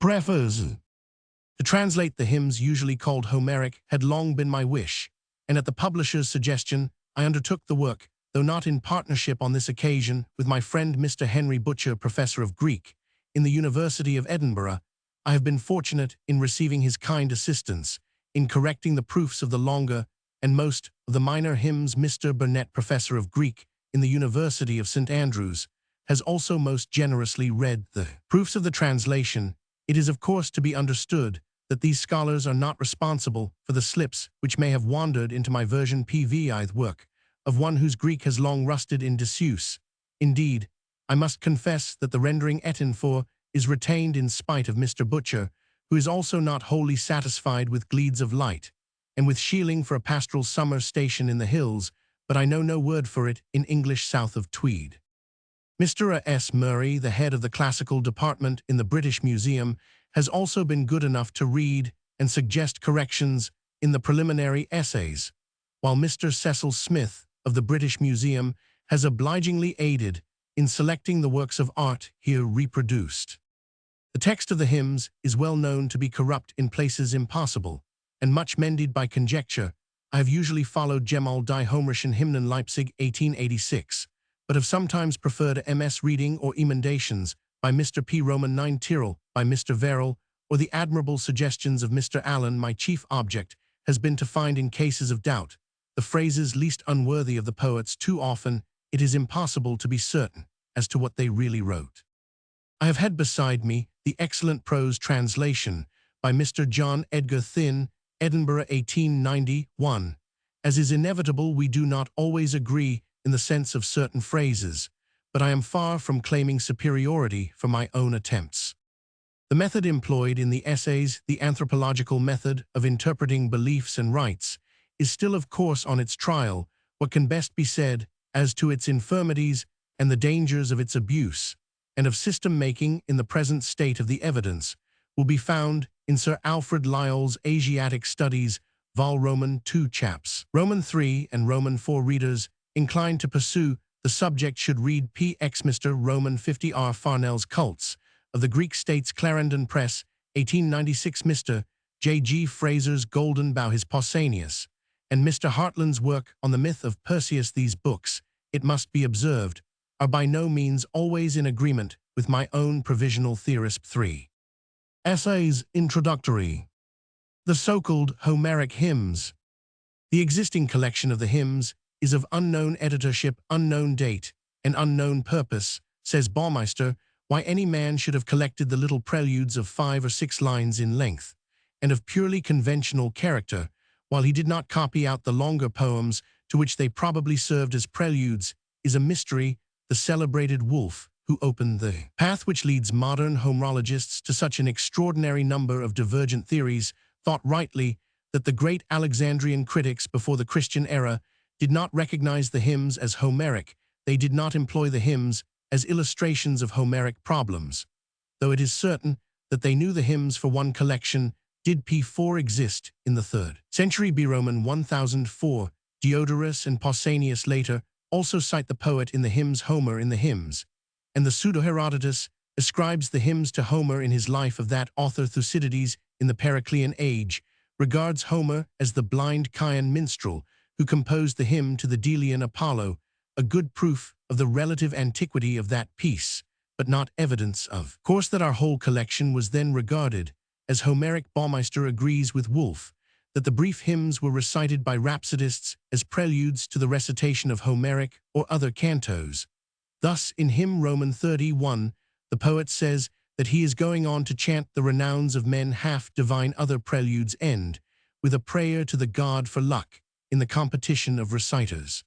Preface. To translate the hymns usually called Homeric had long been my wish, and at the publisher's suggestion, I undertook the work, though not in partnership on this occasion, with my friend Mr. Henry Butcher, Professor of Greek, in the University of Edinburgh. I have been fortunate in receiving his kind assistance in correcting the proofs of the longer and most of the minor hymns. Mr. Burnett, Professor of Greek in the University of St. Andrews, has also most generously read the proofs of the translation. It is of course to be understood that these scholars are not responsible for the slips which may have wandered into my version PVI work, of one whose Greek has long rusted in disuse. Indeed, I must confess that the rendering etin for is retained in spite of Mr. Butcher, who is also not wholly satisfied with Gleeds of Light, and with Sheeling for a pastoral summer station in the hills, but I know no word for it in English south of Tweed. Mr. S. Murray, the head of the classical department in the British Museum, has also been good enough to read and suggest corrections in the preliminary essays, while Mr. Cecil Smith of the British Museum has obligingly aided in selecting the works of art here reproduced. The text of the hymns is well known to be corrupt in places impossible, and much mended by conjecture. I have usually followed Gemal die Homerischen Hymnen Leipzig 1886, but have sometimes preferred MS reading or emendations by Mr. P. Roman 9 Tyrrell, by Mr. Verrill, or the admirable suggestions of Mr. Allen. My chief object has been to find in cases of doubt the phrases least unworthy of the poets. Too often it is impossible to be certain as to what they really wrote. I have had beside me the excellent prose translation by Mr. John Edgar Thynne, Edinburgh 1891. As is inevitable, we do not always agree in the sense of certain phrases, but I am far from claiming superiority for my own attempts. The method employed in the essays, the anthropological method of interpreting beliefs and rites, is still of course on its trial. What can best be said as to its infirmities and the dangers of its abuse, and of system-making in the present state of the evidence, will be found in Sir Alfred Lyall's Asiatic Studies, Vol. Roman 2 chaps. Roman 3 and Roman 4 readers inclined to pursue the subject should read P. X. Mr. Roman 50 R. Farnell's Cults of the Greek States, Clarendon Press, 1896, Mr. J. G. Fraser's Golden Bough, his Pausanias, and Mr. Hartland's work on the myth of Perseus. These books, it must be observed, are by no means always in agreement with my own provisional theorist. 3. Essays Introductory. The so-called Homeric hymns. The existing collection of the hymns is of unknown editorship, unknown date, and unknown purpose. Says Baumeister, why any man should have collected the little preludes of 5 or 6 lines in length, and of purely conventional character, while he did not copy out the longer poems to which they probably served as preludes, is a mystery. The celebrated Wolfe, who opened the path which leads modern Homerologists to such an extraordinary number of divergent theories, thought rightly that the great Alexandrian critics before the Christian era did not recognize the hymns as Homeric. They did not employ the hymns as illustrations of Homeric problems, though it is certain that they knew the hymns for one collection did P4 exist in the 3rd century B. Roman 1004. Diodorus and Pausanias later also cite the poet in the hymns, Homer in the hymns, and the Pseudo-Herodotus ascribes the hymns to Homer in his life of that author. Thucydides, in the Periclean age, regards Homer as the blind Chian minstrel who composed the hymn to the Delian Apollo, a good proof of the relative antiquity of that piece, but not evidence of course that our whole collection was then regarded as Homeric. Baumeister agrees with Wolfe that the brief hymns were recited by rhapsodists as preludes to the recitation of Homeric or other cantos. Thus, in hymn Roman 31, the poet says that he is going on to chant the renowns of men. Half divine other preludes end with a prayer to the god for luck in the competition of reciters.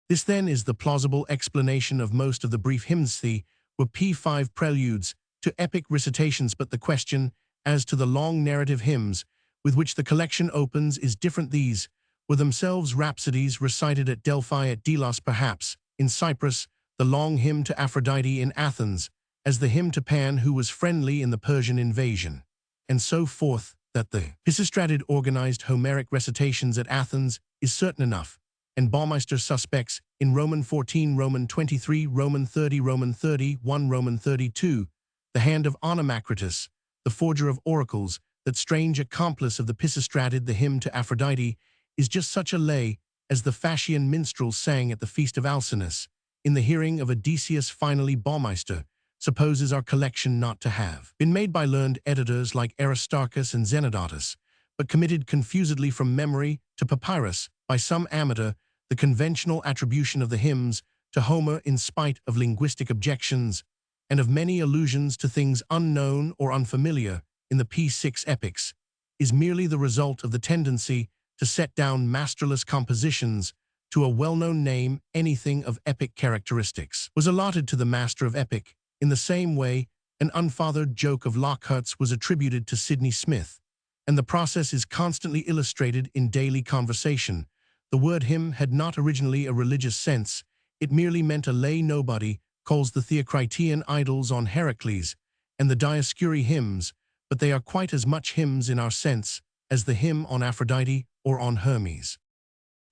This then is the plausible explanation of most of the brief hymns. The were P5 preludes to epic recitations, but the question as to the long narrative hymns with which the collection opens is different. These were themselves rhapsodies recited at Delphi, at Delos perhaps, in Cyprus, the long hymn to Aphrodite in Athens, as the hymn to Pan who was friendly in the Persian invasion, and so forth. That the Pisistrated organized Homeric recitations at Athens is certain enough, and Baumeister suspects in Roman 14, Roman 23, Roman 30, Roman 31, Roman 32, the hand of Onomacritus, the forger of oracles, that strange accomplice of the Pisistratid, the hymn to Aphrodite, is just such a lay as the Phasian minstrels sang at the feast of Alcinous, in the hearing of Odysseus. Finally, Baumeister supposes our collection not to have been made by learned editors like Aristarchus and Zenodotus, but committed confusedly from memory to papyrus by some amateur, the conventional attribution of the hymns to Homer in spite of linguistic objections, and of many allusions to things unknown or unfamiliar in the P6 epics, is merely the result of the tendency to set down masterless compositions to a well-known name. Anything of epic characteristics was allotted to the master of epic, in the same way an unfathered joke of Lockhart's was attributed to Sidney Smith, and the process is constantly illustrated in daily conversation. The word hymn had not originally a religious sense, it merely meant a lay nobody calls the Theocritean idols on Heracles and the Dioscuri hymns, but they are quite as much hymns in our sense as the hymn on Aphrodite or on Hermes.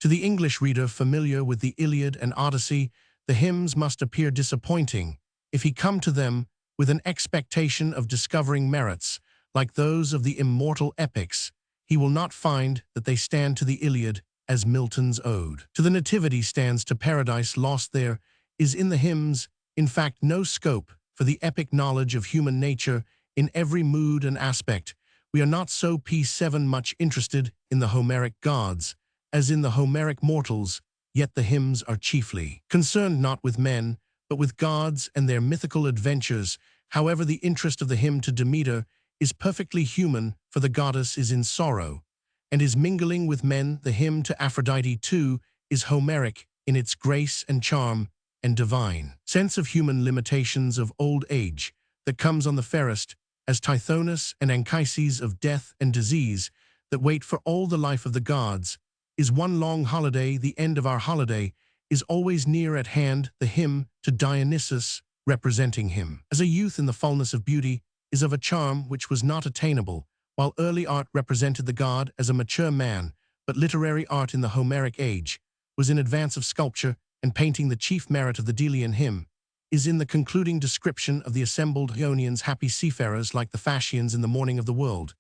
To the English reader familiar with the Iliad and Odyssey, the hymns must appear disappointing if he come to them with an expectation of discovering merits like those of the immortal epics. He will not find that they stand to the Iliad as Milton's ode to the Nativity stands to Paradise Lost. There is in the hymns, in fact, no scope for the epic knowledge of human nature in every mood and aspect. We are not so P7 much interested in the Homeric gods as in the Homeric mortals, yet the hymns are chiefly concerned not with men, but with gods and their mythical adventures. However, the interest of the hymn to Demeter is perfectly human, for the goddess is in sorrow, and is mingling with men. The hymn to Aphrodite, too, is Homeric in its grace and charm and divine sense of human limitations of old age that comes on the fairest, as Tithonus and Anchises of death and disease that wait for all the life of the gods, is one long holiday. The end of our holiday is always near at hand. The hymn to Dionysus, representing him as a youth in the fullness of beauty, is of a charm which was not attainable, while early art represented the god as a mature man, but literary art in the Homeric age was in advance of sculpture and painting. The chief merit of the Delian hymn is in the concluding description of the assembled Ionians, happy seafarers like the Phasians in the morning of the world.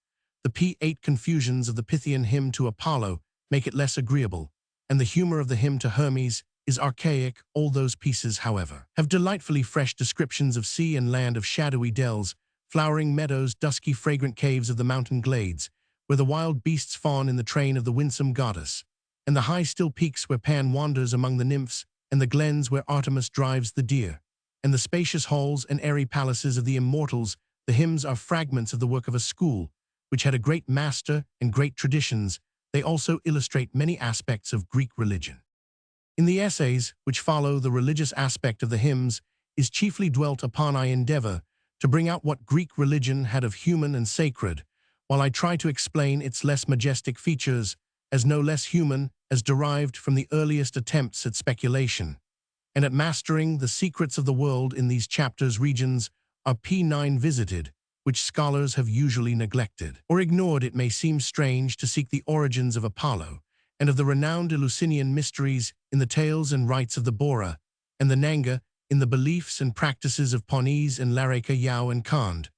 The P8 confusions of the Pythian hymn to Apollo make it less agreeable, and the humor of the hymn to Hermes is archaic. All those pieces, however, have delightfully fresh descriptions of sea and land, of shadowy dells, flowering meadows, dusky fragrant caves of the mountain glades, where the wild beasts fawn in the train of the winsome goddess, and the high still peaks where Pan wanders among the nymphs, and the glens where Artemis drives the deer, and the spacious halls and airy palaces of the immortals. The hymns are fragments of the work of a school, which had a great master and great traditions. They also illustrate many aspects of Greek religion. In the essays which follow, the religious aspect of the hymns is chiefly dwelt upon. I endeavor to bring out what Greek religion had of human and sacred, while I try to explain its less majestic features as no less human, as derived from the earliest attempts at speculation and at mastering the secrets of the world. In these chapters, regions are P9 visited, which scholars have usually neglected or ignored. It may seem strange to seek the origins of Apollo and of the renowned Eleusinian mysteries in the tales and rites of the Bora and the Nanga, in the beliefs and practices of Pawnese and Laraka, Yao and Khand.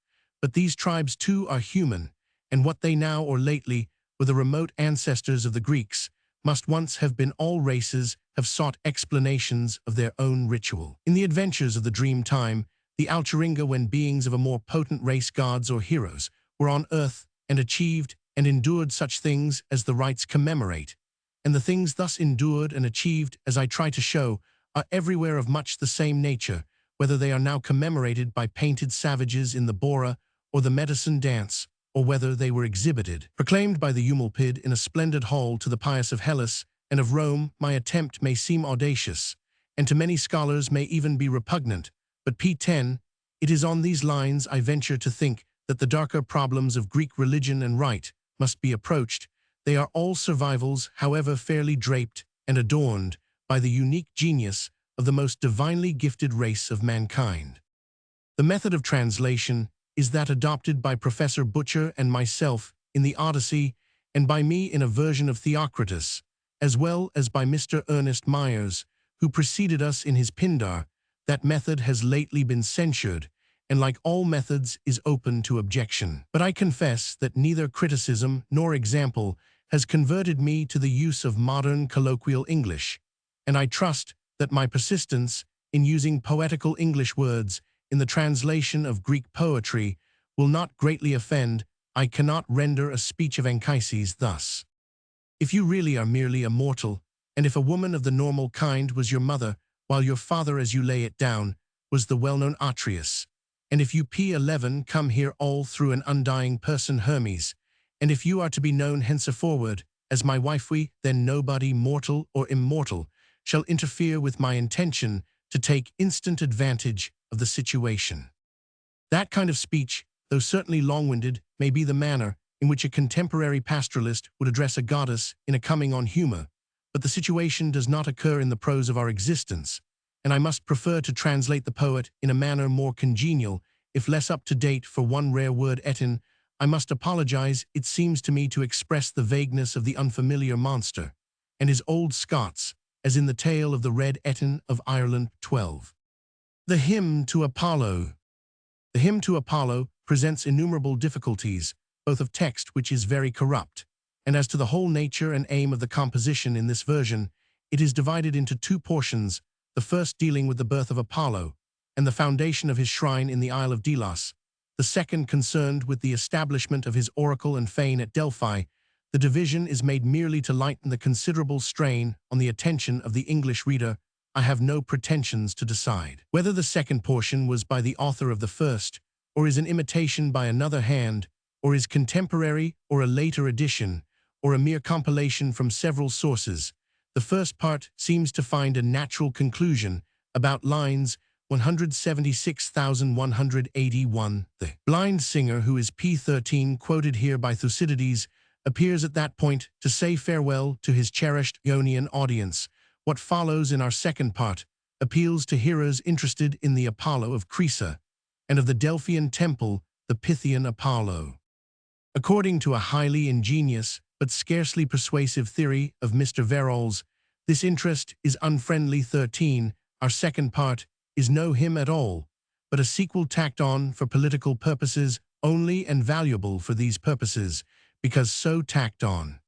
But these tribes too are human, and what they now or lately were the remote ancestors of the Greeks must once have been. All races have sought explanations of their own ritual. In the adventures of the dream time, the Alcheringa, when beings of a more potent race, gods or heroes, were on earth and achieved and endured such things as the rites commemorate, and the things thus endured and achieved, as I try to show, are everywhere of much the same nature, whether they are now commemorated by painted savages in the Bora or the medicine dance, or whether they were exhibited, proclaimed by the Eumolpid in a splendid hall to the pious of Hellas and of Rome. My attempt may seem audacious, and to many scholars may even be repugnant, but P10, it is on these lines I venture to think that the darker problems of Greek religion and rite must be approached. They are all survivals, however fairly draped and adorned by the unique genius of the most divinely gifted race of mankind. The method of translation is that adopted by Professor Butcher and myself in the Odyssey, and by me in a version of Theocritus, as well as by Mr. Ernest Myers, who preceded us in his Pindar. That method has lately been censured, and like all methods is open to objection. But I confess that neither criticism nor example has converted me to the use of modern colloquial English, and I trust that my persistence in using poetical English words in the translation of Greek poetry will not greatly offend. I cannot render a speech of Anchises thus. If you really are merely a mortal, and if a woman of the normal kind was your mother, while your father, as you lay it down, was the well-known Atreus, and if you P11 come here all through an undying person Hermes, and if you are to be known henceforward as my wifey, then nobody, mortal or immortal, shall interfere with my intention to take instant advantage of the situation. That kind of speech, though certainly long-winded, may be the manner in which a contemporary pastoralist would address a goddess in a coming-on humor, but the situation does not occur in the prose of our existence, and I must prefer to translate the poet in a manner more congenial, if less up-to-date. For one rare word, etin, I must apologize. It seems to me to express the vagueness of the unfamiliar monster, and his old Scots, as in the tale of the Red Etin of Ireland 12. The Hymn to Apollo. The Hymn to Apollo presents innumerable difficulties, both of text, which is very corrupt, and as to the whole nature and aim of the composition in this version. It is divided into two portions, the first dealing with the birth of Apollo and the foundation of his shrine in the Isle of Delos, the second concerned with the establishment of his oracle and fane at Delphi. The division is made merely to lighten the considerable strain on the attention of the English reader. I have no pretensions to decide whether the second portion was by the author of the first, or is an imitation by another hand, or is contemporary, or a later edition, or a mere compilation from several sources. The first part seems to find a natural conclusion about lines 176,181. The blind singer, who is P13 quoted here by Thucydides, appears at that point to say farewell to his cherished Ionian audience. What follows in our second part appeals to hearers interested in the Apollo of Crisa, and of the Delphian temple, the Pythian Apollo. According to a highly ingenious but scarcely persuasive theory of Mr. Verrall's, this interest is unfriendly. 13. Our second part is no hymn at all, but a sequel tacked on for political purposes only, and valuable for these purposes, because so tacked on.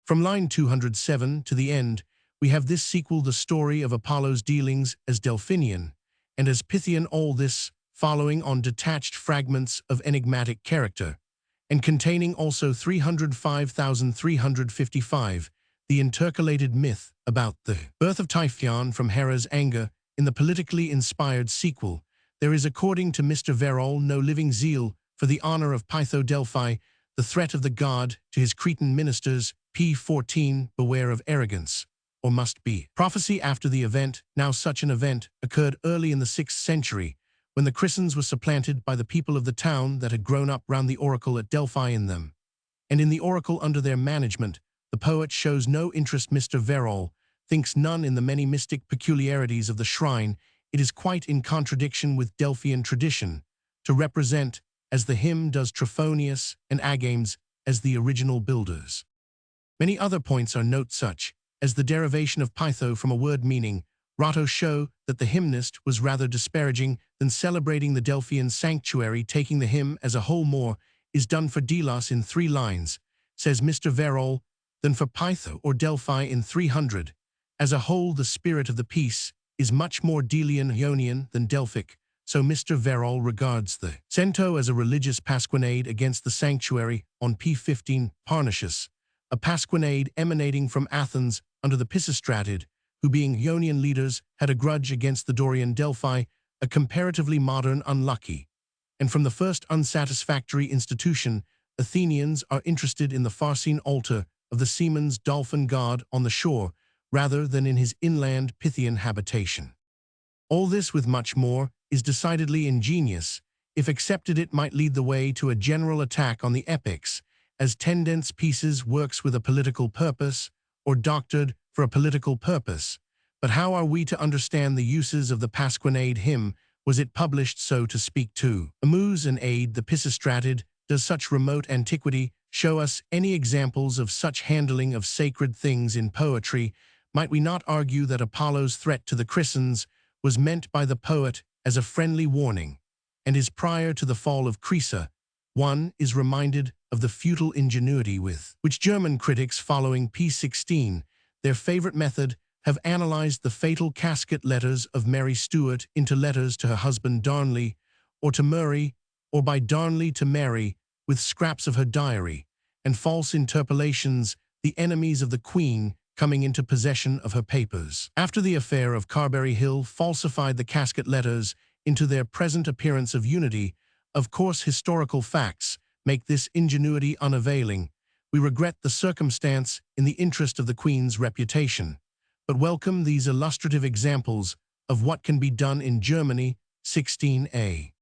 From line 207 to the end, we have this sequel, the story of Apollo's dealings as Delphinian and as Pythian, all this following on detached fragments of enigmatic character, and containing also 305,355, the intercalated myth about the birth of Typhon from Hera's anger. In the politically inspired sequel, there is, according to Mr. Verrall, no living zeal for the honor of Pytho Delphi, the threat of the god to his Cretan ministers. P14, beware of arrogance, or must be. Prophecy after the event. Now such an event occurred early in the 6th century, when the Chrysans were supplanted by the people of the town that had grown up round the oracle at Delphi in them, and in the oracle under their management. The poet shows no interest. Mr. Verrall thinks none in the many mystic peculiarities of the shrine. It is quite in contradiction with Delphian tradition to represent, as the hymn does, Trophonius and Agames as the original builders. Many other points are note, such as the derivation of Pytho from a word meaning Ratto, show that the hymnist was rather disparaging than celebrating the Delphian sanctuary. Taking the hymn as a whole, more is done for Delos in 3 lines, says Mr. Verrall, than for Pytho or Delphi in 300. As a whole, the spirit of the piece is much more Delian Ionian than Delphic, so Mr. Verrall regards the cento as a religious pasquinade against the sanctuary. On P15, Parnasius, a pasquinade emanating from Athens under the Pisistratid, who being Ionian leaders had a grudge against the Dorian Delphi, a comparatively modern unlucky. And from the first unsatisfactory institution, Athenians are interested in the Pharsine altar of the seaman's dolphin god on the shore, rather than in his inland Pythian habitation. All this, with much more, is decidedly ingenious. If accepted, it might lead the way to a general attack on the epics, as tendence pieces, works with a political purpose, or doctored for a political purpose. But how are we to understand the uses of the pasquinade hymn? Was it published, so to speak, to amuse and aid the Pisistratid? Does such remote antiquity show us any examples of such handling of sacred things in poetry? Might we not argue that Apollo's threat to the Chrysans was meant by the poet as a friendly warning, and is prior to the fall of Crisa, one is reminded of the futile ingenuity with which German critics following P16, their favorite method, have analyzed the fatal casket letters of Mary Stuart into letters to her husband Darnley, or to Murray, or by Darnley to Mary, with scraps of her diary, and false interpolations, the enemies of the Queen coming into possession of her papers. After the affair of Carberry Hill falsified the casket letters into their present appearance of unity, of course historical facts make this ingenuity unavailing. We regret the circumstance in the interest of the Queen's reputation, but welcome these illustrative examples of what can be done in Germany, 16a.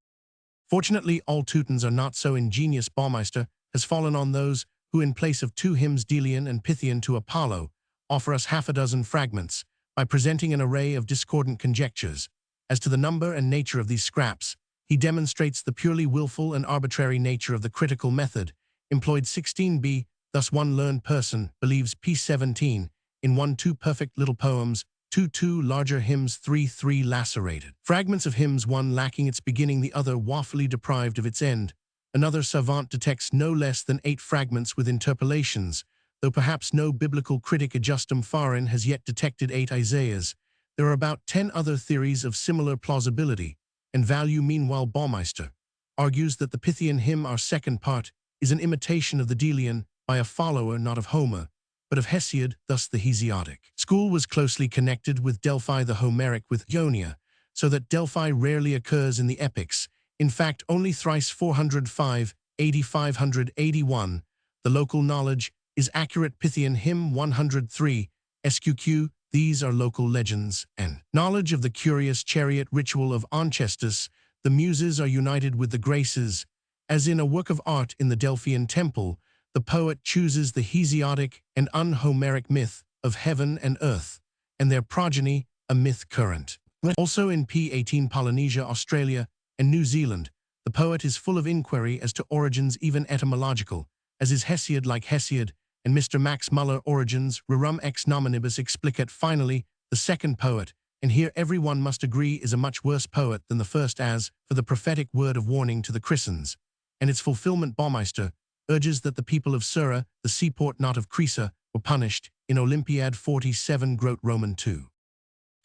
Fortunately, all Teutons are not so ingenious. Baumeister has fallen on those who, in place of 2 hymns Delian and Pythian to Apollo, offer us half a dozen fragments by presenting an array of discordant conjectures. As to the number and nature of these scraps, he demonstrates the purely willful and arbitrary nature of the critical method employed. 16b, thus one learned person believes P17 in 1-2 perfect little poems, 2-2 larger hymns, 3-3 lacerated. Fragments of hymns, one lacking its beginning, the other woefully deprived of its end. Another savant detects no less than 8 fragments with interpolations, though perhaps no biblical critic adjustum farin has yet detected 8 Isaiahs. There are about 10 other theories of similar plausibility and value. Meanwhile, Baumeister argues that the Pythian hymn, our second part, is an imitation of the Delian by a follower not of Homer, but of Hesiod, thus the Hesiodic school was closely connected with Delphi, the Homeric with Ionia, so that Delphi rarely occurs in the epics, in fact only thrice 405, 581. The local knowledge is accurate. Pythian hymn 103, SQQ, these are local legends, and knowledge of the curious chariot ritual of Onchestus. The Muses are united with the Graces. As in a work of art in the Delphian temple, the poet chooses the Hesiodic and un-Homeric myth of heaven and earth, and their progeny, a myth current. Also in P18 Polynesia, Australia, and New Zealand, the poet is full of inquiry as to origins, even etymological, as is Hesiod. Like Hesiod and Mr. Max Muller, origins rerum ex nominibus explicit. Finally, the second poet, and here everyone must agree is a much worse poet than the first, as for the prophetic word of warning to the Chrysans, and its fulfillment. Baumeister urges that the people of Sura, the seaport not of Crisa, were punished in Olympiad 47 Grote Roman 2.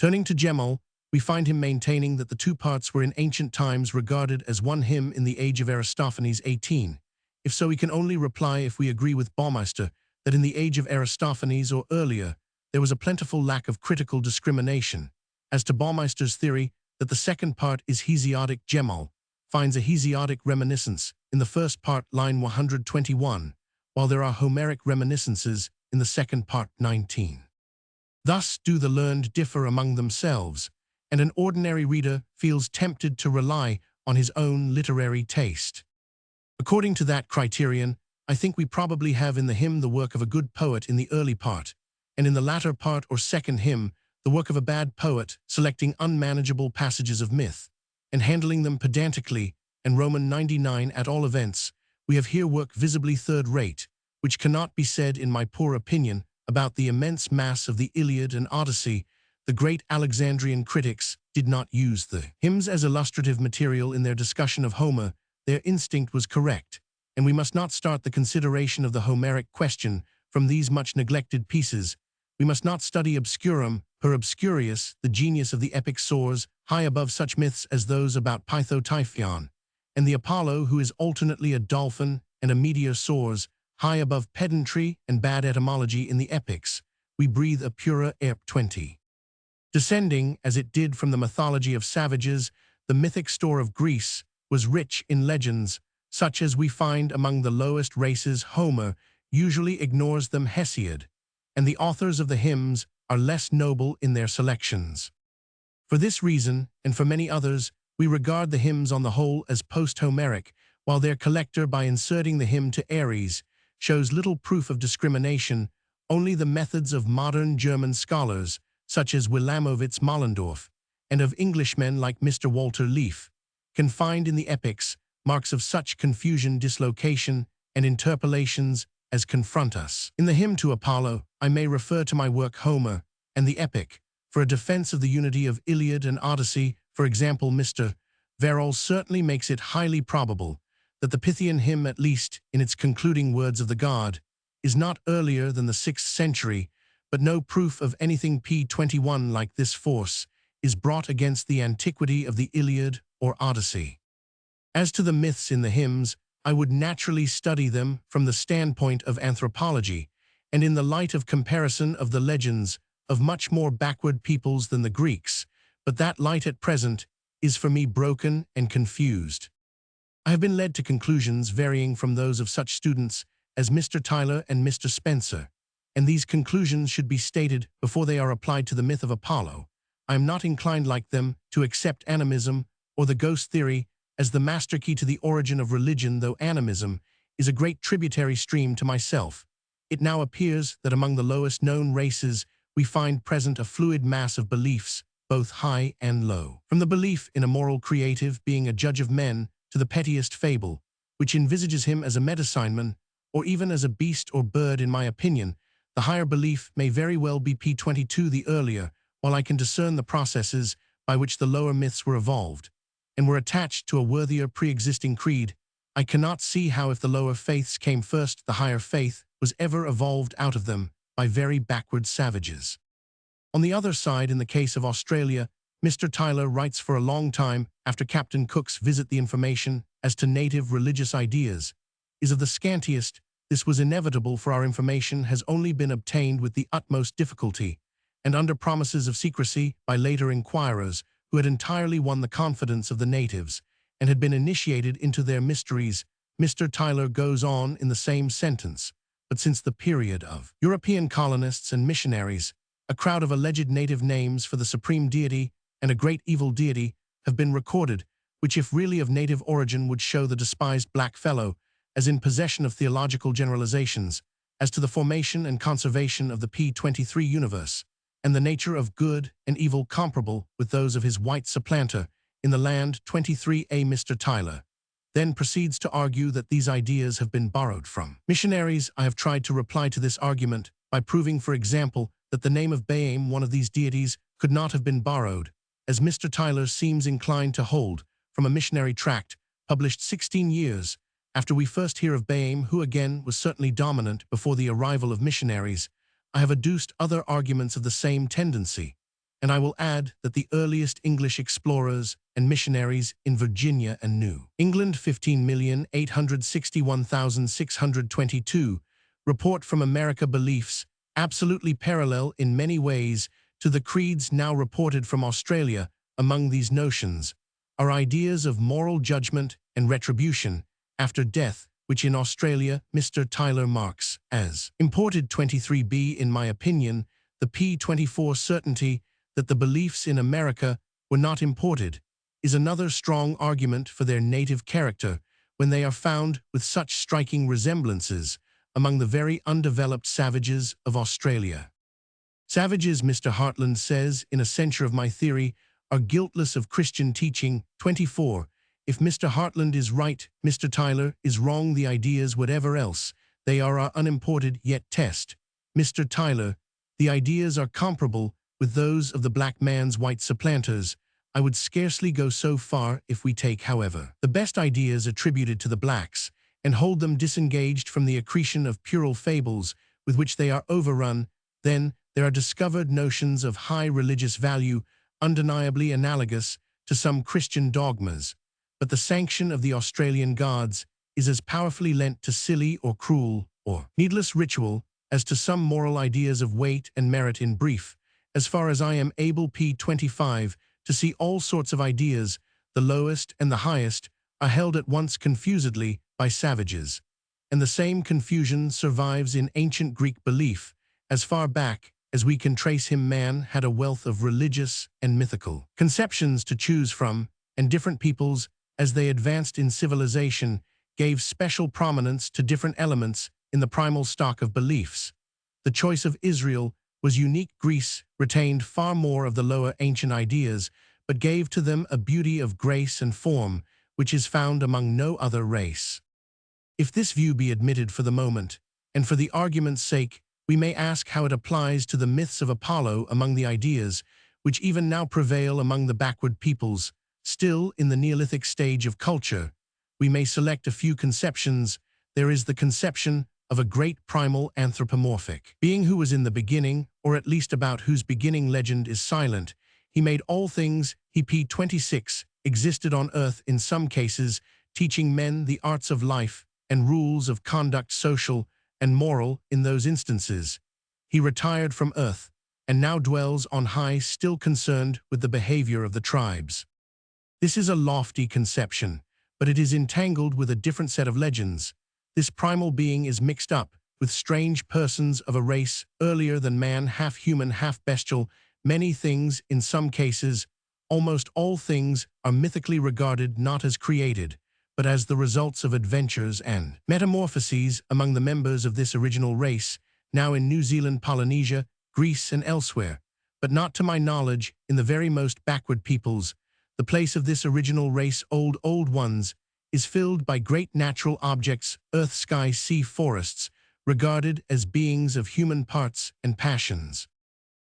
Turning to Gemel, we find him maintaining that the 2 parts were in ancient times regarded as one hymn in the age of Aristophanes 18. If so, we can only reply if we agree with Baumeister that in the age of Aristophanes or earlier, there was a plentiful lack of critical discrimination. As to Baumeister's theory that the second part is Hesiodic, Gemel finds a Hesiodic reminiscence in the first part, line 121, while there are Homeric reminiscences in the second part, 19. Thus do the learned differ among themselves, and an ordinary reader feels tempted to rely on his own literary taste. According to that criterion, I think we probably have in the hymn the work of a good poet in the early part, and in the latter part or second hymn, the work of a bad poet, selecting unmanageable passages of myth and handling them pedantically, and Roman 99. At all events, we have here work visibly third-rate, which cannot be said, in my poor opinion, about the immense mass of the Iliad and Odyssey. The great Alexandrian critics did not use the hymns as illustrative material in their discussion of Homer. Their instinct was correct, and we must not start the consideration of the Homeric question from these much neglected pieces. We must not study obscurum per obscurius. The genius of the epic soars high above such myths as those about Pytho Typhoon, and the Apollo, who is alternately a dolphin and a meteor, soars high above pedantry and bad etymology in the epics. We breathe a purer air. 20. Descending, as it did from the mythology of savages, the mythic store of Greece was rich in legends, such as we find among the lowest races. Homer usually ignores them. Hesiod and the authors of the hymns are less noble in their selections. For this reason, and for many others, we regard the hymns on the whole as post-Homeric, while their collector, by inserting the hymn to Ares, shows little proof of discrimination. Only the methods of modern German scholars, such as Wilamowitz Mollendorf, and of Englishmen like Mr. Walter Leaf, can find in the epics marks of such confusion, dislocation, and interpolations as confront us. In the hymn to Apollo, I may refer to my work Homer and the epic for a defense of the unity of Iliad and Odyssey. For example, Mr. Verrall certainly makes it highly probable that the Pythian hymn, at least in its concluding words of the god, is not earlier than the 6th century, but no proof of anything p21 like this force is brought against the antiquity of the Iliad or Odyssey. As to the myths in the hymns, I would naturally study them from the standpoint of anthropology, and in the light of comparison of the legends of much more backward peoples than the Greeks, but that light at present is for me broken and confused. I have been led to conclusions varying from those of such students as Mr. Tyler and Mr. Spencer, and these conclusions should be stated before they are applied to the myth of Apollo. I am not inclined like them to accept animism or the ghost theory as the master key to the origin of religion, though animism is a great tributary stream to myself. It now appears that among the lowest known races we find present a fluid mass of beliefs, both high and low. From the belief in a moral creative being a judge of men to the pettiest fable, which envisages him as a medicineman, or even as a beast or bird, in my opinion, the higher belief may very well be p22 the earlier, while I can discern the processes by which the lower myths were evolved, and were attached to a worthier pre-existing creed. I cannot see how, if the lower faiths came first, the higher faith was ever evolved out of them by very backward savages. On the other side, in the case of Australia, Mr. Tyler writes, for a long time after Captain Cook's visit, the information as to native religious ideas is of the scantiest. This was inevitable, for our information has only been obtained with the utmost difficulty, and under promises of secrecy by later inquirers who had entirely won the confidence of the natives and had been initiated into their mysteries. Mr. Tyler goes on in the same sentence, but since the period of European colonists and missionaries, a crowd of alleged native names for the supreme deity and a great evil deity have been recorded, which, if really of native origin, would show the despised black fellow as in possession of theological generalizations as to the formation and conservation of the p23 universe, and the nature of good and evil comparable with those of his white supplanter in the land 23a. Mr. Tyler then proceeds to argue that these ideas have been borrowed from missionaries. I have tried to reply to this argument by proving, for example, that the name of Baam, one of these deities, could not have been borrowed, as Mr. Tyler seems inclined to hold, from a missionary tract published 16 years after we first hear of Baam, who again was certainly dominant before the arrival of missionaries. I have adduced other arguments of the same tendency, and I will add that the earliest English explorers and missionaries in Virginia and New England, 15,861,622, report from America beliefs absolutely parallel in many ways to the creeds now reported from Australia. Among these notions are ideas of moral judgment and retribution after death, which in Australia Mr. Tyler marks as imported 23b. In my opinion, the p24 certainty that the beliefs in America were not imported is another strong argument for their native character when they are found with such striking resemblances among the very undeveloped savages of Australia. Savages, Mr. Hartland says in a censure of my theory, are guiltless of Christian teaching. 24. If Mr. Hartland is right, Mr. Tyler is wrong. The ideas, whatever else they are unimported. Yet test Mr. Tyler. The ideas are comparable with those of the black man's white supplanters. I would scarcely go so far if we take, however, the best ideas attributed to the blacks and hold them disengaged from the accretion of puerile fables with which they are overrun. Then there are discovered notions of high religious value, undeniably analogous to some Christian dogmas, but the sanction of the Australian gods is as powerfully lent to silly or cruel or needless ritual as to some moral ideas of weight and merit. In brief, as far as I am able, p25, to see all sorts of ideas, the lowest and the highest, are held at once confusedly by savages, and the same confusion survives in ancient Greek belief. As far back as we can trace him, man had a wealth of religious and mythical conceptions to choose from, and different peoples, as they advanced in civilization, gave special prominence to different elements in the primal stock of beliefs. The choice of Israel was unique. Greece retained far more of the lower ancient ideas, but gave to them a beauty of grace and form which is found among no other race. If this view be admitted for the moment, and for the argument's sake, we may ask how it applies to the myths of Apollo among the ideas which even now prevail among the backward peoples. Still, in the Neolithic stage of culture, we may select a few conceptions. There is the conception of a great primal anthropomorphic being who was in the beginning, or at least about whose beginning legend is silent. He made all things. He p26 existed on earth in some cases, teaching men the arts of life and rules of conduct, social and moral in those instances. He retired from earth and now dwells on high, still concerned with the behavior of the tribes. This is a lofty conception, but it is entangled with a different set of legends. This primal being is mixed up with strange persons of a race earlier than man, half human, half bestial. Many things, in some cases, almost all things, are mythically regarded not as created, but as the results of adventures and metamorphoses among the members of this original race, now in New Zealand, Polynesia, Greece, and elsewhere, but not to my knowledge in the very most backward peoples. The place of this original race, old ones, is filled by great natural objects, earth, sky, sea, forests, regarded as beings of human parts and passions.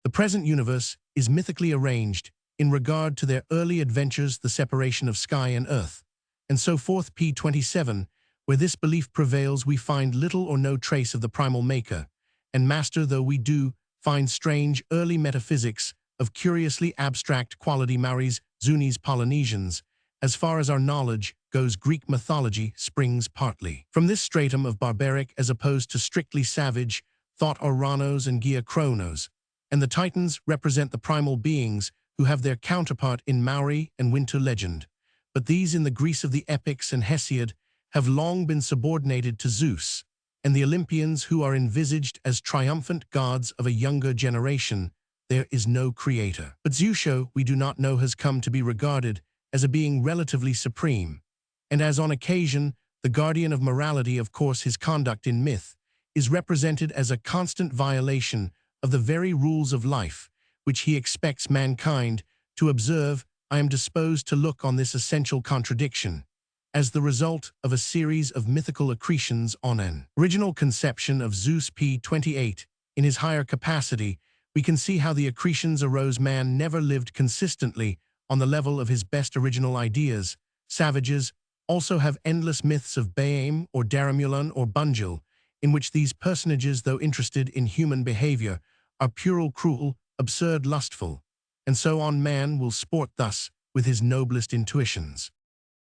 The present universe is mythically arranged in regard to their early adventures, the separation of sky and earth, and so forth. p27, where this belief prevails, we find little or no trace of the primal maker and master, though we do find strange early metaphysics of curiously abstract quality. Maoris, Zunis, Polynesians. As far as our knowledge goes, Greek mythology springs partly from this stratum of barbaric as opposed to strictly savage thought, Oranos and Gia Chronos, and the Titans represent the primal beings who have their counterpart in Maori and Winter legend. But these in the Greece of the epics and Hesiod have long been subordinated to Zeus, and the Olympians who are envisaged as triumphant gods of a younger generation. There is no creator. But Zeus, we do not know, has come to be regarded as a being relatively supreme, and as on occasion the guardian of morality. Of course, his conduct in myth is represented as a constant violation of the very rules of life, which he expects mankind to observe. I am disposed to look on this essential contradiction as the result of a series of mythical accretions on an original conception of Zeus. p28. In his higher capacity, we can see how the accretions arose. Man never lived consistently on the level of his best original ideas. Savages also have endless myths of Baam or Daramulun or Bunjil, in which these personages, though interested in human behavior, are puerile, cruel, absurd, lustful, and so on. Man will sport thus with his noblest intuitions.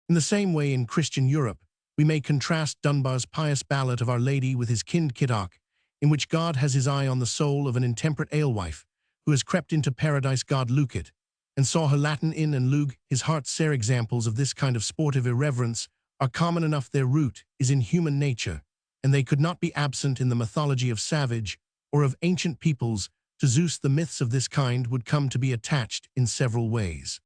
In the same way, in Christian Europe, we may contrast Dunbar's pious ballad of Our Lady with his Kind Kiddock, in which God has his eye on the soul of an intemperate alewife who has crept into paradise. God Lucet, and saw her Latin in and lug his heart sere. Examples of this kind of sportive irreverence are common enough. Their root is in human nature, and they could not be absent in the mythology of savage or of ancient peoples. To Zeus, the myths of this kind would come to be attached in several ways.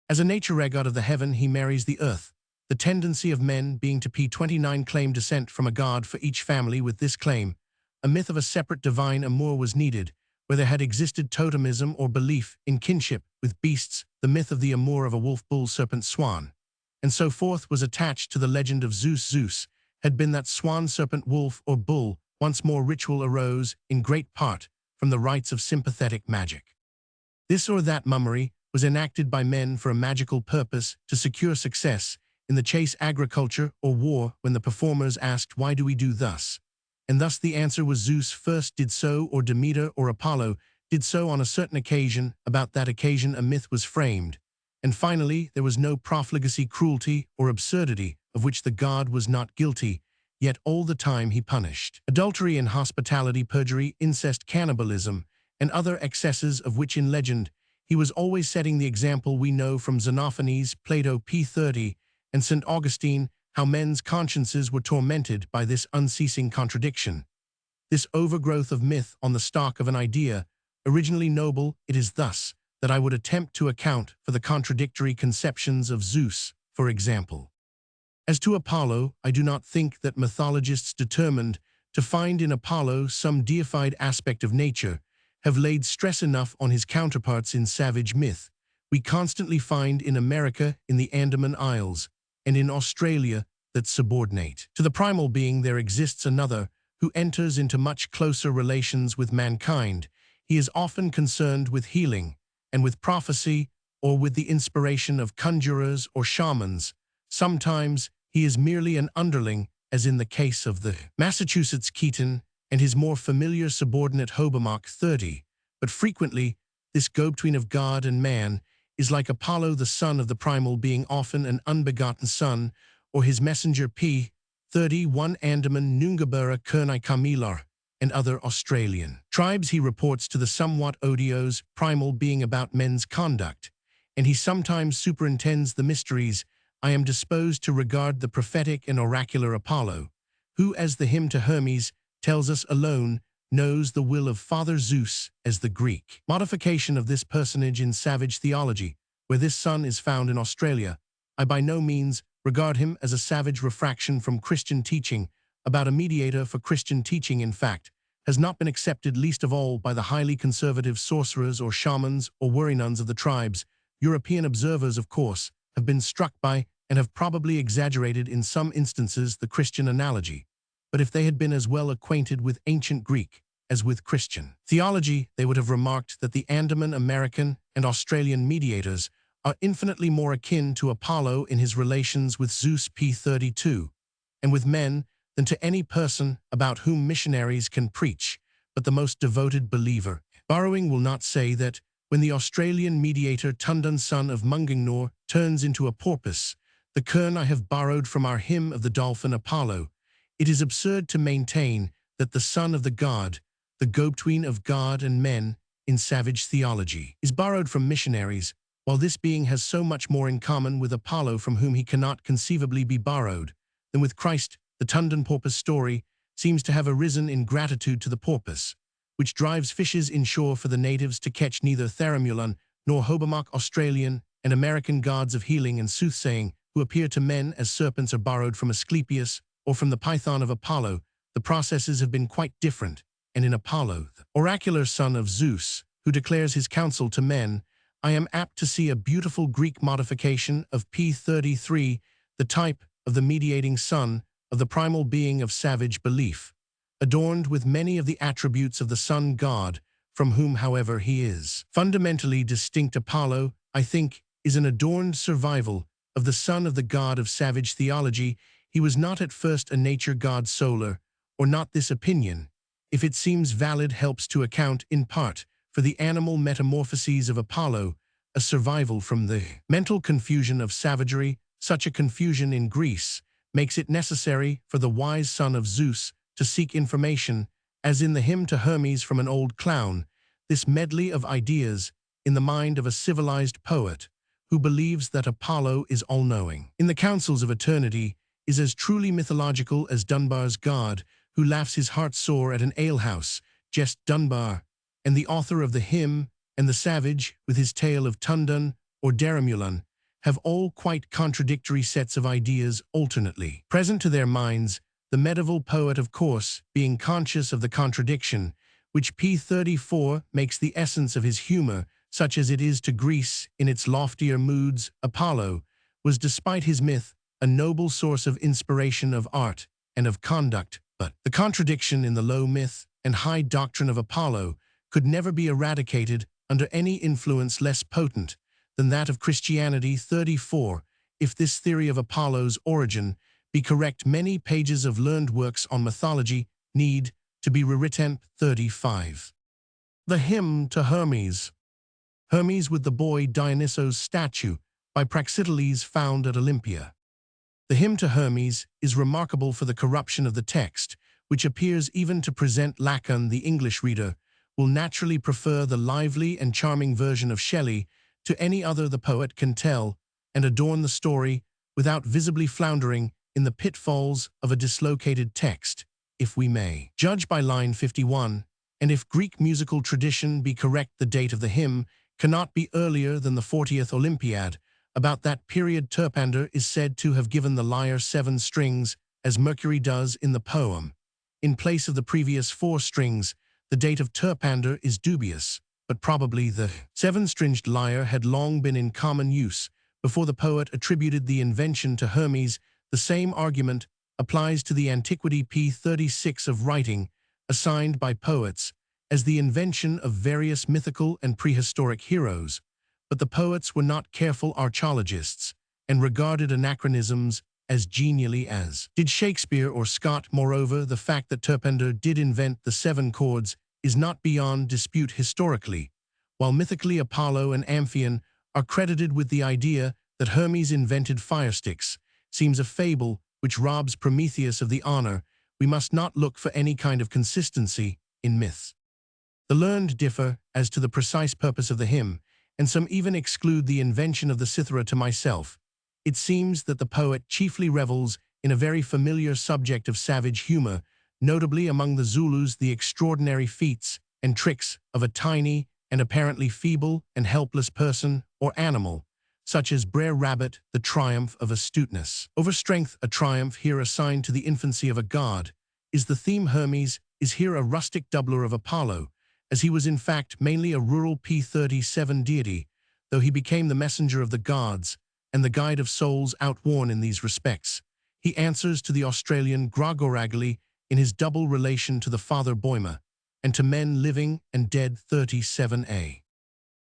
As a nature god of the heaven, he marries the earth, the tendency of men being to p29 claim descent from a god for each family. With this claim, a myth of a separate divine amour was needed, where there had existed totemism or belief in kinship with beasts. The myth of the amour of a wolf, bull, serpent, swan, and so forth was attached to the legend of Zeus. Zeus had been that swan, serpent, wolf, or bull. Once more, ritual arose, in great part, from the rites of sympathetic magic. This or that mummery was enacted by men for a magical purpose to secure success in the chase, agriculture, or war. When the performers asked, "Why do we do thus?" and thus the answer was, Zeus first did so, or Demeter or Apollo did so on a certain occasion. About that occasion a myth was framed, and finally there was no profligacy, cruelty, or absurdity of which the god was not guilty, yet all the time he punished adultery, inhospitality, perjury, incest, cannibalism, and other excesses of which in legend he was always setting the example. We know from Xenophanes, Plato, p30, and St. Augustine how men's consciences were tormented by this unceasing contradiction, this overgrowth of myth on the stock of an idea originally noble. It is thus that I would attempt to account for the contradictory conceptions of Zeus, for example. As to Apollo, I do not think that mythologists determined to find in Apollo some deified aspect of nature have laid stress enough on his counterparts in savage myth. We constantly find in America, in the Andaman Isles, and in Australia that subordinate to the primal being there exists another who enters into much closer relations with mankind. He is often concerned with healing and with prophecy, or with the inspiration of conjurers or shamans. Sometimes he is merely an underling, as in the case of the Massachusetts Keaton and his more familiar subordinate Hobermach 30, but frequently this go-between of God and man is like Apollo, the son of the primal being, often an unbegotten son, or his messenger P31 Andaman Nungabera Kernai Kamilar, and other Australian tribes. He reports to the somewhat odious primal being about men's conduct, and he sometimes superintends the mysteries. I am disposed to regard the prophetic and oracular Apollo, who, as the hymn to Hermes tells us, alone knows the will of Father Zeus, as the Greek modification of this personage in savage theology, where this son is found in Australia. I by no means regard him as a savage refraction from Christian teaching about a mediator, for Christian teaching, in fact, has not been accepted, least of all by the highly conservative sorcerers or shamans or worry nuns of the tribes. European observers, of course, have been struck by and have probably exaggerated in some instances the Christian analogy. But if they had been as well acquainted with ancient Greek as with Christian theology, they would have remarked that the Andaman American and Australian mediators are infinitely more akin to Apollo in his relations with Zeus P32, and with men, than to any person about whom missionaries can preach, but the most devoted believer. Borrowing will not say that when the Australian mediator Tundan, son of Mungingnor, turns into a porpoise, the kern I have borrowed from our hymn of the dolphin Apollo, it is absurd to maintain that the son of the god, the go-between of God and men in savage theology, is borrowed from missionaries, while this being has so much more in common with Apollo, from whom he cannot conceivably be borrowed, than with Christ. The Tundan porpoise story seems to have arisen in gratitude to the porpoise, which drives fishes inshore for the natives to catch. Neither Tharamulan nor Hobermach Australian and American gods of healing and soothsaying, who appear to men as serpents, are borrowed from Asclepius or from the python of Apollo. The processes have been quite different, and in Apollo, the oracular son of Zeus, who declares his counsel to men, I am apt to see a beautiful Greek modification of P33, the type of the mediating son of the primal being of savage belief, adorned with many of the attributes of the sun god, from whom, however, he is fundamentally distinct. Apollo, I think, is an adorned survival of the son of the god of savage theology. He was not at first a nature god solar, or not. This opinion, if it seems valid, helps to account, in part, for the animal metamorphoses of Apollo, a survival from the mental confusion of savagery. Such a confusion in Greece makes it necessary for the wise son of Zeus to seek information, as in the hymn to Hermes, from an old clown. This medley of ideas in the mind of a civilized poet who believes that Apollo is all-knowing in the councils of eternity is as truly mythological as Dunbar's god, who laughs his heart sore at an alehouse, jest Dunbar, and the author of the hymn and the savage, with his tale of Tundan or Daramulan, have all quite contradictory sets of ideas alternately present to their minds, the medieval poet, of course, being conscious of the contradiction, which P34 makes the essence of his humor, such as it is to Greece in its loftier moods. Apollo was, despite his myth, a noble source of inspiration of art and of conduct, but the contradiction in the low myth and high doctrine of Apollo could never be eradicated under any influence less potent than that of Christianity. 34. If this theory of Apollo's origin be correct, many pages of learned works on mythology need to be rewritten. 35. The hymn to Hermes. Hermes with the boy Dionysos statue by Praxiteles, found at Olympia. The hymn to Hermes is remarkable for the corruption of the text, which appears even to present Lacan. The English reader will naturally prefer the lively and charming version of Shelley to any other. The poet can tell and adorn the story without visibly floundering in the pitfalls of a dislocated text, if we may judge by line 51, and if Greek musical tradition be correct, the date of the hymn cannot be earlier than the 40th Olympiad. About that period, Terpander is said to have given the lyre 7 strings, as Mercury does in the poem, in place of the previous 4 strings. The date of Terpander is dubious, but probably the 7-stringed lyre had long been in common use before the poet attributed the invention to Hermes. The same argument applies to the antiquity P36 of writing, assigned by poets as the invention of various mythical and prehistoric heroes, but the poets were not careful archaeologists and regarded anachronisms as genially as did Shakespeare or Scott. Moreover, the fact that Terpenter did invent the 7 chords is not beyond dispute historically, while mythically Apollo and Amphion are credited with the idea that Hermes invented firesticks. Seems a fable which robs Prometheus of the honor. We must not look for any kind of consistency in myths. The learned differ as to the precise purpose of the hymn, and some even exclude the invention of the cithara. To myself, it seems that the poet chiefly revels in a very familiar subject of savage humor, notably among the Zulus the extraordinary feats and tricks of a tiny and apparently feeble and helpless person or animal, such as Brer Rabbit, the triumph of astuteness over strength. A triumph here assigned to the infancy of a god is the theme. Hermes is here a rustic doubler of Apollo, as he was in fact mainly a rural P37 deity, though he became the messenger of the gods and the guide of souls outworn in these respects. He answers to the Australian Grogoragli in his double relation to the father Boima, and to men living and dead 37a.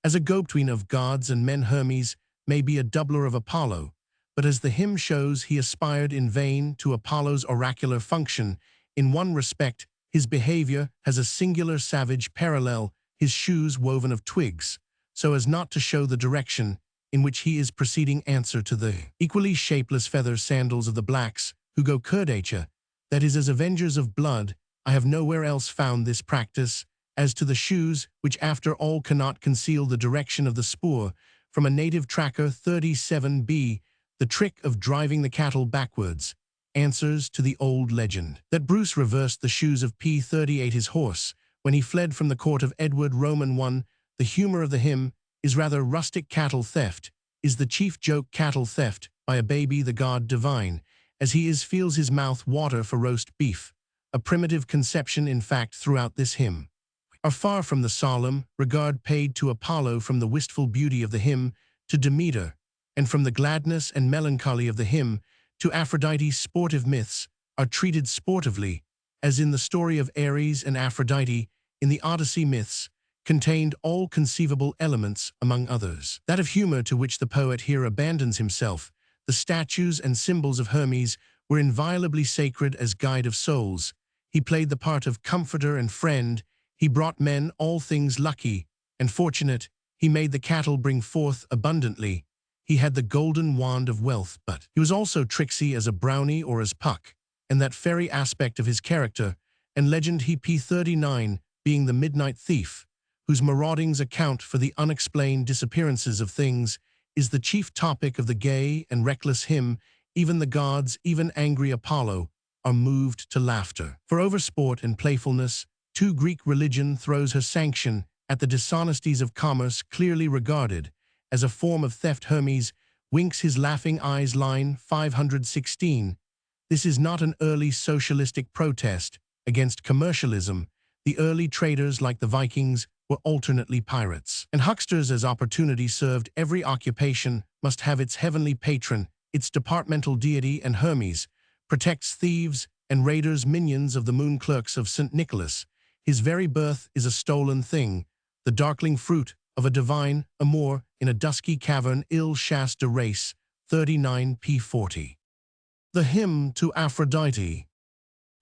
As a go-between of gods and men, Hermes may be a doubler of Apollo, but as the hymn shows, he aspired in vain to Apollo's oracular function. In one respect, his behavior has a singular savage parallel, his shoes woven of twigs, so as not to show the direction in which he is proceeding. Answer to the equally shapeless feather sandals of the blacks, who go Kurdacha, that is, as avengers of blood. I have nowhere else found this practice. As to the shoes, which after all cannot conceal the direction of the spoor, from a native tracker 37b, the trick of driving the cattle backwards answers to the old legend that Bruce reversed the shoes of P38, his horse, when he fled from the court of Edward Roman I. The humor of the hymn is rather rustic. Cattle theft is the chief joke. Cattle theft by a baby, the god divine, as he is feels his mouth water for roast beef. A primitive conception, in fact, throughout this hymn are far from the solemn regard paid to Apollo, from the wistful beauty of the hymn to Demeter, and from the gladness and melancholy of the hymn to Aphrodite. Sportive myths are treated sportively, as in the story of Ares and Aphrodite in the Odyssey. Myths contained all conceivable elements, among others that of humor, to which the poet here abandons himself. The statues and symbols of Hermes were inviolably sacred as guide of souls. He played the part of comforter and friend. He brought men all things lucky and fortunate. He made the cattle bring forth abundantly. He had the golden wand of wealth, but he was also tricksy as a brownie or as Puck, and that fairy aspect of his character and legend, he P39 being the midnight thief, whose maraudings account for the unexplained disappearances of things, is the chief topic of the gay and reckless hymn. Even the gods, even angry Apollo, are moved to laughter. For oversport and playfulness, too, Greek religion throws her sanction at the dishonesties of commerce, clearly regarded as a form of theft. Hermes winks his laughing eyes, line 516. This is not an early socialistic protest against commercialism. The early traders, like the Vikings, were alternately pirates and hucksters. As opportunity served, every occupation must have its heavenly patron, its departmental deity, and Hermes protects thieves and raiders, minions of the moon, clerks of St. Nicholas. His very birth is a stolen thing, the darkling fruit of a divine amour in a dusky cavern. Il chasse de race 39p40. The hymn to Aphrodite.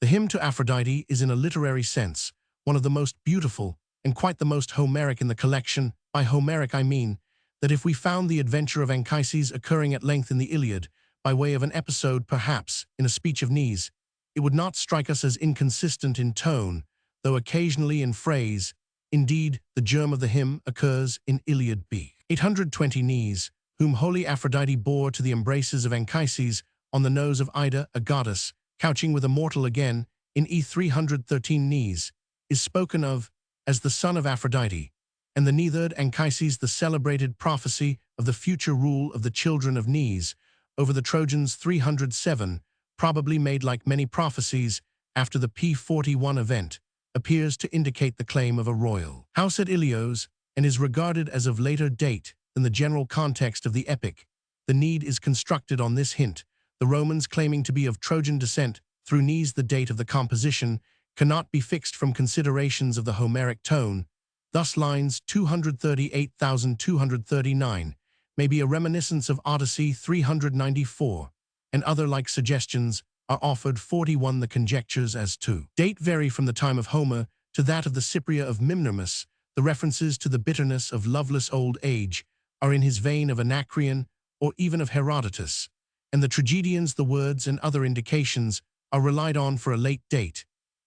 The hymn to Aphrodite is, in a literary sense, one of the most beautiful and quite the most Homeric in the collection. By Homeric I mean that if we found the adventure of Anchises occurring at length in the Iliad, by way of an episode perhaps in a speech of Nes, it would not strike us as inconsistent in tone, though occasionally in phrase. Indeed, the germ of the hymn occurs in Iliad b. 820. Nes, whom holy Aphrodite bore to the embraces of Anchises on the nose of Ida, a goddess, couching with a mortal again, in E313. Nes is spoken of as the son of Aphrodite, and the neitherd Anchises, the celebrated prophecy of the future rule of the children of Nes over the Trojans. 307, probably made, like many prophecies, after the P41 event, appears to indicate the claim of a royal house at Ilios, and is regarded as of later date than the general context of the epic. The need is constructed on this hint, the Romans claiming to be of Trojan descent through Nes. The date of the composition cannot be fixed from considerations of the Homeric tone, Thus lines 238,239 may be a reminiscence of Odyssey 394, and other like suggestions are offered. 41 The conjectures as to date vary from the time of Homer to that of the Cypria of Mimnermus. The references to the bitterness of loveless old age are in his vein of Anacreon or even of Herodotus, and the tragedians, the words, and other indications are relied on for a late date,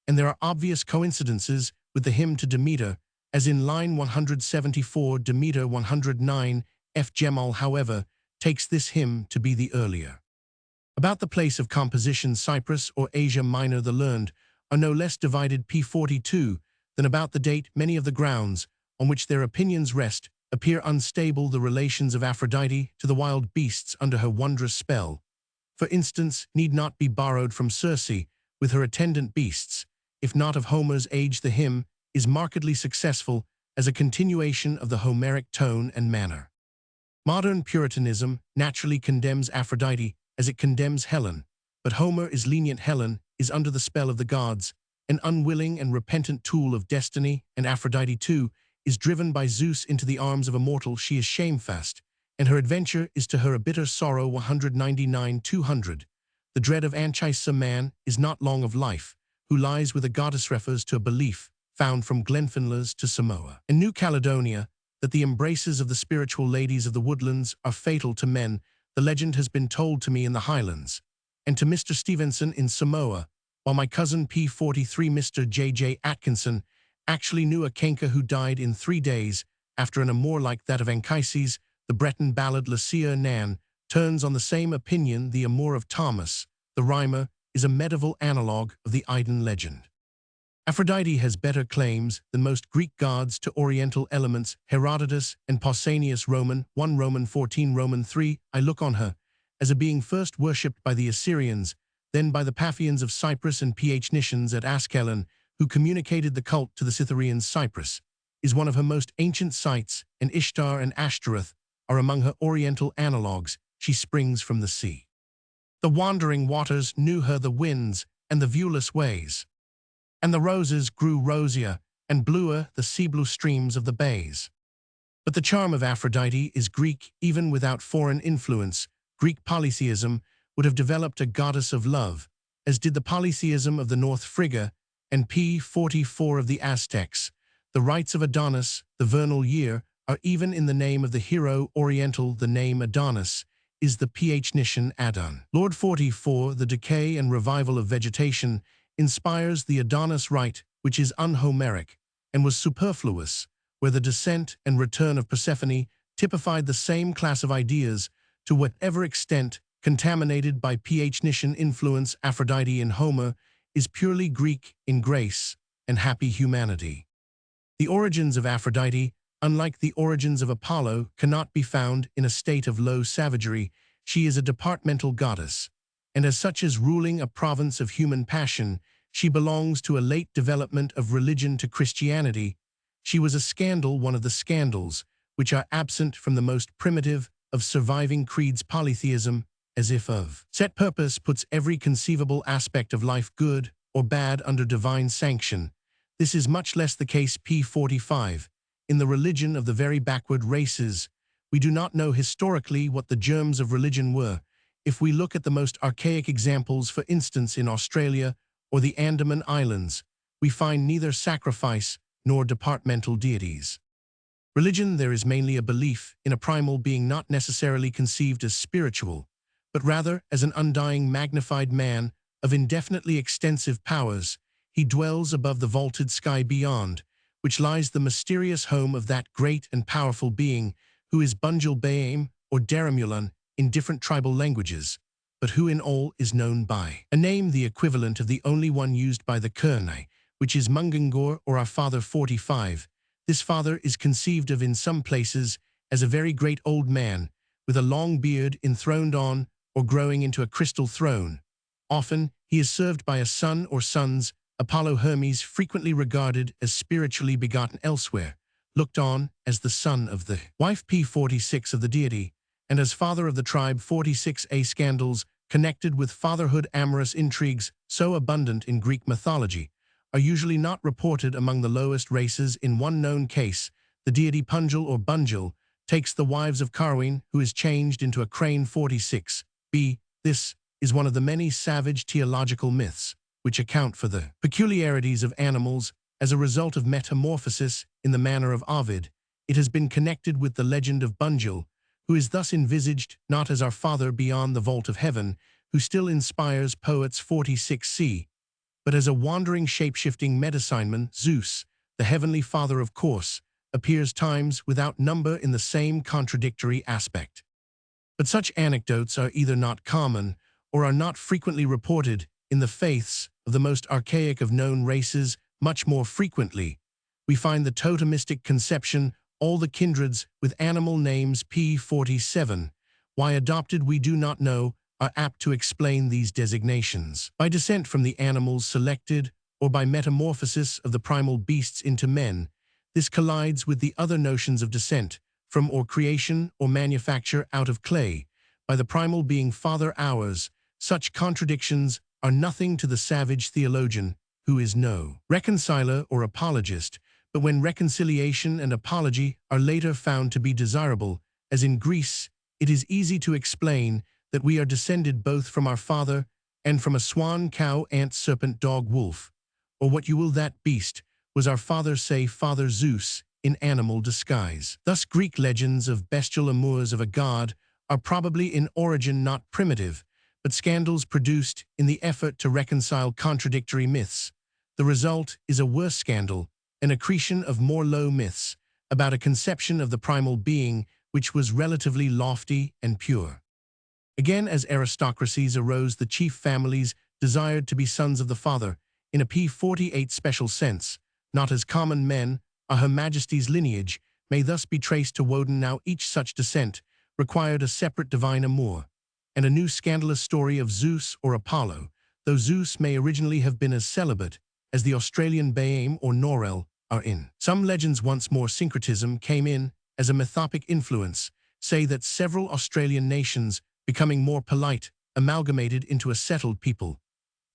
and there are obvious coincidences with the hymn to Demeter, as in line 174, Demeter 109, F. Gemal, however, takes this hymn to be the earlier. About the place of composition, Cyprus or Asia Minor, the learned are no less divided p42 than about the date. Many of the grounds on which their opinions rest appear unstable. The relations of Aphrodite to the wild beasts under her wondrous spell, for instance, need not be borrowed from Circe with her attendant beasts. If not of Homer's age, the hymn is markedly successful as a continuation of the Homeric tone and manner. Modern Puritanism naturally condemns Aphrodite as it condemns Helen, but Homer is lenient. Helen is under the spell of the gods, an unwilling and repentant tool of destiny, and Aphrodite too is driven by Zeus into the arms of a mortal. She is shamefast, and her adventure is to her a bitter sorrow. 199-200. The dread of Anchises. Man is not long of life, who lies with a goddess. Refers to a belief found from Glenfinlas to Samoa and New Caledonia that the embraces of the spiritual ladies of the woodlands are fatal to men. The legend has been told to me in the Highlands, and to Mr. Stevenson in Samoa, while my cousin P43, Mr. J.J. Atkinson, actually knew a Kenka who died in 3 days after an amour like that of Anchises. The Breton ballad La Sire Nan turns on the same opinion. The amour of Thomas, the rhymer, is a medieval analogue of the Aedan legend. Aphrodite has better claims than most Greek gods to oriental elements. Herodotus and Pausanias. Roman 1, Roman 14, Roman 3. I look on her as a being first worshipped by the Assyrians, then by the Paphians of Cyprus and Phnicians at Ascalon, who communicated the cult to the Cythereans. Cyprus is one of her most ancient sites, and Ishtar and Ashtoreth are among her oriental analogues. She springs from the sea. The wandering waters knew her, the winds and the viewless ways, and the roses grew rosier and bluer, the sea-blue streams of the bays. But the charm of Aphrodite is Greek. Even without foreign influence, Greek polytheism would have developed a goddess of love, as did the polytheism of the North Frigga and P44 of the Aztecs. The rites of Adonis, the vernal year, are even in the name of the hero. Oriental, the name Adonis is the Phnician Adon. Lord 44, the decay and revival of vegetation, inspires the Adonis rite, which is un-Homeric and was superfluous, where the descent and return of Persephone typified the same class of ideas to whatever extent contaminated by Phnician influence. Aphrodite in Homer is purely Greek in grace and happy humanity. The origins of Aphrodite, unlike the origins of Apollo, cannot be found in a state of low savagery. She is a departmental goddess, and as such is ruling a province of human passion. She belongs to a late development of religion to Christianity. She was a scandal, one of the scandals which are absent from the most primitive of surviving creeds. Polytheism, as if of set purpose, puts every conceivable aspect of life, good or bad, under divine sanction. This is much less the case. P45. In the religion of the very backward races, we do not know historically what the germs of religion were. If we look at the most archaic examples, for instance in Australia or the Andaman Islands, we find neither sacrifice nor departmental deities. Religion there is mainly a belief in a primal being, not necessarily conceived as spiritual, but rather as an undying magnified man of indefinitely extensive powers. He dwells above the vaulted sky beyond, which lies the mysterious home of that great and powerful being who is Bunjil Baim or Daramulan in different tribal languages, but who in all is known by a name the equivalent of the only one used by the Kurnai, which is Mungangor or our Father 45. This father is conceived of in some places as a very great old man, with a long beard enthroned on or growing into a crystal throne. Often he is served by a son or sons. Apollo Hermes, frequently regarded as spiritually begotten elsewhere, looked on as the son of the wife P46 of the deity, and as father of the tribe 46a. Scandals connected with fatherhood, amorous intrigues so abundant in Greek mythology, are usually not reported among the lowest races. In one known case, the deity Punjil or Bunjil takes the wives of Carwin, who is changed into a crane 46b. This is one of the many savage theological myths which account for the peculiarities of animals as a result of metamorphosis in the manner of Ovid. It has been connected with the legend of Bunjil, who is thus envisaged not as our father beyond the vault of heaven, who still inspires poets 46c, but as a wandering shape-shifting medicine. Zeus, the heavenly father of course, appears times without number in the same contradictory aspect. But such anecdotes are either not common or are not frequently reported in the faiths of the most archaic of known races. Much more frequently, we find the totemistic conception, all the kindreds with animal names P47, why adopted we do not know, are apt to explain these designations. By descent from the animals selected or by metamorphosis of the primal beasts into men, this collides with the other notions of descent from or creation or manufacture out of clay, by the primal being father ours. Such contradictions are nothing to the savage theologian, who is no reconciler or apologist, but when reconciliation and apology are later found to be desirable, as in Greece, it is easy to explain that we are descended both from our father and from a swan, cow, ant, serpent, dog, wolf, or what you will that beast was our father, say Father Zeus, in animal disguise. Thus Greek legends of bestial amours of a god are probably in origin not primitive, but scandals produced in the effort to reconcile contradictory myths. The result is a worse scandal, an accretion of more low myths, about a conception of the primal being which was relatively lofty and pure. Again, as aristocracies arose, the chief families desired to be sons of the father, in a P48 special sense, not as common men. Her Majesty's lineage may thus be traced to Woden. Now each such descent required a separate divine amour, and a new scandalous story of Zeus or Apollo, though Zeus may originally have been as celibate as the Australian Bayame or Norel are in. Some legends, once more syncretism came in as a mythopic influence, say that several Australian nations, becoming more polite, amalgamated into a settled people.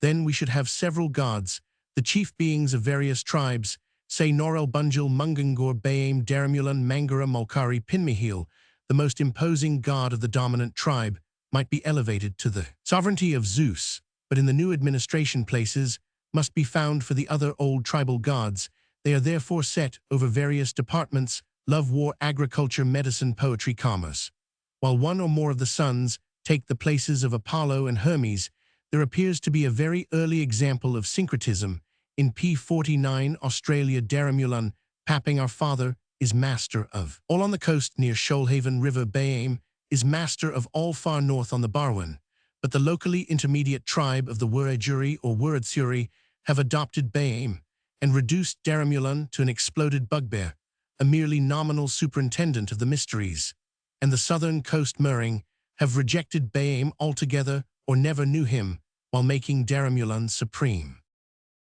Then we should have several gods, the chief beings of various tribes, say Norel, Bunjil, Mungangor, Bayame, Daramulan, Mangara, Mulkari, Pinmihil. The most imposing god of the dominant tribe might be elevated to the sovereignty of Zeus, but in the new administration places must be found for the other old tribal gods. They are therefore set over various departments: love, war, agriculture, medicine, poetry, commerce. While one or more of the sons take the places of Apollo and Hermes, there appears to be a very early example of syncretism. In P49 Australia, Daramulan, Papping, our father, is master of all on the coast near Shoalhaven River. Bayame is master of all far north on the Barwon, but the locally intermediate tribe of the Wiradjuri or Wurundjeri have adopted Bayame and reduced Daramulan to an exploded bugbear, a merely nominal superintendent of the mysteries, and the southern coast Murring have rejected Bayame altogether or never knew him, while making Daramulan supreme.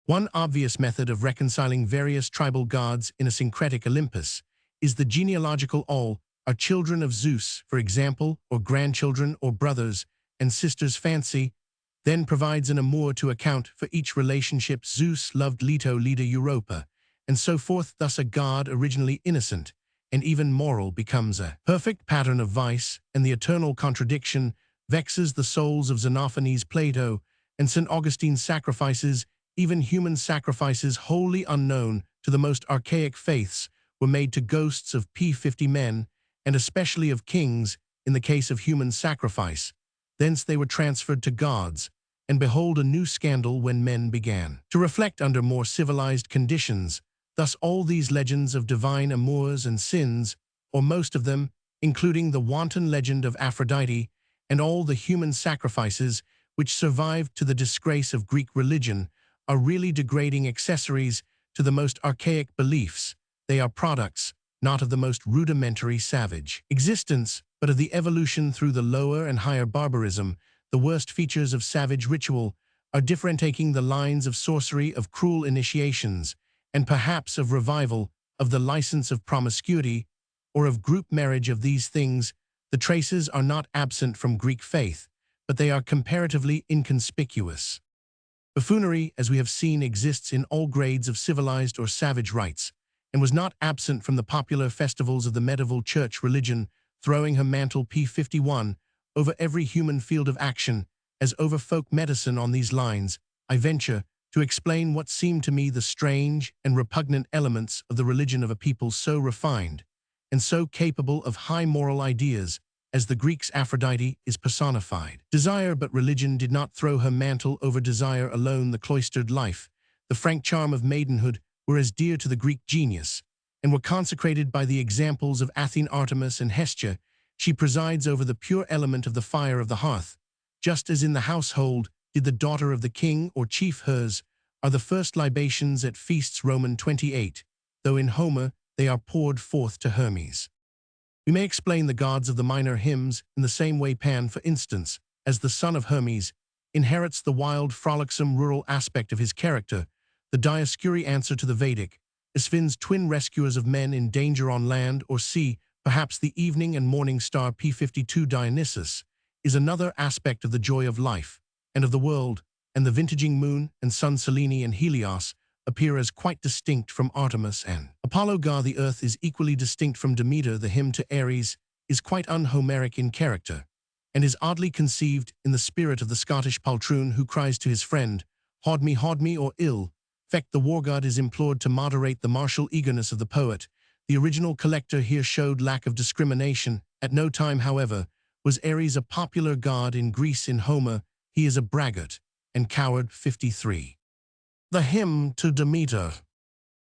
One obvious method of reconciling various tribal gods in a syncretic Olympus is the genealogical. All are children of Zeus, for example, or grandchildren or brothers and sisters. Fancy then provides an amour to account for each relationship. Zeus loved Leto, Leda, Europa, and so forth. Thus a god originally innocent and even moral becomes a perfect pattern of vice, and the eternal contradiction vexes the souls of Xenophanes, Plato, and St. Augustine's sacrifices. Even human sacrifices wholly unknown to the most archaic faiths were made to ghosts of P50 men, and especially of kings in the case of human sacrifice. Thence they were transferred to gods, and behold a new scandal when men began to reflect under more civilized conditions. Thus all these legends of divine amours and sins, or most of them, including the wanton legend of Aphrodite, and all the human sacrifices which survived to the disgrace of Greek religion, are really degrading accessories to the most archaic beliefs. They are products, not of the most rudimentary savage existence, but of the evolution through the lower and higher barbarism. The worst features of savage ritual are differentiating the lines of sorcery, of cruel initiations, and perhaps of revival, of the license of promiscuity, or of group marriage. Of these things, the traces are not absent from Greek faith, but they are comparatively inconspicuous. Buffoonery, as we have seen, exists in all grades of civilized or savage rites, and was not absent from the popular festivals of the medieval church religion, throwing her mantle P51 over every human field of action. As over folk medicine on these lines, I venture to explain what seem to me the strange and repugnant elements of the religion of a people so refined and so capable of high moral ideas as the Greeks' Aphrodite is personified. Desire, but religion did not throw her mantle over desire alone. The cloistered life, the frank charm of maidenhood were as dear to the Greek genius, and were consecrated by the examples of Athene, Artemis, and Hestia. She presides over the pure element of the fire of the hearth, just as in the household did the daughter of the king or chief. Hers are the first libations at feasts. Roman 28, though in Homer they are poured forth to Hermes. We may explain the gods of the minor hymns in the same way. Pan, for instance, as the son of Hermes, inherits the wild, frolicsome, rural aspect of his character. The Dioscuri answer to the Vedic, Isvin's twin rescuers of men in danger on land or sea. Perhaps the evening and morning star P52 Dionysus is another aspect of the joy of life and of the world, and the vintaging moon and sun Selene and Helios appear as quite distinct from Artemis and Apollo. The earth is equally distinct from Demeter. The hymn to Ares is quite un-Homeric in character, and is oddly conceived in the spirit of the Scottish poltroon who cries to his friend, Haud me, or ill fecht. The war god is implored to moderate the martial eagerness of the poet. The original collector here showed lack of discrimination. At no time, however, was Ares a popular god in Greece. In Homer, he is a braggart and coward. 53. The hymn to Demeter.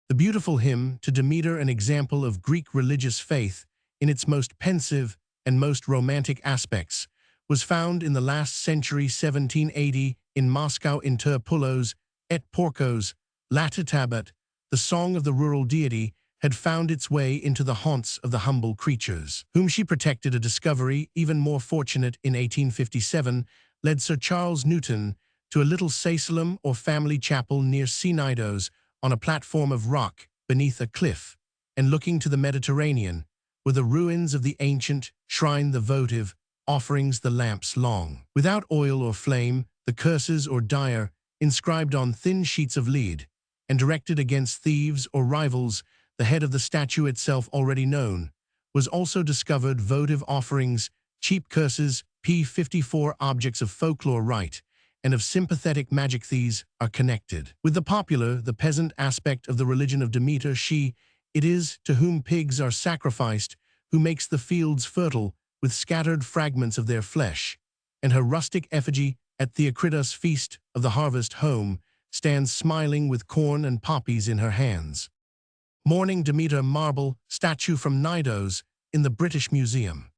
The beautiful hymn to Demeter, an example of Greek religious faith in its most pensive and most romantic aspects, was found in the last century 1780 in Moscow. Inter Pullos et Porcos latitabat, the song of the rural deity, had found its way into the haunts of the humble creatures, whom she protected. A discovery even more fortunate in 1857 led Sir Charles Newton to a little Sacelum or family chapel near Cnidos on a platform of rock beneath a cliff, and looking to the Mediterranean were the ruins of the ancient shrine, the votive offerings, the lamps long without oil or flame, the curses or dire inscribed on thin sheets of lead, and directed against thieves or rivals. The head of the statue itself, already known, was also discovered. Votive offerings, cheap curses, P54 objects of folklore rite and of sympathetic magic. These are connected with the popular, the peasant aspect of the religion of Demeter. She it is to whom pigs are sacrificed, who makes the fields fertile with scattered fragments of their flesh, and her rustic effigy at Theocritus' feast of the harvest home stands smiling with corn and poppies in her hands. Mourning Demeter marble statue from Cnidos in the British Museum.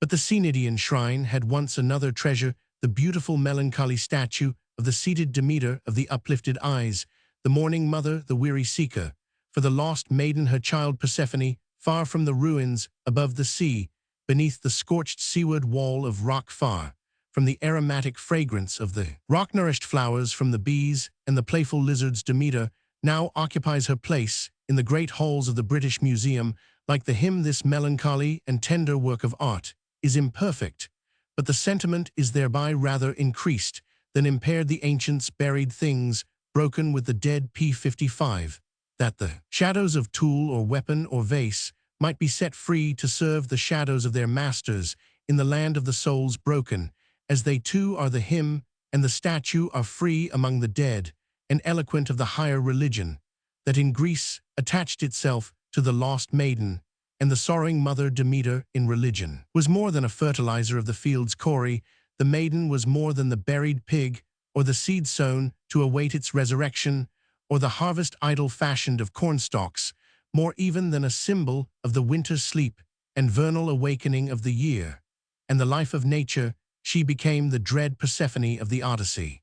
But the Cnidian shrine had once another treasure, the beautiful melancholy statue of the seated Demeter of the uplifted eyes, the mourning mother, the weary seeker, for the lost maiden, her child Persephone, far from the ruins, above the sea, beneath the scorched seaward wall of rock, far from the aromatic fragrance of the rock-nourished flowers, from the bees and the playful lizards. Demeter now occupies her place in the great halls of the British Museum. Like the hymn, this melancholy and tender work of art is imperfect, but the sentiment is thereby rather increased than impaired. The ancients buried things broken with the dead. P55, that the shadows of tool or weapon or vase might be set free to serve the shadows of their masters in the land of the souls broken, as they too are. The hymn and the statue are free among the dead, and eloquent of the higher religion that in Greece attached itself to the lost maiden, and the sorrowing mother. Demeter in religion was more than a fertilizer of the fields. Corey, the maiden, was more than the buried pig or the seed sown to await its resurrection, or the harvest idol fashioned of cornstalks, more even than a symbol of the winter sleep and vernal awakening of the year and the life of nature. She became the dread Persephone of the Odyssey,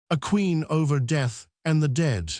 a queen over death and the dead.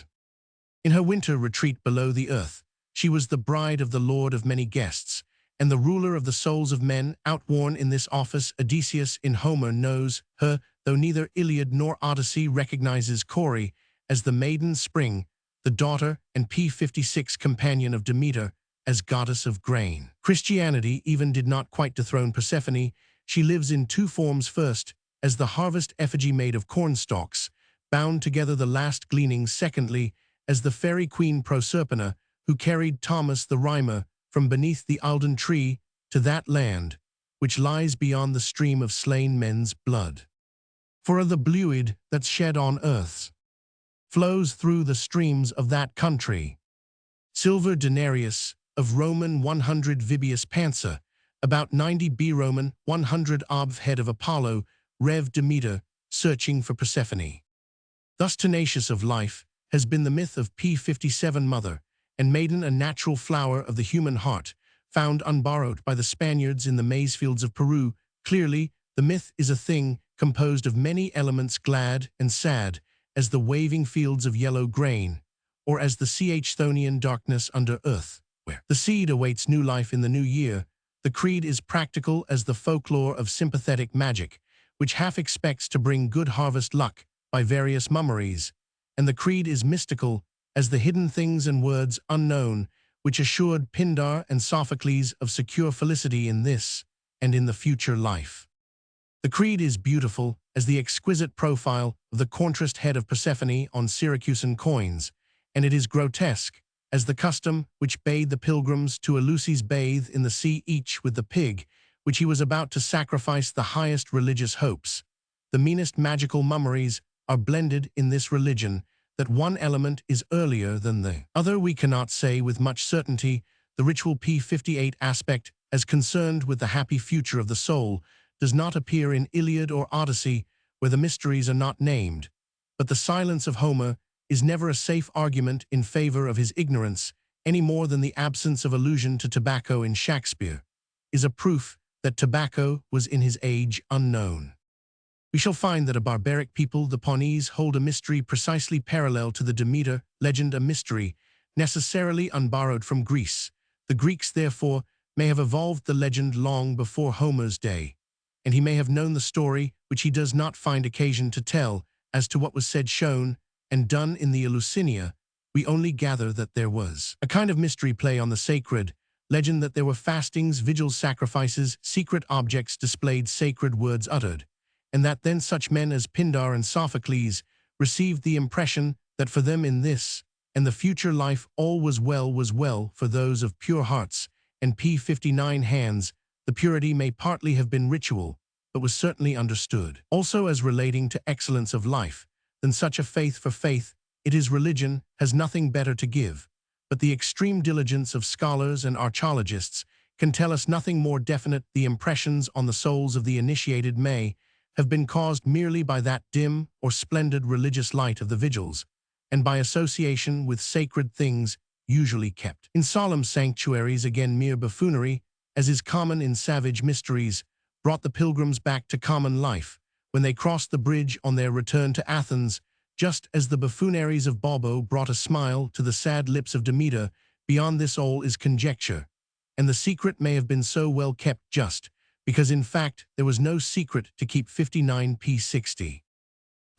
In her winter retreat below the earth, she was the bride of the lord of many guests, and the ruler of the souls of men. Outworn in this office, Odysseus in Homer knows her, though neither Iliad nor Odyssey recognizes Corey as the maiden Spring, the daughter and P56 companion of Demeter, as goddess of grain. Christianity even did not quite dethrone Persephone. She lives in two forms. First, as the harvest effigy made of cornstalks, bound together the last gleanings. Secondly, as the fairy queen Proserpina, who carried Thomas the rhymer from beneath the alden tree to that land, which lies beyond the stream of slain men's blood. For the blood that's shed on earth flows through the streams of that country. Silver denarius of Roman 100 Vibius Pansa, about 90 B Roman 100 Ob head of Apollo, Rev Demeter, searching for Persephone. Thus tenacious of life has been the myth of P57 mother and maiden, a natural flower of the human heart, found unborrowed by the Spaniards in the maize fields of Peru. Clearly, the myth is a thing composed of many elements, glad and sad, as the waving fields of yellow grain, or as the Chthonian darkness under earth, where the seed awaits new life in the new year. The creed is practical as the folklore of sympathetic magic, which half expects to bring good harvest luck by various mummeries, and the creed is mystical as the hidden things and words unknown, which assured Pindar and Sophocles of secure felicity in this and in the future life. The creed is beautiful as the exquisite profile of the contrast head of Persephone on Syracusan coins, and it is grotesque as the custom which bade the pilgrims to Eleusis bathe in the sea, each with the pig, which he was about to sacrifice the highest religious hopes. The meanest magical mummeries are blended in this religion, that one element is earlier than the other. We cannot say with much certainty the ritual P58 aspect, as concerned with the happy future of the soul, does not appear in Iliad or Odyssey, where the mysteries are not named. But the silence of Homer is never a safe argument in favor of his ignorance, any more than the absence of allusion to tobacco in Shakespeare is a proof that tobacco was in his age unknown. We shall find that a barbaric people, the Pawnees, hold a mystery precisely parallel to the Demeter legend, a mystery necessarily unborrowed from Greece. The Greeks, therefore, may have evolved the legend long before Homer's day, and he may have known the story which he does not find occasion to tell. As to what was said, shown, and done in the Eleusinian, we only gather that there was a kind of mystery play on the sacred legend, that there were fastings, vigils, sacrifices, secret objects displayed, sacred words uttered, and that then such men as Pindar and Sophocles received the impression that for them in this and the future life all was well for those of pure hearts and P59 hands. The purity may partly have been ritual, but was certainly understood also as relating to excellence of life. Than such a faith for faith, it is religion has nothing better to give, but the extreme diligence of scholars and archaeologists can tell us nothing more definite. The impressions on the souls of the initiated may have been caused merely by that dim or splendid religious light of the vigils, and by association with sacred things usually kept in solemn sanctuaries. Again, mere buffoonery, as is common in savage mysteries, brought the pilgrims back to common life when they crossed the bridge on their return to Athens, just as the buffooneries of Balbo brought a smile to the sad lips of Demeter. Beyond this all is conjecture, and the secret may have been so well kept just because in fact there was no secret to keep 59p60.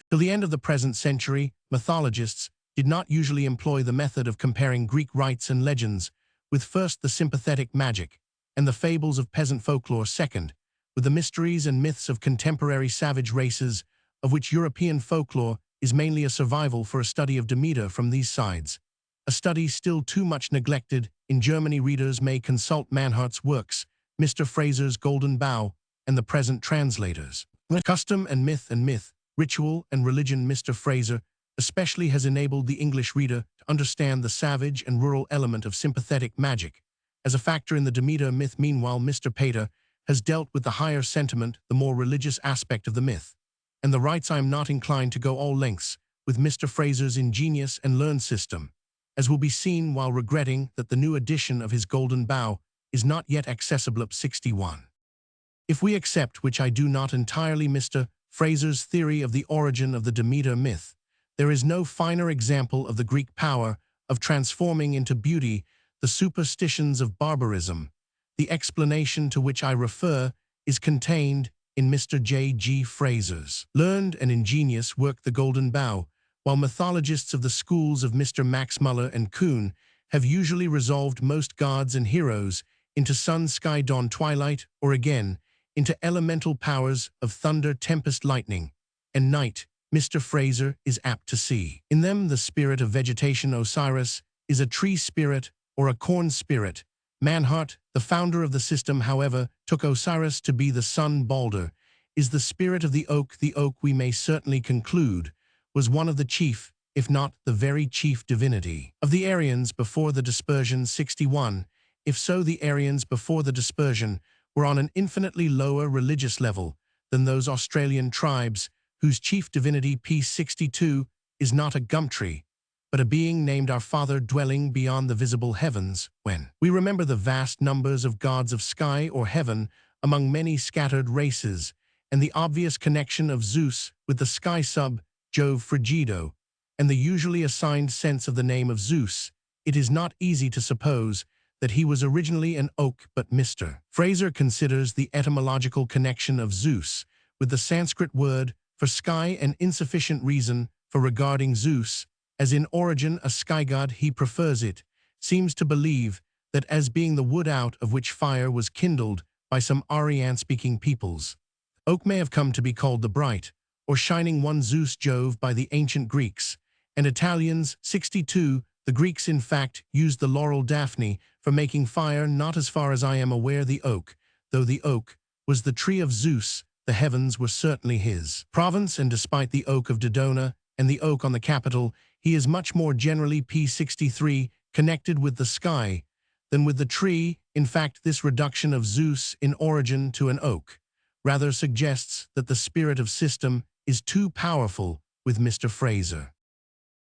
Till the end of the present century, mythologists did not usually employ the method of comparing Greek rites and legends, with first the sympathetic magic and the fables of peasant folklore, second with the mysteries and myths of contemporary savage races, of which European folklore is mainly a survival. For a study of Demeter from these sides, a study still too much neglected in Germany, readers may consult Manhart's works, Mr. Fraser's Golden Bough, and the present translators. Custom and myth, ritual and religion. Mr. Fraser especially has enabled the English reader to understand the savage and rural element of sympathetic magic as a factor in the Demeter myth. Meanwhile, Mr. Pater has dealt with the higher sentiment, the more religious aspect of the myth, and the rites. I am not inclined to go all lengths with Mr. Fraser's ingenious and learned system, as will be seen, while regretting that the new edition of his Golden Bough is not yet accessible at 61. If we accept, which I do not entirely, Mr. Fraser's theory of the origin of the Demeter myth, there is no finer example of the Greek power of transforming into beauty the superstitions of barbarism. The explanation to which I refer is contained in Mr. J.G. Fraser's learned and ingenious work, The Golden Bough, while mythologists of the schools of Mr. Max Muller and Kuhn have usually resolved most gods and heroes into sun, sky, dawn, twilight, or again, into elemental powers of thunder, tempest, lightning, and night. Mr. Fraser is apt to see. In them, the spirit of vegetation Osiris is a tree spirit or a corn spirit. Manhart, the founder of the system, however, took Osiris to be the sun Balder, is the spirit of the oak. The oak, we may certainly conclude, was one of the chief, if not the very chief divinity of the Aryans before the dispersion 61. If so, the Aryans before the dispersion were on an infinitely lower religious level than those Australian tribes whose chief divinity P62 is not a gum tree, but a being named our Father dwelling beyond the visible heavens. When we remember the vast numbers of gods of sky or heaven among many scattered races, and the obvious connection of Zeus with the sky sub Jove Frigido, and the usually assigned sense of the name of Zeus, it is not easy to suppose that he was originally an oak. But Mr. Fraser considers the etymological connection of Zeus with the Sanskrit word for sky an insufficient reason for regarding Zeus as in origin a sky god. He prefers it, seems to believe, that as being the wood out of which fire was kindled by some Aryan-speaking peoples. Oak may have come to be called the bright or shining one Zeus Jove by the ancient Greeks and Italians. 62. The Greeks in fact used the laurel Daphne for making fire, not as far as I am aware the oak, though the oak was the tree of Zeus, the heavens were certainly his province, and despite the oak of Dodona and the oak on the Capitol, he is much more generally P63 connected with the sky than with the tree. In fact, this reduction of Zeus in origin to an oak rather suggests that the spirit of system is too powerful with Mr. Fraser.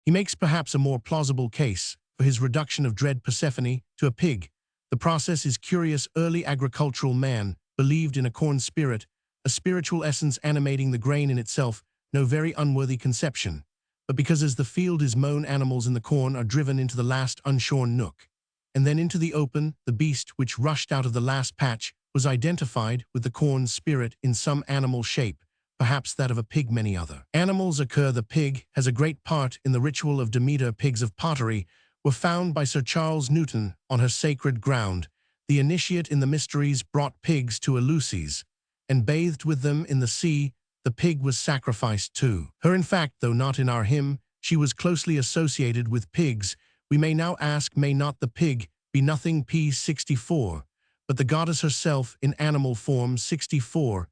He makes perhaps a more plausible case for his reduction of dread Persephone to a pig. The process is curious. Early agricultural man believed in a corn spirit, a spiritual essence animating the grain in itself, no very unworthy conception. But because as the field is mown, animals in the corn are driven into the last unshorn nook, and then into the open, the beast which rushed out of the last patch was identified with the corn spirit in some animal shape, perhaps that of a pig. Many other animals occur. The pig has a great part in the ritual of Demeter. Pigs of pottery were found by Sir Charles Newton on her sacred ground. The initiate in the mysteries brought pigs to Eleusis and bathed with them in the sea. The pig was sacrificed to her. In fact, though not in our hymn, she was closely associated with pigs. We may now ask, may not the pig be nothing P64, but the goddess herself in animal form 64?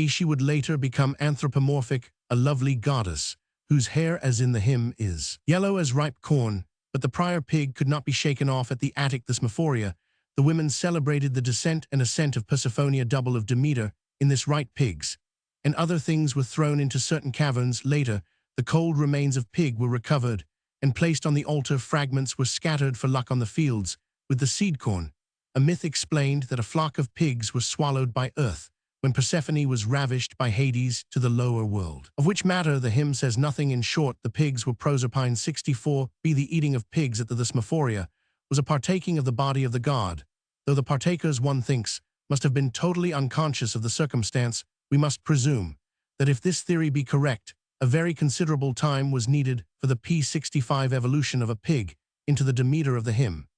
She would later become anthropomorphic, a lovely goddess, whose hair, as in the hymn, is yellow as ripe corn. But the prior pig could not be shaken off at the Attic Thesmophoria. The women celebrated the descent and ascent of Persephonia, double of Demeter, in this rite. Pigs and other things were thrown into certain caverns. Later, the cold remains of pig were recovered and placed on the altar. Fragments were scattered for luck on the fields with the seed corn. A myth explained that a flock of pigs was swallowed by earth when Persephone was ravished by Hades to the lower world. Of which matter the hymn says nothing. In short, the pigs were Proserpine. 64. The eating of pigs at the Thesmophoria was a partaking of the body of the god, though the partakers, one thinks, must have been totally unconscious of the circumstance. We must presume that if this theory be correct, a very considerable time was needed for the P65 evolution of a pig into the Demeter of the hymn,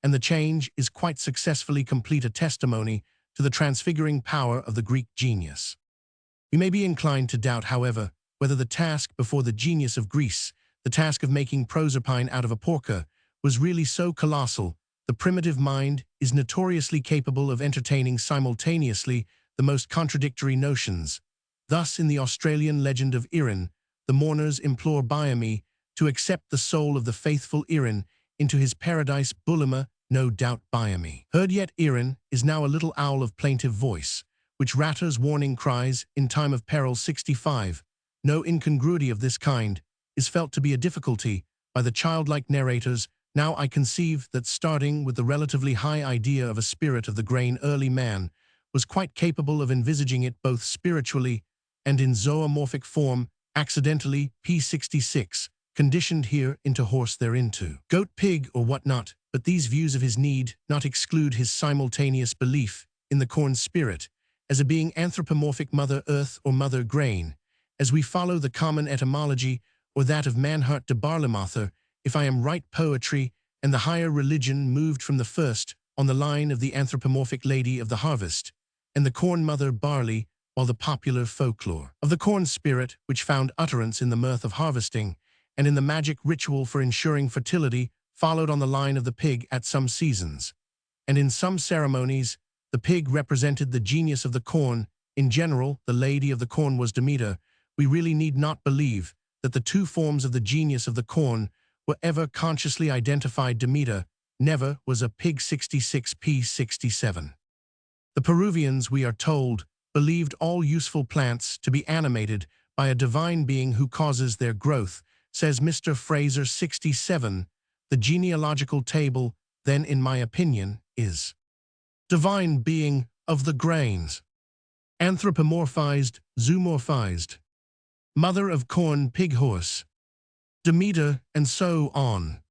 and the change is quite successfully complete, a testimony to the transfiguring power of the Greek genius. We may be inclined to doubt, however, whether the task before the genius of Greece, the task of making Proserpine out of a porker, was really so colossal. The primitive mind is notoriously capable of entertaining simultaneously the most contradictory notions. Thus, in the Australian legend of Irin, the mourners implore Biome to accept the soul of the faithful Irin into his paradise. Bulima, no doubt Biome heard, yet Irin is now a little owl of plaintive voice, which ratters warning cries in time of peril. 65. No incongruity of this kind is felt to be a difficulty by the childlike narrators. Now I conceive that, starting with the relatively high idea of a spirit of the grain, early man was quite capable of envisaging it both spiritually and in zoomorphic form, accidentally. P66, conditioned here into horse, thereinto goat, pig, or what not. But these views of his need not exclude his simultaneous belief in the corn spirit as a being anthropomorphic, mother earth or mother grain. As we follow the common etymology, or that of Manhart de Barlemather, if I am right, poetry and the higher religion moved from the first on the line of the anthropomorphic lady of the harvest, and the corn mother barley while the popular folklore of the corn spirit, which found utterance in the mirth of harvesting and in the magic ritual for ensuring fertility, followed on the line of the pig at some seasons. And in some ceremonies, the pig represented the genius of the corn. In general, the lady of the corn was Demeter. We really need not believe that the two forms of the genius of the corn were ever consciously identified. Demeter never was a pig. 66p 67. The Peruvians, we are told, believed all useful plants to be animated by a divine being who causes their growth, says Mr. Fraser. 67. The genealogical table, then, in my opinion, is divine being of the grains, anthropomorphized, zoomorphized, mother of corn, pig, horse, Demeter, and so on.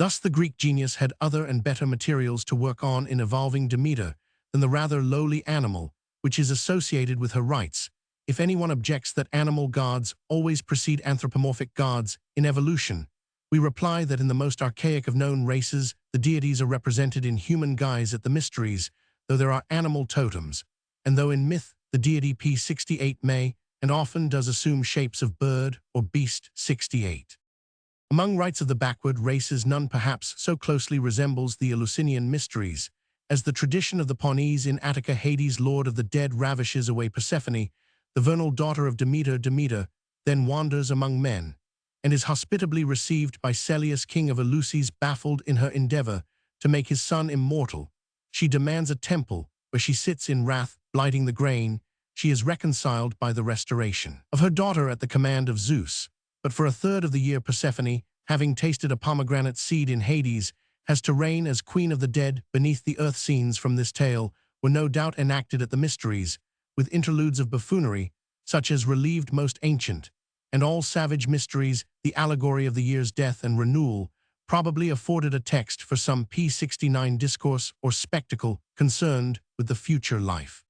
Thus the Greek genius had other and better materials to work on in evolving Demeter than the rather lowly animal, which is associated with her rites. If anyone objects that animal gods always precede anthropomorphic gods in evolution, we reply that in the most archaic of known races, the deities are represented in human guise at the mysteries, though there are animal totems, and though in myth the deity p. 68 may and often does assume shapes of bird or beast. 68. Among rites of the backward races, none perhaps so closely resembles the Eleusinian mysteries as the tradition of the Pawnees in Attica. Hades, lord of the dead, ravishes away Persephone, the vernal daughter of Demeter. Demeter then wanders among men and is hospitably received by Celeus, king of Eleusis. Baffled in her endeavor to make his son immortal, she demands a temple where she sits in wrath, blighting the grain. She is reconciled by the restoration of her daughter at the command of Zeus, but for a third of the year Persephone, having tasted a pomegranate seed in Hades, has to reign as queen of the dead beneath the earth. Scenes from this tale were no doubt enacted at the mysteries, with interludes of buffoonery, such as relieved most ancient, and all savage mysteries, the allegory of the year's death and renewal, probably afforded a text for some p. 69 discourse or spectacle concerned with the future life.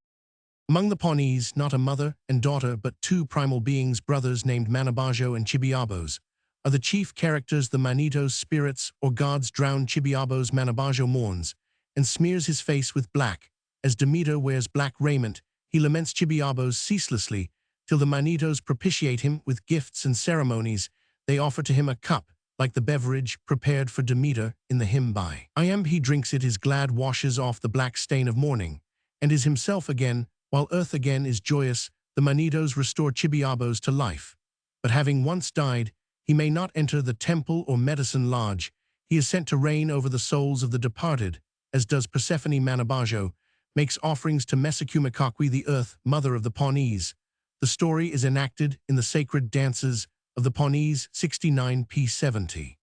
Among the Pawnees, not a mother and daughter, but two primal beings, brothers named Manabajo and Chibiabos, are the chief characters. The Manitos, spirits or gods, drowned Chibiabos. Manabajo mourns and smears his face with black. As Demeter wears black raiment, he laments Chibiabos ceaselessly, till the Manitos propitiate him with gifts and ceremonies. They offer to him a cup, like the beverage prepared for Demeter in the hymn by Iamb. He drinks it, is glad, washes off the black stain of mourning, and is himself again, while earth again is joyous. The Manitos restore Chibiabos to life, but having once died, he may not enter the temple or medicine lodge. He is sent to reign over the souls of the departed, as does Persephone. Manabajo makes offerings to Mesekumekakwe, the earth mother of the Pawnees. The story is enacted in the sacred dances of the Pawnees. 69p. 70.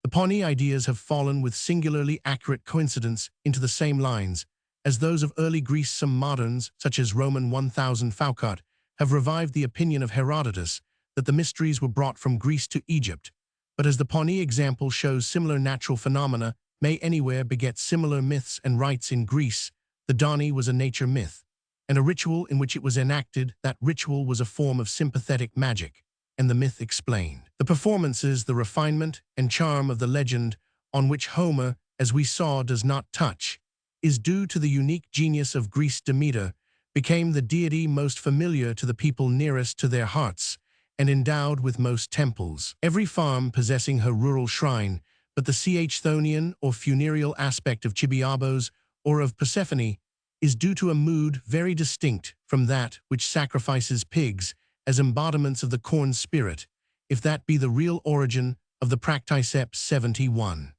The Pawnee ideas have fallen with singularly accurate coincidence into the same lines as those of early Greece. Some moderns, such as Roman 1000 Foucault, have revived the opinion of Herodotus that the mysteries were brought from Greece to Egypt. But as the Pawnee example shows, similar natural phenomena may anywhere beget similar myths and rites. In Greece, the Dani was a nature myth, and a ritual in which it was enacted. That ritual was a form of sympathetic magic, and the myth explained the performances, the refinement and charm of the legend, on which Homer, as we saw, does not touch, is due to the unique genius of Greece. Demeter became the deity most familiar to the people nearest to their hearts, and endowed with most temples, every farm possessing her rural shrine. But the chthonian or funereal aspect of Chibiabos or of Persephone is due to a mood very distinct from that which sacrifices pigs as embodiments of the corn spirit, if that be the real origin of the practice. 71.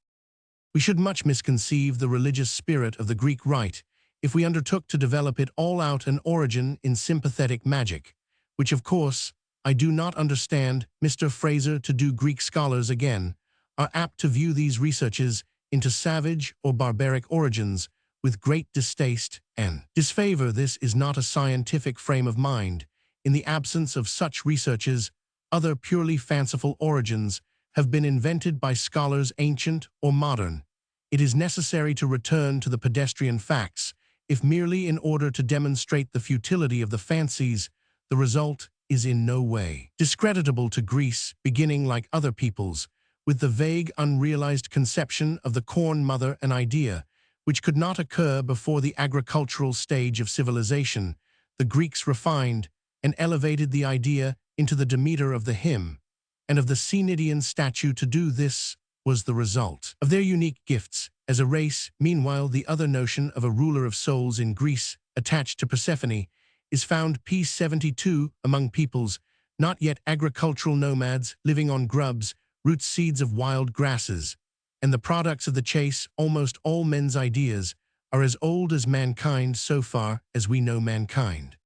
We should much misconceive the religious spirit of the Greek rite if we undertook to develop it all out an origin in sympathetic magic, which of course I do not understand. Mr. Fraser. To do Greek scholars again are apt to view these researches into savage or barbaric origins with great distaste and disfavor. This is not a scientific frame of mind. In the absence of such researches, other purely fanciful origins have been invented by scholars, ancient or modern. It is necessary to return to the pedestrian facts, if merely in order to demonstrate the futility of the fancies. The result is in no way discreditable to Greece, beginning, like other peoples, with the vague, unrealized conception of the corn mother, an idea which could not occur before the agricultural stage of civilization. the Greeks refined and elevated the idea into the Demeter of the hymn, and of the Cnidian statue. To do this was the result of their unique gifts as a race. Meanwhile, the other notion of a ruler of souls in Greece, attached to Persephone, is found p. 72 among peoples, not yet agricultural nomads living on grubs, roots, seeds of wild grasses, and the products of the chase. Almost all men's ideas are as old as mankind so far as we know mankind.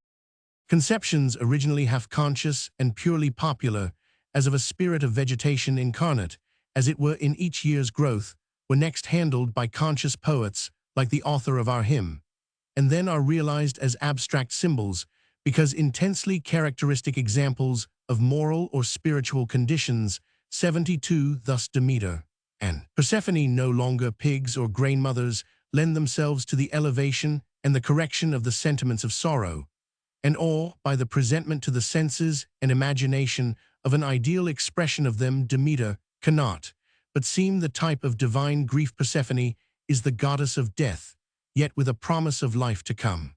Conceptions originally half-conscious and purely popular, as of a spirit of vegetation incarnate, as it were in each year's growth, were next handled by conscious poets like the author of our hymn, and then are realized as abstract symbols because intensely characteristic examples of moral or spiritual conditions. 72 Thus Demeter and Persephone, no longer pigs or grain mothers, lend themselves to the elevation and the correction of the sentiments of sorrow and awe by the presentment to the senses and imagination of an ideal expression of them. Demeter cannot but seem the type of divine grief. Persephone is the goddess of death, yet with a promise of life to come.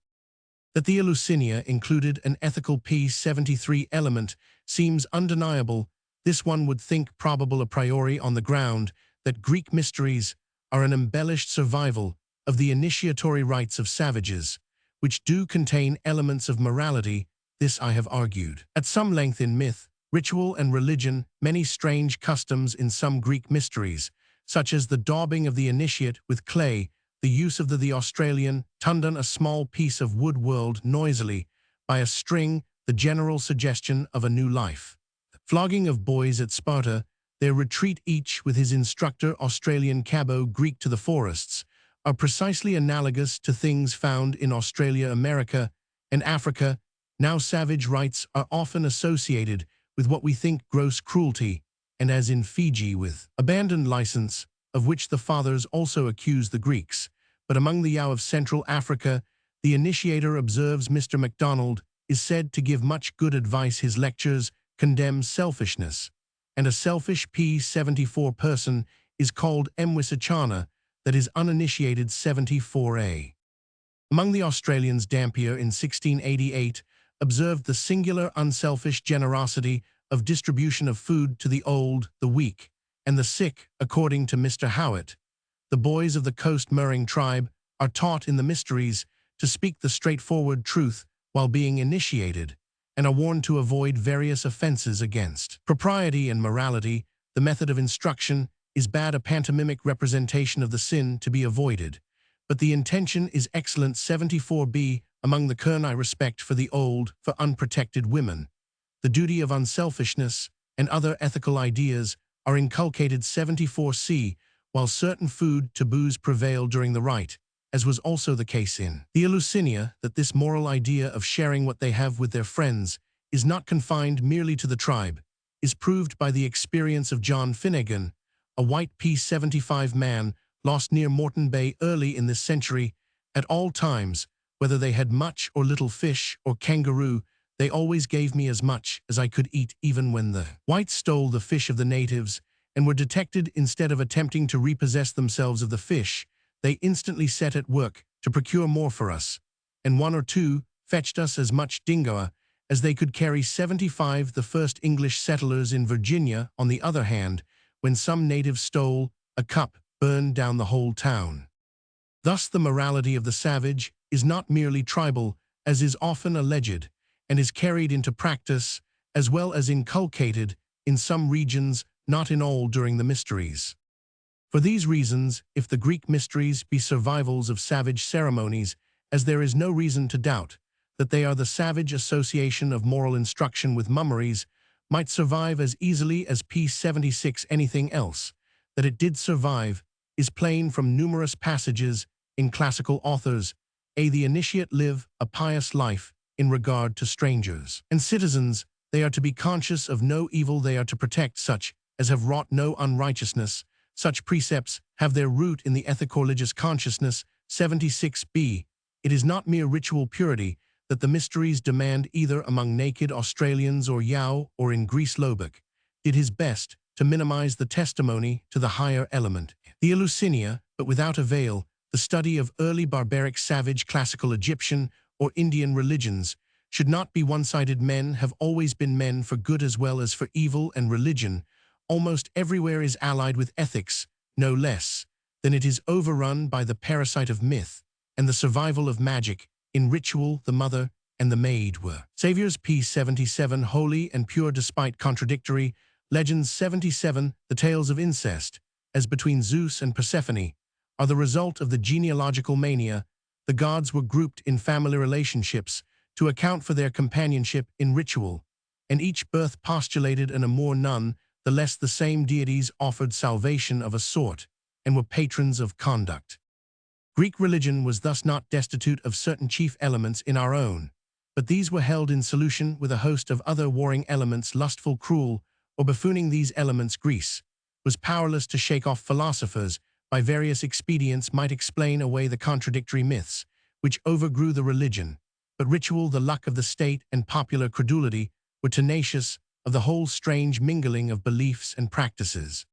That the Eleusinian included an ethical p. 73 element seems undeniable. This one would think probable a priori on the ground that Greek mysteries are an embellished survival of the initiatory rites of savages, which do contain elements of morality. This I have argued at some length in myth, ritual, and religion. Many strange customs in some Greek mysteries, such as the daubing of the initiate with clay, the use of the Australian tundan, a small piece of wood whirled noisily by a string, the general suggestion of a new life. Flogging of boys at Sparta, their retreat each with his instructor, Australian cabo Greek to the forests, are precisely analogous to things found in Australia, America, and Africa. Now savage rites are often associated with what we think gross cruelty, and as in Fiji with abandoned license, of which the fathers also accuse the Greeks. But among the Yao of Central Africa, the initiator observes Mr. MacDonald is said to give much good advice. His lectures condemn selfishness, and a selfish p. 74 person is called Mwisachana, that is uninitiated. 74a. Among the Australians, Dampier in 1688 observed the singular unselfish generosity of distribution of food to the old, the weak, and the sick. According to Mr. Howitt, the boys of the Coast Murring tribe are taught in the mysteries to speak the straightforward truth while being initiated, and are warned to avoid various offenses against propriety and morality. The method of instruction is bad, a pantomimic representation of the sin to be avoided, but the intention is excellent. 74b. Among the Kernai, respect for the old, for unprotected women, the duty of unselfishness, and other ethical ideas are inculcated. 74c. While certain food taboos prevail during the rite, as was also the case in the Eleusinian, that this moral idea of sharing what they have with their friends is not confined merely to the tribe, is proved by the experience of John Finnegan, a white p. 75 man lost near Moreton Bay early in this century. At all times, whether they had much or little fish or kangaroo, they always gave me as much as I could eat. Even when the whites stole the fish of the natives and were detected, instead of attempting to repossess themselves of the fish, they instantly set at work to procure more for us, and one or two fetched us as much dingoa as they could carry. 75. The first English settlers in Virginia, on the other hand, when some native stole a cup, burned down the whole town. Thus the morality of the savage is not merely tribal, as is often alleged, and is carried into practice, as well as inculcated, in some regions, not in all. During the mysteries. For these reasons, if the Greek mysteries be survivals of savage ceremonies, as there is no reason to doubt that they are, the savage association of moral instruction with mummeries might survive as easily as p. 76. Anything else that it did survive is plain from numerous passages in classical authors. The initiate live a pious life in regard to strangers and citizens. They are to be conscious of no evil. They are to protect such as have wrought no unrighteousness. Such precepts have their root in the ethico-religious consciousness. 76b. It is not mere ritual purity that the mysteries demand, either among naked Australians or Yao or in Greece. Lobach did his best to minimize the testimony to the higher element. The Eleusinian, but without avail. The study of early barbaric savage classical Egyptian or Indian religions should not be one-sided. Men have always been men for good as well as for evil, and religion, almost everywhere, is allied with ethics, no less than it is overrun by the parasite of myth and the survival of magic. In ritual, the mother and the maid were saviors. P77, holy and pure despite contradictory legends. 77, the tales of incest, as between Zeus and Persephone, are the result of the genealogical mania. The gods were grouped in family relationships to account for their companionship in ritual, and each birth postulated an amour. None the less the same deities offered salvation of a sort and were patrons of conduct. Greek religion was thus not destitute of certain chief elements in our own, but these were held in solution with a host of other warring elements, lustful, cruel, or buffooning. These elements Greece was powerless to shake off. Philosophers, by various expedients, might explain away the contradictory myths which overgrew the religion, but ritual, the luck of the state, and popular credulity were tenacious of the whole strange mingling of beliefs and practices.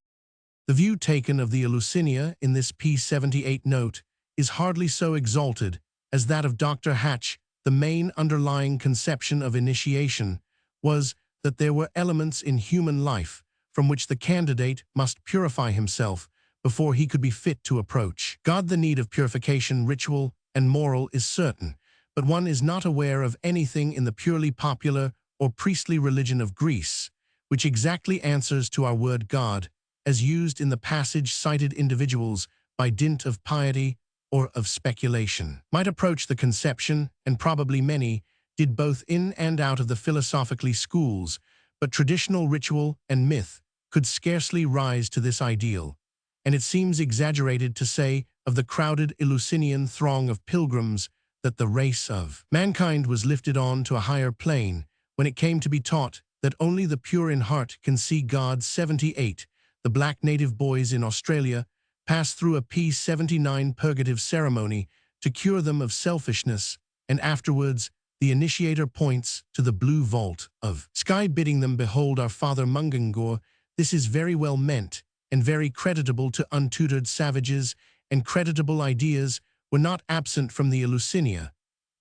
The view taken of the Eleusinian in this P78 note is hardly so exalted as that of Dr. Hatch. The main underlying conception of initiation was that there were elements in human life from which the candidate must purify himself before he could be fit to approach God. The need of purification, ritual and moral, is certain, but one is not aware of anything in the purely popular or priestly religion of Greece which exactly answers to our word God, as used in the passage cited. Individuals, by dint of piety or of speculation, might approach the conception, and probably many did both in and out of the philosophically schools, but traditional ritual and myth could scarcely rise to this ideal, and it seems exaggerated to say of the crowded Eleusinian throng of pilgrims that the race of mankind was lifted on to a higher plane when it came to be taught that only the pure in heart can see God. 78. The black native boys in Australia pass through a P79 purgative ceremony to cure them of selfishness, and afterwards the initiator points to the blue vault of sky, bidding them behold our Father Mungangor. This is very well meant and very creditable to untutored savages, and creditable ideas were not absent from the Eleusinian.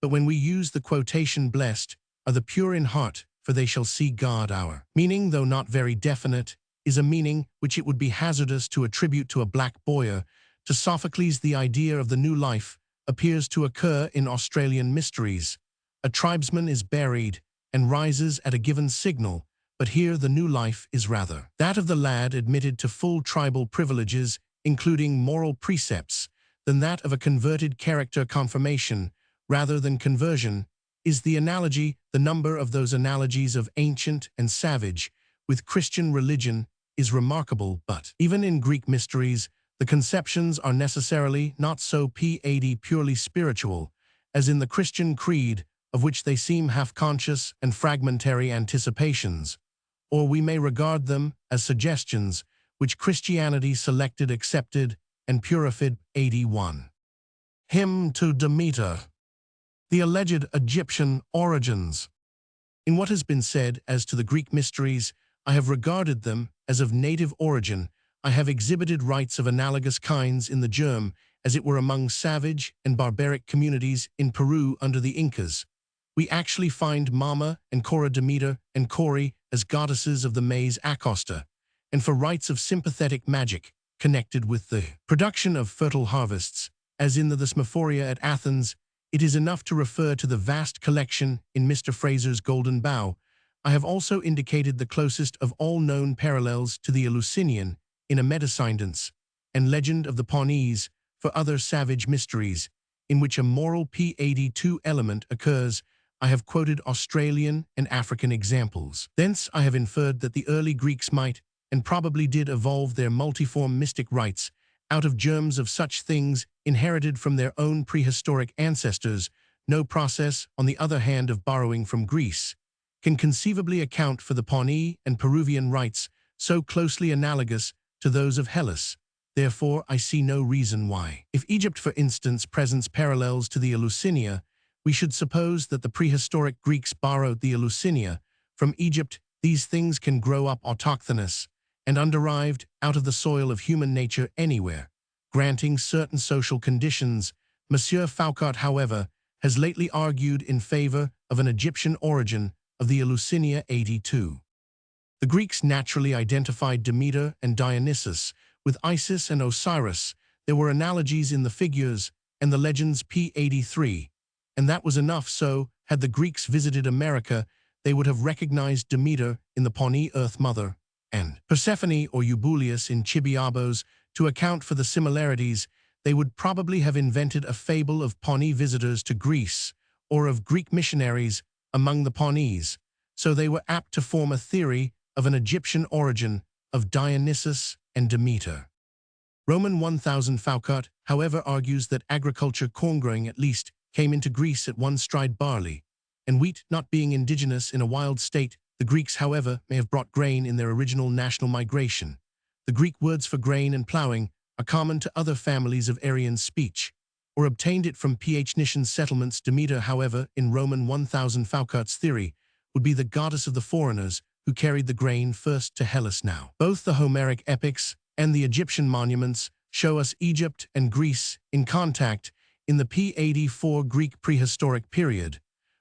But when we use the quotation, blessed are the pure in heart, for they shall see God, our meaning, though not very definite, is a meaning which it would be hazardous to attribute to a black boyar. To Sophocles, the idea of the new life appears to occur in Australian mysteries. A tribesman is buried and rises at a given signal, but here the new life is rather that of the lad admitted to full tribal privileges, including moral precepts, than that of a converted. Character confirmation, rather than conversion, is the analogy. The number of those analogies of ancient and savage with Christian religion is remarkable, but even in Greek mysteries, the conceptions are necessarily not so P80 purely spiritual as in the Christian creed, of which they seem half-conscious and fragmentary anticipations, or we may regard them as suggestions which Christianity selected, accepted, and purified. 81. Hymn to Demeter. The alleged Egyptian origins. In what has been said as to the Greek mysteries, I have regarded them as of native origin. I have exhibited rites of analogous kinds in the germ, as it were among savage and barbaric communities in Peru under the Incas. We actually find Mama and Cora Demeter and Cori as goddesses of the maize acosta, and for rites of sympathetic magic connected with the production of fertile harvests, as in the Thesmophoria at Athens. It is enough to refer to the vast collection in Mr. Fraser's Golden Bough. I have also indicated the closest of all known parallels to the Eleusinian in a Metacindence and Legend of the Pawnees for other savage mysteries, in which a moral P82 element occurs. I have quoted Australian and African examples. Thence I have inferred that the early Greeks might, and probably did, evolve their multiform mystic rites out of germs of such things inherited from their own prehistoric ancestors. No process, on the other hand, of borrowing from Greece can conceivably account for the Pawnee and Peruvian rites so closely analogous to those of Hellas. Therefore, I see no reason why, if Egypt, for instance, presents parallels to the Eleusinian, we should suppose that the prehistoric Greeks borrowed the Eleusinian from Egypt. These things can grow up autochthonous and underived out of the soil of human nature anywhere, granting certain social conditions. Monsieur Foucault, however, has lately argued in favor of an Egyptian origin of the Eleusinian 82. The Greeks naturally identified Demeter and Dionysus with Isis and Osiris. There were analogies in the figures and the legends p83, and that was enough. So, had the Greeks visited America, they would have recognized Demeter in the Pawnee Earth Mother and Persephone or Eubulius in Chibiabos. To account for the similarities, they would probably have invented a fable of Pawnee visitors to Greece or of Greek missionaries among the Pawnees, so they were apt to form a theory of an Egyptian origin of Dionysus and Demeter. Roman 1000 Foucault, however, argues that agriculture, corn-growing at least, came into Greece at one stride barley, and wheat not being indigenous in a wild state. The Greeks, however, may have brought grain in their original national migration. The Greek words for grain and ploughing are common to other families of Aryan speech, or obtained it from Phoenician settlements. Demeter, however, in Roman 1000 Foucault's theory, would be the goddess of the foreigners who carried the grain first to Hellas. Now, both the Homeric epics and the Egyptian monuments show us Egypt and Greece in contact in the p84 Greek prehistoric period,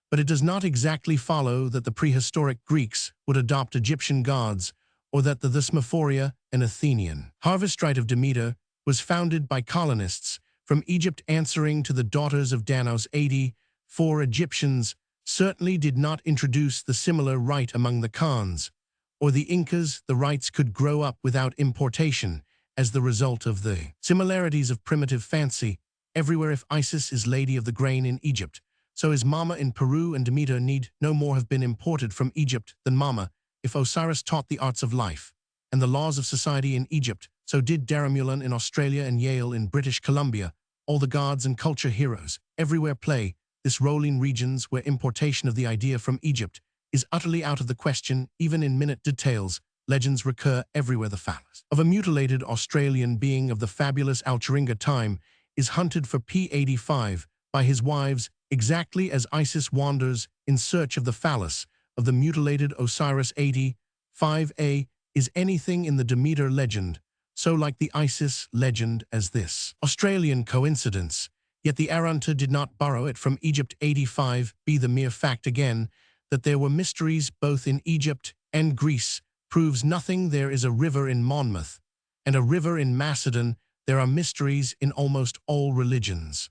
but it does not exactly follow that the prehistoric Greeks would adopt Egyptian gods or that the Thesmophoria, an Athenian harvest rite of Demeter, was founded by colonists from Egypt answering to the daughters of Danaus. 84 Egyptians certainly did not introduce the similar rite among the Khans or the Incas. The rites could grow up without importation as the result of the similarities of primitive fancy. Everywhere, if Isis is lady of the grain in Egypt, so is Mama in Peru, and Demeter need no more have been imported from Egypt than Mama. If Osiris taught the arts of life and the laws of society in Egypt, so did Daramullan in Australia and Yale in British Columbia. All the gods and culture heroes everywhere play this role in regions where importation of the idea from Egypt is utterly out of the question. Even in minute details, legends recur everywhere. The phallus of a mutilated Australian being of the fabulous Alcheringa time is hunted for p85 by his wives, exactly as Isis wanders in search of the phallus of the mutilated Osiris. 85a is anything in the Demeter legend so like the Isis legend as this Australian coincidence, yet the Arunta did not borrow it from Egypt. 85b, the mere fact again that there were mysteries both in Egypt and Greece proves nothing. There is a river in Monmouth and a river in Macedon. There are mysteries in almost all religions.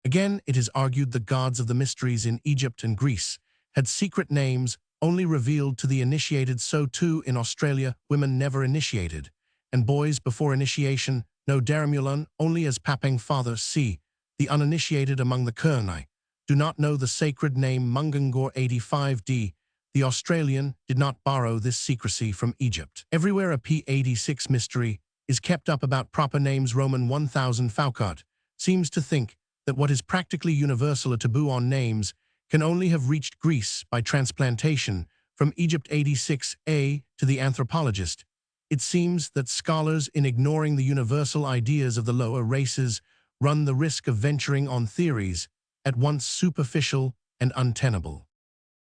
Again, it is argued the gods of the mysteries in Egypt and Greece had secret names only revealed to the initiated. So too in Australia, women never initiated, and boys before initiation know Daramullan only as Papang Father. C. The uninitiated among the Kurnai do not know the sacred name Mungangor. 85d. The Australian did not borrow this secrecy from Egypt. Everywhere a p86 mystery is kept up about proper names. Roman 1000 Foucault seems to think that what is practically universal, a taboo on names, can only have reached Greece by transplantation from Egypt. 86a. To the anthropologist, it seems that scholars, in ignoring the universal ideas of the lower races, run the risk of venturing on theories at once superficial and untenable.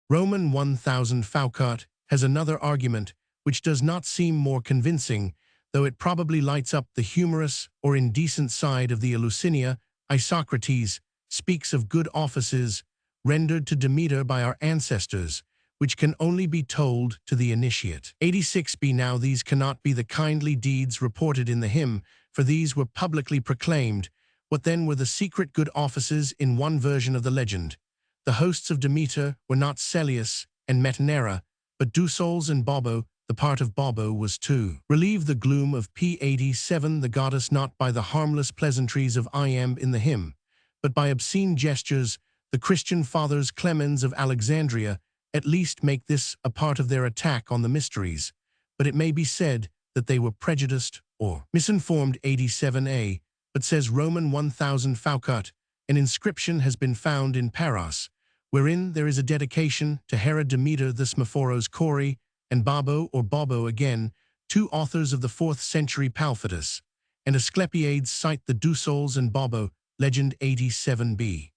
Roman 1000 Foucault has another argument which does not seem more convincing, though it probably lights up the humorous or indecent side of the Eleusinian. Isocrates speaks of good offices rendered to Demeter by our ancestors, which can only be told to the initiate. 86b. Now these cannot be the kindly deeds reported in the hymn, for these were publicly proclaimed. What then were the secret good offices in one version of the legend? The hosts of Demeter were not Celeus and Metanera, but Dusols and Bobo. The part of Bobo was to relieve the gloom of p87, the goddess, not by the harmless pleasantries of iamb in the hymn, but by obscene gestures. The Christian fathers Clemens of Alexandria at least make this a part of their attack on the mysteries, but it may be said that they were prejudiced or misinformed. 87a. But says Roman 1000 Foucault, an inscription has been found in Paros, wherein there is a dedication to Hera Demeter. The Smophoros Kori and Babo or Bobo again, two authors of the 4th century Palphatus, and Asclepiades cite the Dusols and Bobo, legend. 87b.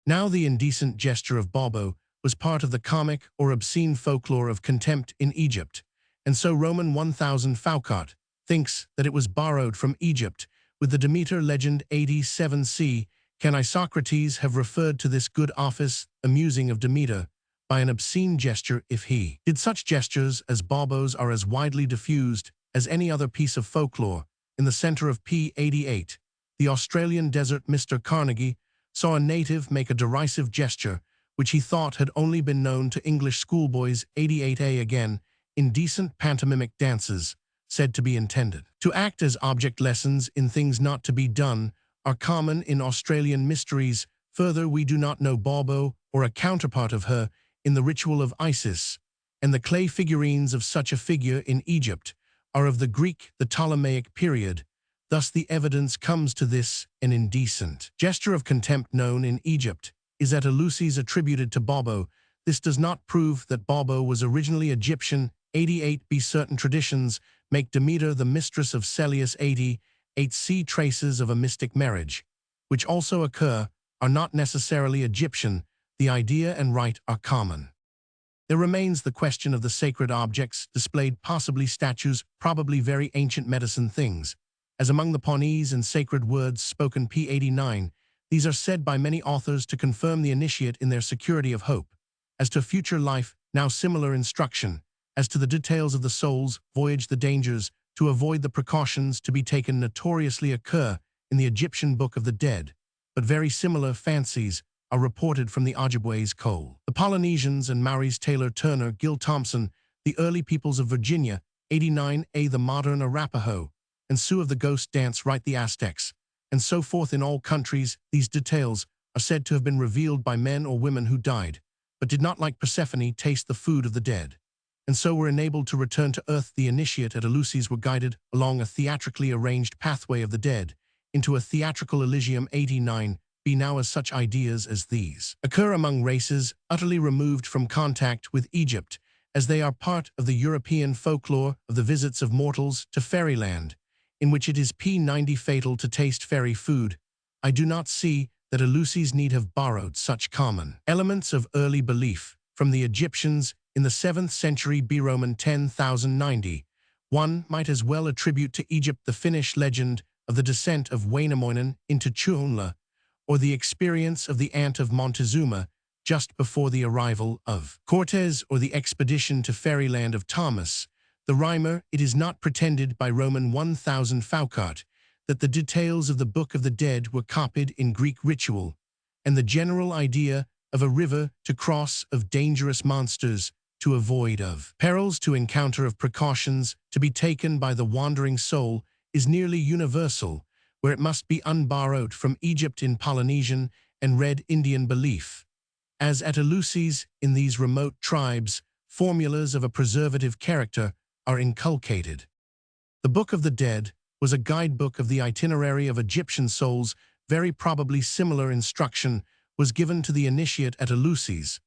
Now the indecent gesture of Bobo was part of the comic or obscene folklore of contempt in Egypt, and so Roman 1000 Foucault thinks that it was borrowed from Egypt with the Demeter legend. 87c. Can Isocrates have referred to this good office, amusing of Demeter, by an obscene gesture if he did such gestures as bawbos are as widely diffused as any other piece of folklore? In the center of p. 88, the Australian desert Mr. Carnegie saw a native make a derisive gesture which he thought had only been known to English schoolboys. 88a again, indecent pantomimic dances, said to be intended to act as object lessons in things not to be done, are common in Australian mysteries. Further, we do not know Bawbo or a counterpart of her in the ritual of Isis, and the clay figurines of such a figure in Egypt are of the Greek, the Ptolemaic period. Thus the evidence comes to this an indecent gesture of contempt known in Egypt is at Eleusis attributed to Bawbo. This does not prove that Bawbo was originally Egyptian. 88b. Certain traditions make Demeter the mistress of Celeus. 88c. Traces of a mystic marriage, which also occur, are not necessarily Egyptian. The idea and rite are common. There remains the question of the sacred objects displayed, possibly statues, probably very ancient medicine things. As among the Pawnees and sacred words spoken. p. 89, these are said by many authors to confirm the initiate in their security of hope. As to future life, now similar instruction. As to the details of the soul's voyage, the dangers to avoid, the precautions to be taken notoriously occur in the Egyptian Book of the Dead, but very similar fancies are reported from the Ojibways Cole, the Polynesians and Maoris. Taylor Turner, Gil Thompson, the early peoples of Virginia. 89a. The modern Arapaho and Sioux of the ghost dance rite, the Aztecs, and so forth. In all countries, these details are said to have been revealed by men or women who died, but did not, like Persephone, taste the food of the dead, and so were enabled to return to earth. The initiate at Eleusis were guided along a theatrically arranged pathway of the dead into a theatrical Elysium. 89b. Now, as such ideas as these occur among races utterly removed from contact with Egypt, as they are part of the European folklore of the visits of mortals to fairyland, in which it is p. 90 fatal to taste fairy food, I do not see that Eleusis need have borrowed such common elements of early belief from the Egyptians in the 7th century. B. Roman 10,090. One might as well attribute to Egypt the Finnish legend of the descent of Wainamoinen into Chuonla, or the experience of the ant of Montezuma just before the arrival of Cortes, or the expedition to fairyland of Thomas the Rhymer. It is not pretended by Roman 1000 Foucault that the details of the Book of the Dead were copied in Greek ritual, and the general idea of a river to cross, of dangerous monsters to avoid, of perils to encounter, of precautions to be taken by the wandering soul is nearly universal, where it must be unborrowed from Egypt in Polynesian and Red Indian belief. As at Eleusis, in these remote tribes, formulas of a preservative character are inculcated. The Book of the Dead was a guidebook of the itinerary of Egyptian souls. Very probably similar instruction was given to the initiate at Eleusis,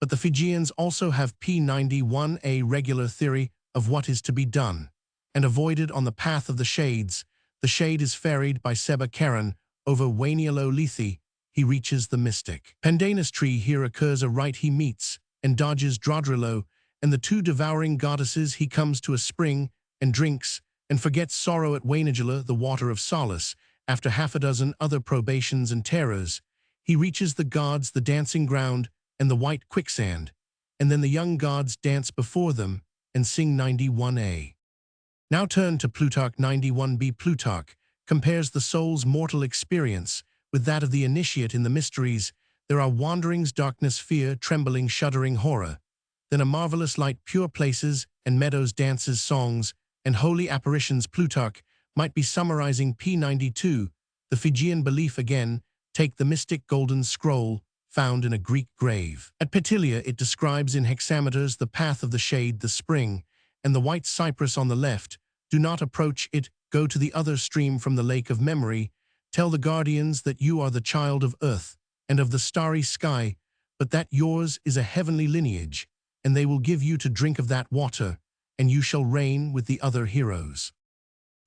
but the Fijians also have p. 91 a regular theory of what is to be done and avoided on the path of the shades. The shade is ferried by Seba Karen over Wainialo Lethi. He reaches the mystic Pandanus tree. Here occurs a rite. He meets and dodges Drodrilo and the two devouring goddesses. He comes to a spring and drinks and forgets sorrow at Wainagila, the water of solace. After half a dozen other probations and terrors, he reaches the gods, the dancing ground, and the white quicksand, and then the young gods dance before them and sing. 91a. Now turn to Plutarch. 91b. Plutarch compares the soul's mortal experience with that of the initiate in the mysteries. There are wanderings, darkness, fear, trembling, shuddering, horror. Then a marvelous light, pure places and meadows, dances, songs, and holy apparitions. Plutarch might be summarizing p. 92. The Fijian belief again. Take the mystic golden scroll found in a Greek grave. At Petilia it describes in hexameters the path of the shade, the spring, and the white cypress on the left. Do not approach it, go to the other stream from the lake of memory. Tell the guardians that you are the child of earth and of the starry sky, but that yours is a heavenly lineage, and they will give you to drink of that water, and you shall reign with the other heroes.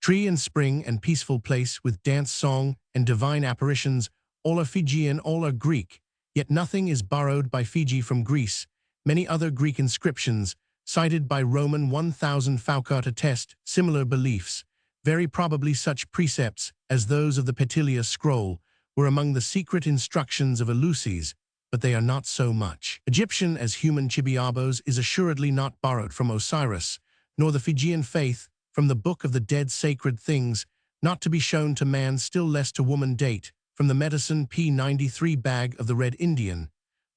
Tree and spring and peaceful place with dance, song, and divine apparitions, all are Fijian, all are Greek, yet nothing is borrowed by Fiji from Greece. Many other Greek inscriptions, cited by Roman 1000 Foucault, attest similar beliefs. Very probably such precepts as those of the Petilia scroll were among the secret instructions of Eleusis, but they are not so much. Egyptian as human Chibiabos is assuredly not borrowed from Osiris, nor the Fijian faith from the Book of the Dead Sacred Things, not to be shown to man still less to woman date, from the medicine P93 bag of the Red Indian,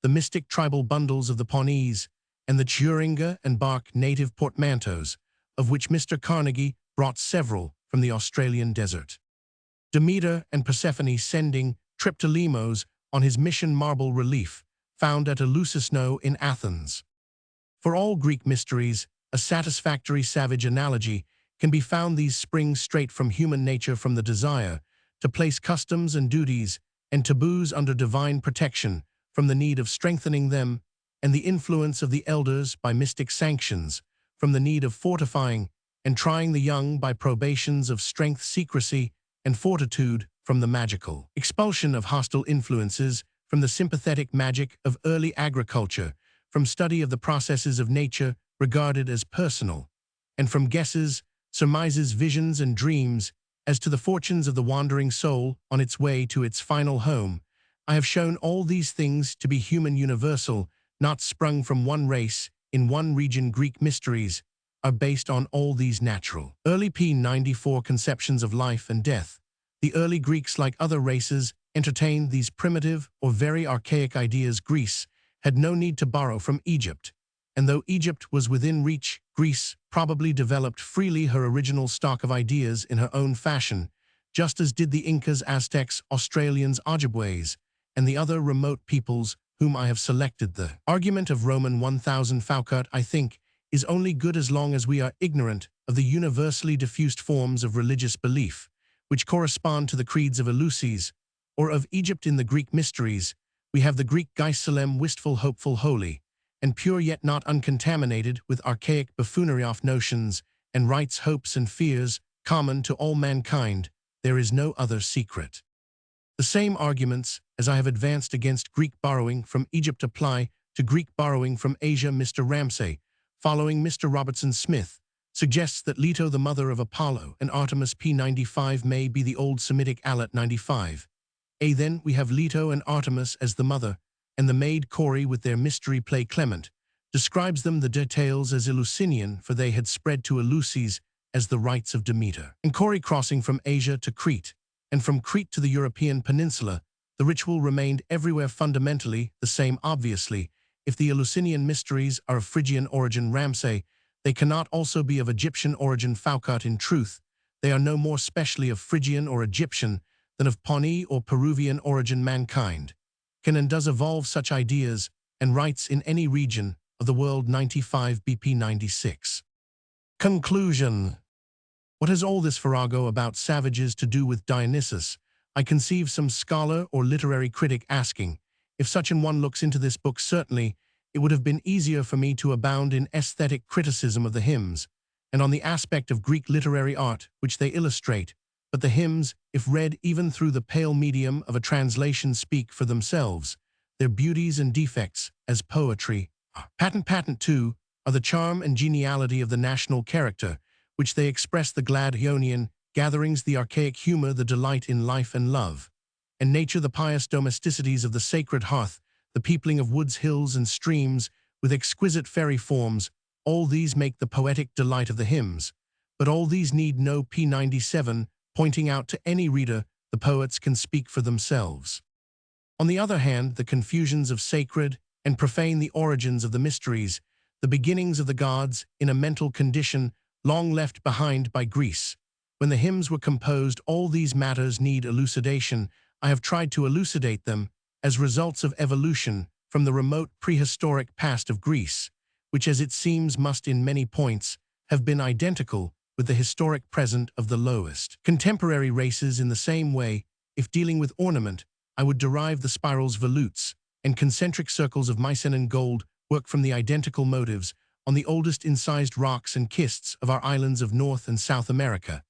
the mystic tribal bundles of the Pawnees, and the Churinga and bark native portmanteaus, of which Mr. Carnegie brought several from the Australian desert. Demeter and Persephone sending Triptolemos on his mission marble relief, found at Eleusis in Athens. For all Greek mysteries, a satisfactory savage analogy can be found. These spring straight from human nature, from the desire to place customs and duties and taboos under divine protection, from the need of strengthening them, and the influence of the elders by mystic sanctions, from the need of fortifying and trying the young by probations of strength, secrecy, and fortitude, from the magical expulsion of hostile influences, from the sympathetic magic of early agriculture, from study of the processes of nature regarded as personal, and from guesses, surmises, visions, and dreams as to the fortunes of the wandering soul on its way to its final home. I have shown all these things to be human, universal, not sprung from one race, in one region. Greek mysteries are based on all these natural, early P94 conceptions of life and death. The early Greeks, like other races, entertained these primitive or very archaic ideas. Greece had no need to borrow from Egypt, and though Egypt was within reach, Greece probably developed freely her original stock of ideas in her own fashion, just as did the Incas, Aztecs, Australians, Ojibways, and the other remote peoples whom I have selected. The argument of Roman 1000 Foucault, I think, is only good as long as we are ignorant of the universally diffused forms of religious belief, which correspond to the creeds of Eleusis, or of Egypt. In the Greek mysteries, we have the Greek Gaisalem, wistful, hopeful, holy, and pure, yet not uncontaminated with archaic buffoonery of notions and rites, hopes and fears common to all mankind. There is no other secret. The same arguments as I have advanced against Greek borrowing from Egypt apply to Greek borrowing from Asia. Mr. Ramsay, following Mr. Robertson Smith, suggests that Leto, the mother of Apollo, and Artemis P95 may be the old Semitic Alat 95. Then we have Leto and Artemis as the mother, and the maid Cori with their mystery play. Clement describes them the details as Eleusinian, for they had spread to Eleusis as the rites of Demeter. And Cori crossing from Asia to Crete, and from Crete to the European peninsula, the ritual remained everywhere fundamentally the same. Obviously, if the Eleusinian mysteries are of Phrygian origin, Ramsay, they cannot also be of Egyptian origin. Foucault, in truth, they are no more specially of Phrygian or Egyptian than of Pawnee or Peruvian origin. Mankind can and does evolve such ideas and rites in any region of the world. 95 BP 96. Conclusion. What has all this farrago about savages to do with Dionysus? I conceive some scholar or literary critic asking, if such an one looks into this book. Certainly, it would have been easier for me to abound in aesthetic criticism of the hymns, and on the aspect of Greek literary art which they illustrate, but the hymns, if read even through the pale medium of a translation, speak for themselves. Their beauties and defects, as poetry, patent too, are the charm and geniality of the national character, which they express. The glad Ionian gatherings, the archaic humor, the delight in life and love, and nature, the pious domesticities of the sacred hearth, the peopling of woods, hills, and streams, with exquisite fairy forms, all these make the poetic delight of the hymns. But all these need no P97 pointing out to any reader. The poets can speak for themselves. On the other hand, the confusions of sacred and profane, the origins of the mysteries, the beginnings of the gods in a mental condition long left behind by Greece, when the hymns were composed, all these matters need elucidation. I have tried to elucidate them as results of evolution from the remote prehistoric past of Greece, which, as it seems, must in many points have been identical with the historic present of the lowest contemporary races. In the same way, if dealing with ornament, I would derive the spirals, volutes, and concentric circles of Mycenaean gold work from the identical motives on the oldest incised rocks and kists of our islands of North and South America,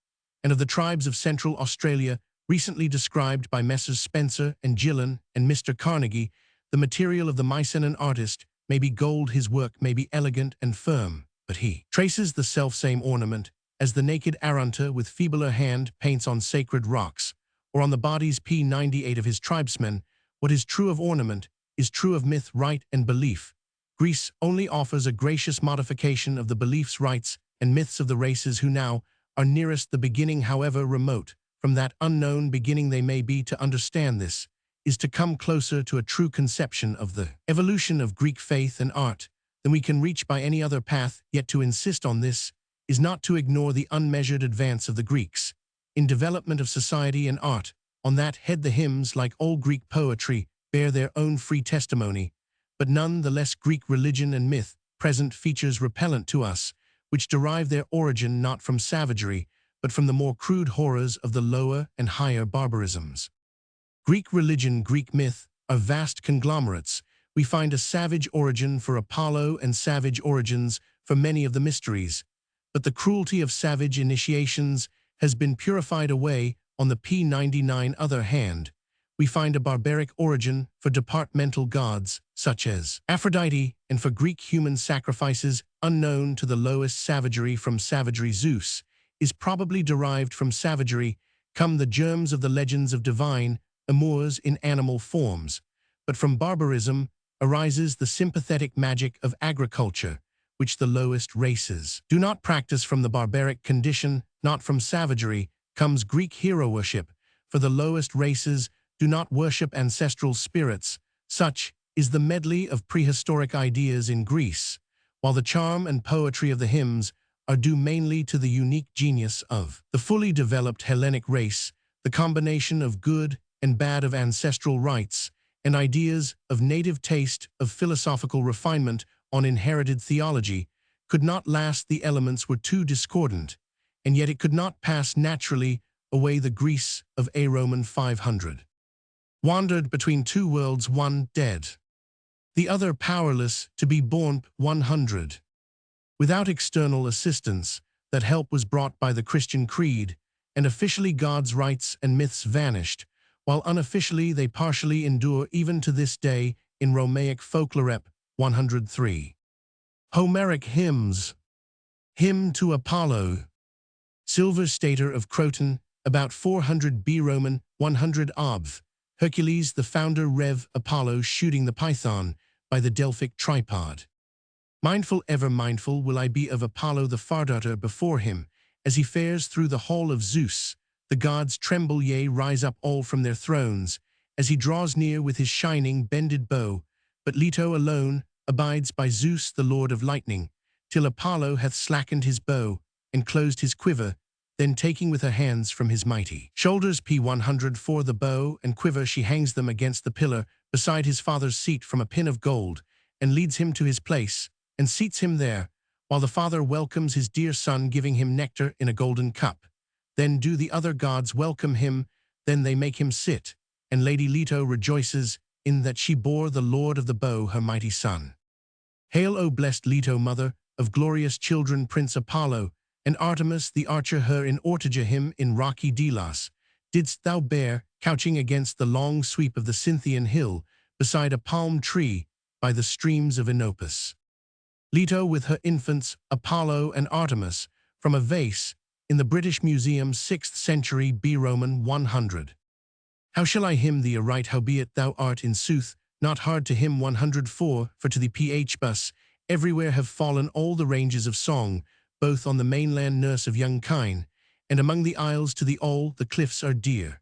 and of the tribes of Central Australia, recently described by Messrs. Spencer and Gillen and Mr. Carnegie. The material of the Mycenaean artist may be gold, his work may be elegant and firm, but he traces the selfsame ornament as the naked Arunta with feebler hand paints on sacred rocks, or on the bodies p98 of his tribesmen, what is true of ornament is true of myth, rite, and belief. Greece only offers a gracious modification of the beliefs, rites, and myths of the races who now are nearest the beginning, however remote from that unknown beginning they may be. To understand this is to come closer to a true conception of the evolution of Greek faith and art than we can reach by any other path, yet to insist on this is not to ignore the unmeasured advance of the Greeks in development of society and art. On that head the hymns, like all Greek poetry, bear their own free testimony, but none the less Greek religion and myth present features repellent to us, which derive their origin not from savagery, but from the more crude horrors of the lower and higher barbarisms. Greek religion, Greek myth are vast conglomerates. We find a savage origin for Apollo and savage origins for many of the mysteries, but the cruelty of savage initiations has been purified away. On the p99 other hand, we find a barbaric origin for departmental gods, such as Aphrodite, and for Greek human sacrifices unknown to the lowest savagery. From savagery, Zeus is probably derived from savagery, come the germs of the legends of divine amours in animal forms, but from barbarism arises the sympathetic magic of agriculture, which the lowest races do not practice. From the barbaric condition, not from savagery, comes Greek hero worship, for the lowest races do not worship ancestral spirits. Such is the medley of prehistoric ideas in Greece, while the charm and poetry of the hymns are due mainly to the unique genius of the fully developed Hellenic race. The combination of good and bad, of ancestral rites and ideas, of native taste, of philosophical refinement, on inherited theology, could not last. The elements were too discordant, and yet it could not pass naturally away. The Greece of a Roman 500 wandered between two worlds, one dead, the other powerless to be born. 100 without external assistance. That help was brought by the Christian creed, and officially God's rites and myths vanished, while unofficially they partially endure even to this day. In Romaic folklore, 103 Homeric hymns. Hymn to Apollo. Silver Stator of Croton, about 400 B. Roman, 100 Obv. Hercules the founder, Rev. Apollo shooting the Python by the Delphic tripod. Mindful, ever mindful will I be of Apollo the Fardarter before him, as he fares through the hall of Zeus. The gods tremble, yea, rise up all from their thrones, as he draws near with his shining, bended bow. But Leto alone abides by Zeus, the lord of lightning, till Apollo hath slackened his bow and closed his quiver, then taking with her hands from his mighty shoulders p104 the bow and quiver, she hangs them against the pillar beside his father's seat from a pin of gold, and leads him to his place, and seats him there, while the father welcomes his dear son, giving him nectar in a golden cup. Then do the other gods welcome him, then they make him sit, and Lady Leto rejoices in that she bore the lord of the bow, her mighty son. Hail, O blessed Leto, mother of glorious children, Prince Apollo, and Artemis the archer, her in Ortygia him in rocky Delos didst thou bear, couching against the long sweep of the Cynthian hill, beside a palm tree, by the streams of Inopus. Leto with her infants, Apollo and Artemis, from a vase, in the British Museum, 6th century B. Roman 100. How shall I hymn thee aright, howbeit thou art in sooth not hard to hymn. 104, for to the ph bus everywhere have fallen all the ranges of song, both on the mainland, nurse of young kine, and among the isles to the all the cliffs are dear,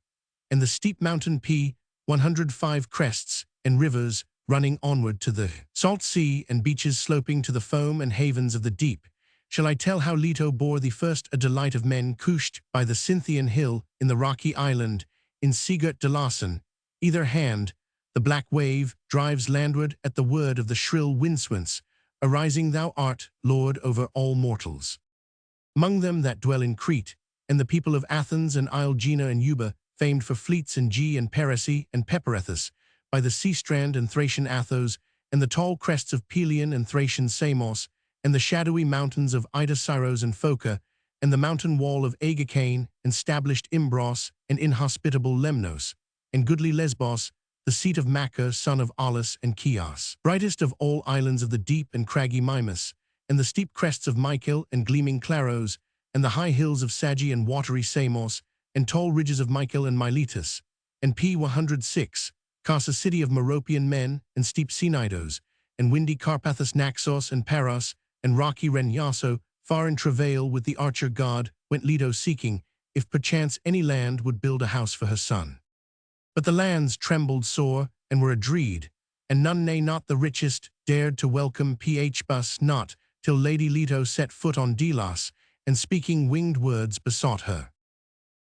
and the steep mountain p 105 crests and rivers running onward to the salt sea, and beaches sloping to the foam and havens of the deep. Shall I tell how Leto bore thee first, a delight of men, couched by the Cynthian hill in the rocky island, in Sigurt de Lawson, either hand, the black wave drives landward at the word of the shrill windswints, arising thou art, Lord over all mortals. Among them that dwell in Crete, and the people of Athens and Isle Gina and Euba, famed for fleets and G and Parisy and Peparethus, by the sea strand and Thracian Athos, and the tall crests of Pelion and Thracian Samos, and the shadowy mountains of Ida Syros and Phoca, and the mountain wall of Agacane, and stablished Imbros, and inhospitable Lemnos, and goodly Lesbos, the seat of Macer, son of Aulus and Chios, brightest of all islands of the deep, and craggy Mimas, and the steep crests of Mycel and gleaming Claros, and the high hills of Sagi and watery Samos, and tall ridges of Mykel and Miletus, and P106, Casa city of Meropian men, and steep Cnidos, and windy Carpathus Naxos and Paros, and rocky Renyaso, far in travail with the archer god, went Leto seeking, if perchance any land would build a house for her son. But the lands trembled sore, and were adreed, and none, nay, not the richest, dared to welcome Phbus not, till Lady Leto set foot on Delos, and speaking winged words besought her.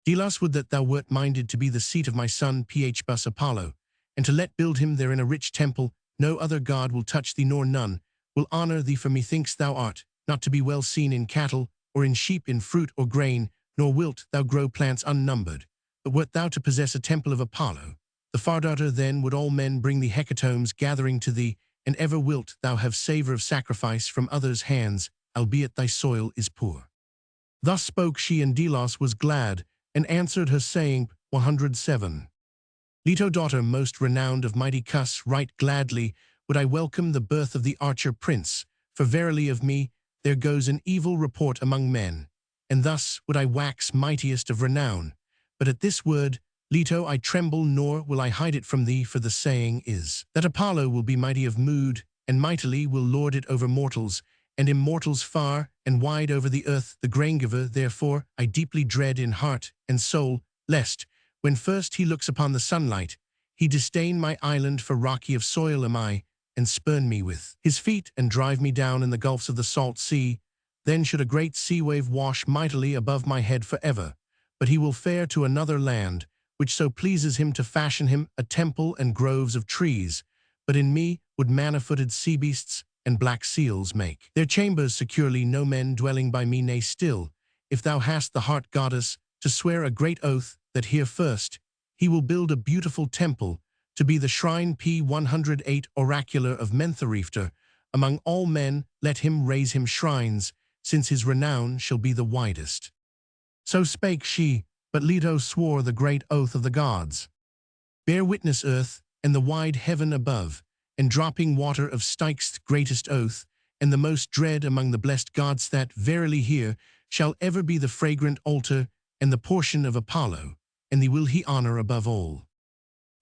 Delos, would that thou wert minded to be the seat of my son Phbus Apollo, and to let build him therein a rich temple. No other god will touch thee, nor none will honor thee, for methinks thou art not to be well seen in cattle, or in sheep, in fruit or grain, nor wilt thou grow plants unnumbered. But wert thou to possess a temple of Apollo, the far daughter, then would all men bring thee hecatombs gathering to thee, and ever wilt thou have savor of sacrifice from others' hands, albeit thy soil is poor. Thus spoke she, and Delos was glad, and answered her, saying, 107. Leto, daughter most renowned of mighty Cus, right gladly would I welcome the birth of the archer prince, for verily of me there goes an evil report among men, and thus would I wax mightiest of renown. But at this word, Leto, I tremble, nor will I hide it from thee, for the saying is, that Apollo will be mighty of mood, and mightily will lord it over mortals, and immortals far and wide over the earth, the grain-giver. Therefore I deeply dread in heart and soul, lest, when first he looks upon the sunlight, he disdain my island, for rocky of soil am I, and spurn me with his feet, and drive me down in the gulfs of the salt sea. Then should a great sea wave wash mightily above my head forever. But he will fare to another land, which so pleases him to fashion him a temple and groves of trees. But in me would manna-footed sea beasts and black seals make their chambers securely, no men dwelling by me. Nay, still, if thou hast the heart, goddess, to swear a great oath, that here first he will build a beautiful temple, to be the shrine P108 oracular of Mentharifter. Among all men let him raise him shrines, since his renown shall be the widest. So spake she, but Leto swore the great oath of the gods. Bear witness earth, and the wide heaven above, and dropping water of Styx's greatest oath, and the most dread among the blessed gods, that verily here shall ever be the fragrant altar and the portion of Apollo, and thee will he honor above all.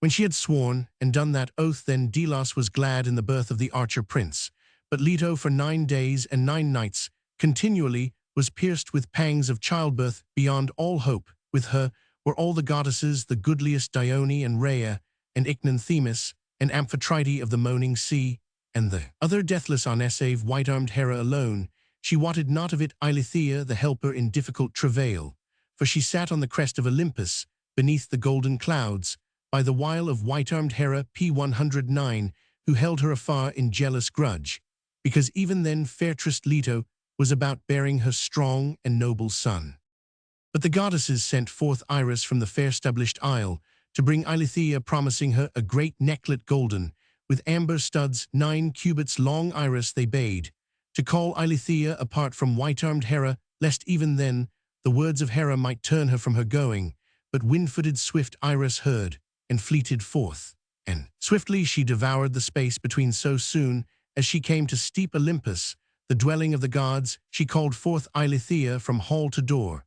When she had sworn and done that oath, then Delos was glad in the birth of the archer prince. But Leto for 9 days and 9 nights continually was pierced with pangs of childbirth beyond all hope. With her were all the goddesses, the goodliest Dione and Rhea, and Ichnon Themis, and Amphitrite of the moaning sea, and the other deathless on save white-armed Hera alone. She wotted not of it Eilithea, the helper in difficult travail, for she sat on the crest of Olympus, beneath the golden clouds, by the wile of white-armed Hera P109, who held her afar in jealous grudge, because even then fair tryst Leto was about bearing her strong and noble son. But the goddesses sent forth Iris from the fair-stablished isle, to bring Eilithea, promising her a great necklet golden, with amber studs 9 cubits long. Iris they bade, to call Eilithea apart from white-armed Hera, lest even then the words of Hera might turn her from her going. But wind-footed swift Iris heard, and fleeted forth, and swiftly she devoured the space between. So soon as she came to steep Olympus, the dwelling of the gods, she called forth Eilithea from hall to door,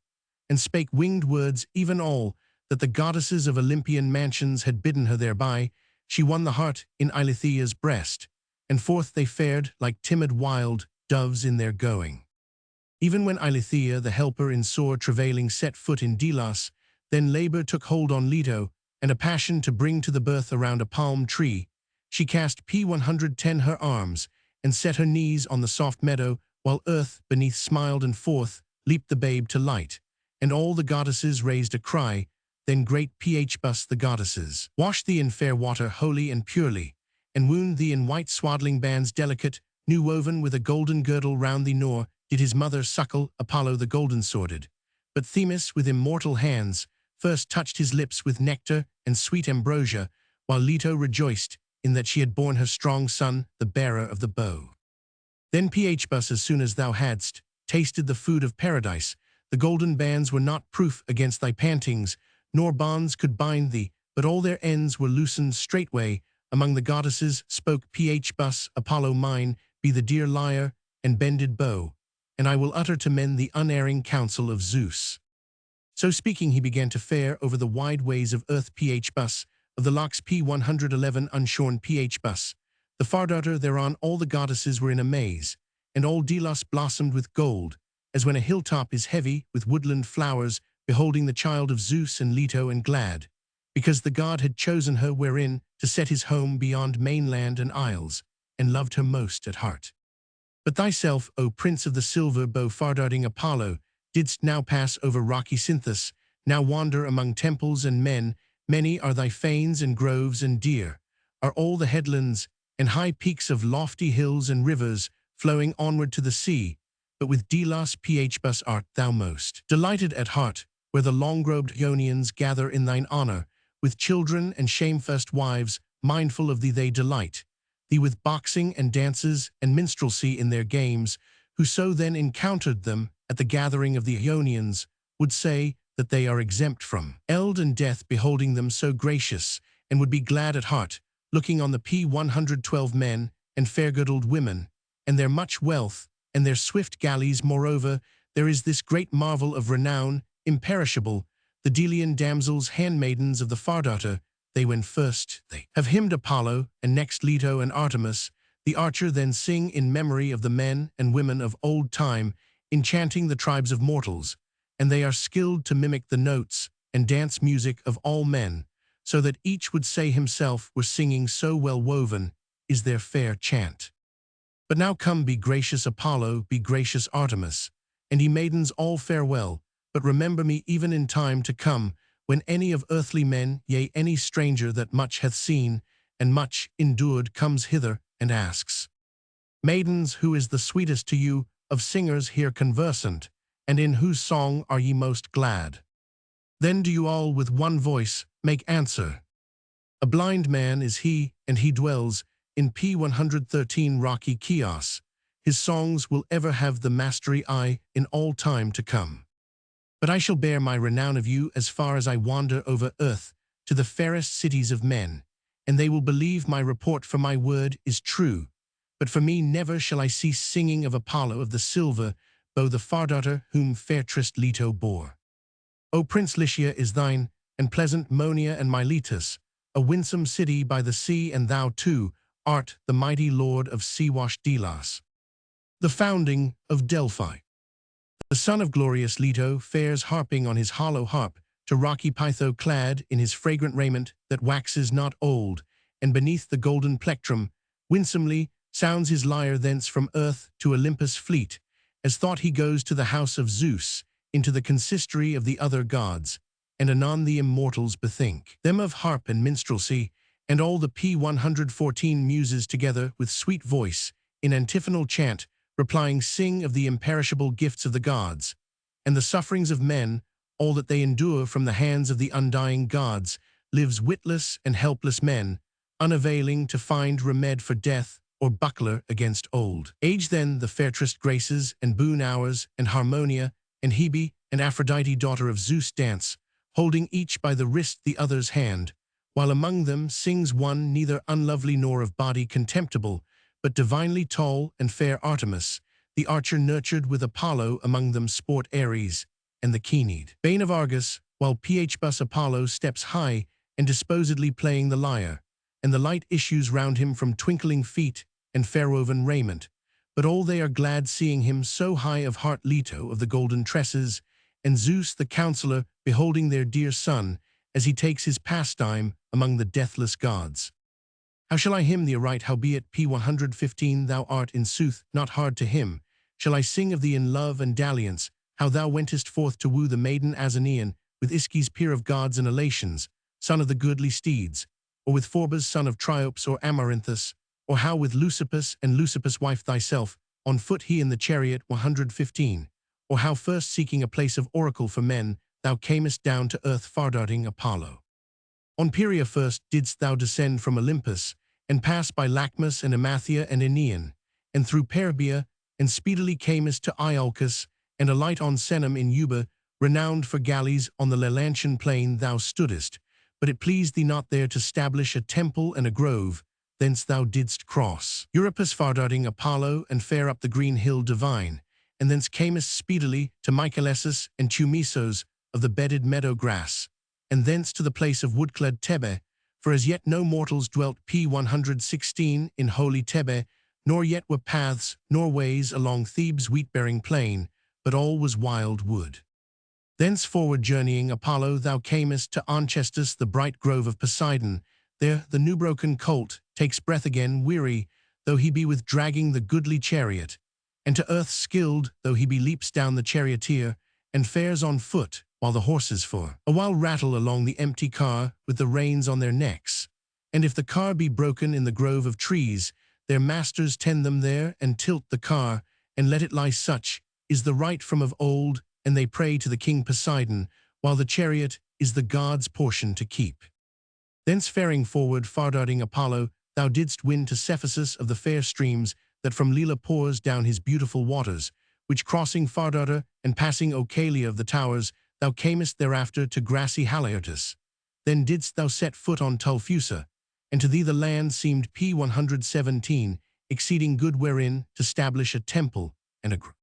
and spake winged words, even all that the goddesses of Olympian mansions had bidden her. Thereby she won the heart in Eilethea's breast, and forth they fared like timid wild doves in their going. Even when Eilithea, the helper in sore travailing, set foot in Delos, then labor took hold on Leto, and a passion to bring to the birth around a palm tree. She cast P110 her arms, and set her knees on the soft meadow, while earth beneath smiled, and forth leaped the babe to light. And all the goddesses raised a cry. Then great Phbus, the goddesses, washed thee in fair water wholly and purely, and wound thee in white swaddling bands delicate, new woven with a golden girdle round thee. Nor did his mother suckle Apollo the golden-sworded, but Themis with immortal hands first touched his lips with nectar and sweet ambrosia, while Leto rejoiced in that she had borne her strong son, the bearer of the bow. Then Phbus, as soon as thou hadst tasted the food of paradise, the golden bands were not proof against thy pantings, nor bonds could bind thee, but all their ends were loosened straightway. Among the goddesses spoke Phbus, Apollo mine, be the dear lyre and bended bow, and I will utter to men the unerring counsel of Zeus. So speaking, he began to fare over the wide ways of earth ph bus, of the locks p111 unshorn ph bus. The far darter thereon all the goddesses were in amaze, and all Delos blossomed with gold, as when a hilltop is heavy with woodland flowers, beholding the child of Zeus and Leto and glad, because the god had chosen her wherein to set his home beyond mainland and isles, and loved her most at heart. But thyself, O prince of the silver bow far-darting Apollo, didst now pass over rocky Cynthus, now wander among temples and men, many are thy fanes and groves and dear, are all the headlands and high peaks of lofty hills and rivers, flowing onward to the sea, but with Delos ph bus art thou most delighted at heart, where the long-robed Ionians gather in thine honor, with children and shamefast wives, mindful of thee they delight, thee with boxing and dances and minstrelsy in their games, whoso then encountered them at the gathering of the Ionians would say that they are exempt from eld and death, beholding them so gracious, and would be glad at heart, looking on the p112 men and fair-girdled women, and their much wealth, and their swift galleys. Moreover, there is this great marvel of renown, imperishable, the Delian damsels, handmaidens of the Far-darter, they when first they have hymned Apollo, and next Leto and Artemis, the archer then sing in memory of the men and women of old time, enchanting the tribes of mortals, and they are skilled to mimic the notes and dance music of all men, so that each would say himself were singing, so well woven is their fair chant. But now come, be gracious Apollo, be gracious Artemis, and ye maidens all farewell, but remember me even in time to come, when any of earthly men, yea, any stranger that much hath seen and much endured, comes hither and asks, Maidens, who is the sweetest to you of singers here conversant, and in whose song are ye most glad? Then do you all with one voice make answer, A blind man is he, and he dwells in p113 rocky Chios. His songs will ever have the mastery I in all time to come. But I shall bear my renown of you as far as I wander over earth to the fairest cities of men, and they will believe my report, for my word is true. But for me never shall I cease singing of Apollo of the silver bow, the Far-darter whom fair tryst Leto bore. O Prince, Lycia is thine, and pleasant Monia and Miletus, a winsome city by the sea, and thou too art the mighty lord of sea-washed Delos, the founding of Delphi. The son of glorious Leto fares harping on his hollow harp to rocky Pytho, clad in his fragrant raiment that waxes not old, and beneath the golden plectrum winsomely sounds his lyre. Thence from earth to Olympus fleet, as thought he goes to the house of Zeus, into the consistory of the other gods, and anon the immortals bethink them of harp and minstrelsy, and all the p114 muses together with sweet voice in antiphonal chant, replying, sing of the imperishable gifts of the gods, and the sufferings of men, all that they endure from the hands of the undying gods, lives witless and helpless men, unavailing to find remed for death or buckler against old age. Then the fairest Graces and boon hours and Harmonia and Hebe and Aphrodite, daughter of Zeus, dance, holding each by the wrist the other's hand, while among them sings one neither unlovely nor of body contemptible, but divinely tall and fair Artemis, the archer nurtured with Apollo. Among them sport Ares and the keen-eyed bane of Argus, while ph Apollo steps high and disposedly playing the lyre, and the light issues round him from twinkling feet and fair-woven raiment. But all they are glad, seeing him so high of heart, Leto of the golden tresses, and Zeus the counselor, beholding their dear son as he takes his pastime among the deathless gods. How shall I hymn thee aright, howbeit p115 thou art in sooth not hard to hymn? Shall I sing of thee in love and dalliance, how thou wentest forth to woo the maiden Azanian, with Ischys, peer of gods and Elations, son of the goodly steeds, or with Phorbas, son of Triops or Amaranthus, or how with Leucippus and Leucippus' wife thyself, on foot he in the chariot 115, or how first seeking a place of oracle for men, thou camest down to earth, far-darting Apollo. On Pieria first didst thou descend from Olympus, and pass by Lachmus and Amathia and Aenean, and through Peribia, and speedily camest to Iolcus, and alight on Senum in Euba, renowned for galleys. On the Lelantian plain thou stoodest, but it pleased thee not there to stablish a temple and a grove. Thence thou didst cross Euripus, far-darting Apollo, and fare up the green hill divine, and thence camest speedily to Mycalessus and Tumisos, of the bedded meadow grass, and thence to the place of wood-clad Thebe, for as yet no mortals dwelt p. 116 in holy Thebe, nor yet were paths nor ways along Thebes' wheat-bearing plain, but all was wild wood. Thenceforward journeying Apollo, thou camest to Onchestus, the bright grove of Poseidon. There the new-broken colt takes breath again, weary, though he be with dragging the goodly chariot, and to earth skilled, though he be leaps down the charioteer, and fares on foot, while the horses for a while rattle along the empty car with the reins on their necks. And if the car be broken in the grove of trees, their masters tend them there and tilt the car, and let it lie. Such is the right from of old, and they pray to the king Poseidon, while the chariot is the god's portion to keep. Thence faring forward, far-darting Apollo, thou didst win to Cephasus of the fair streams that from Lila pours down his beautiful waters, which crossing Fardarter and passing Ocalia of the towers, thou camest thereafter to grassy Haliartus. Then didst thou set foot on Tulphusa, and to thee the land seemed p. 117, exceeding good, wherein to stablish a temple and a grove.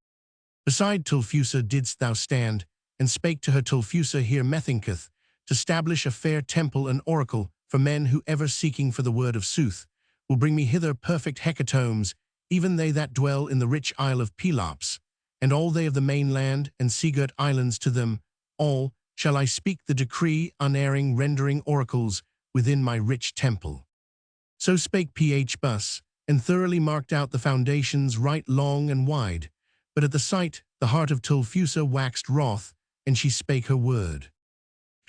Beside Tulphusa didst thou stand, and spake to her, Tulphusa, here methinketh, to stablish a fair temple and oracle for men who ever seeking for the word of sooth will bring me hither perfect hecatombs, even they that dwell in the rich isle of Pelops, and all they of the mainland and sea-girt islands. To them all shall I speak the decree, unerring, rendering oracles within my rich temple. So spake Phbus, and thoroughly marked out the foundations right long and wide. But at the sight the heart of Tulphusa waxed wroth, and she spake her word.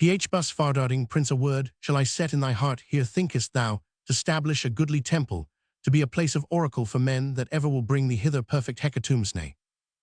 Phbus, far-darting prince, a word shall I set in thy heart. Here thinkest thou to stablish a goodly temple, to be a place of oracle for men that ever will bring thee hither perfect hecatombs. Nay,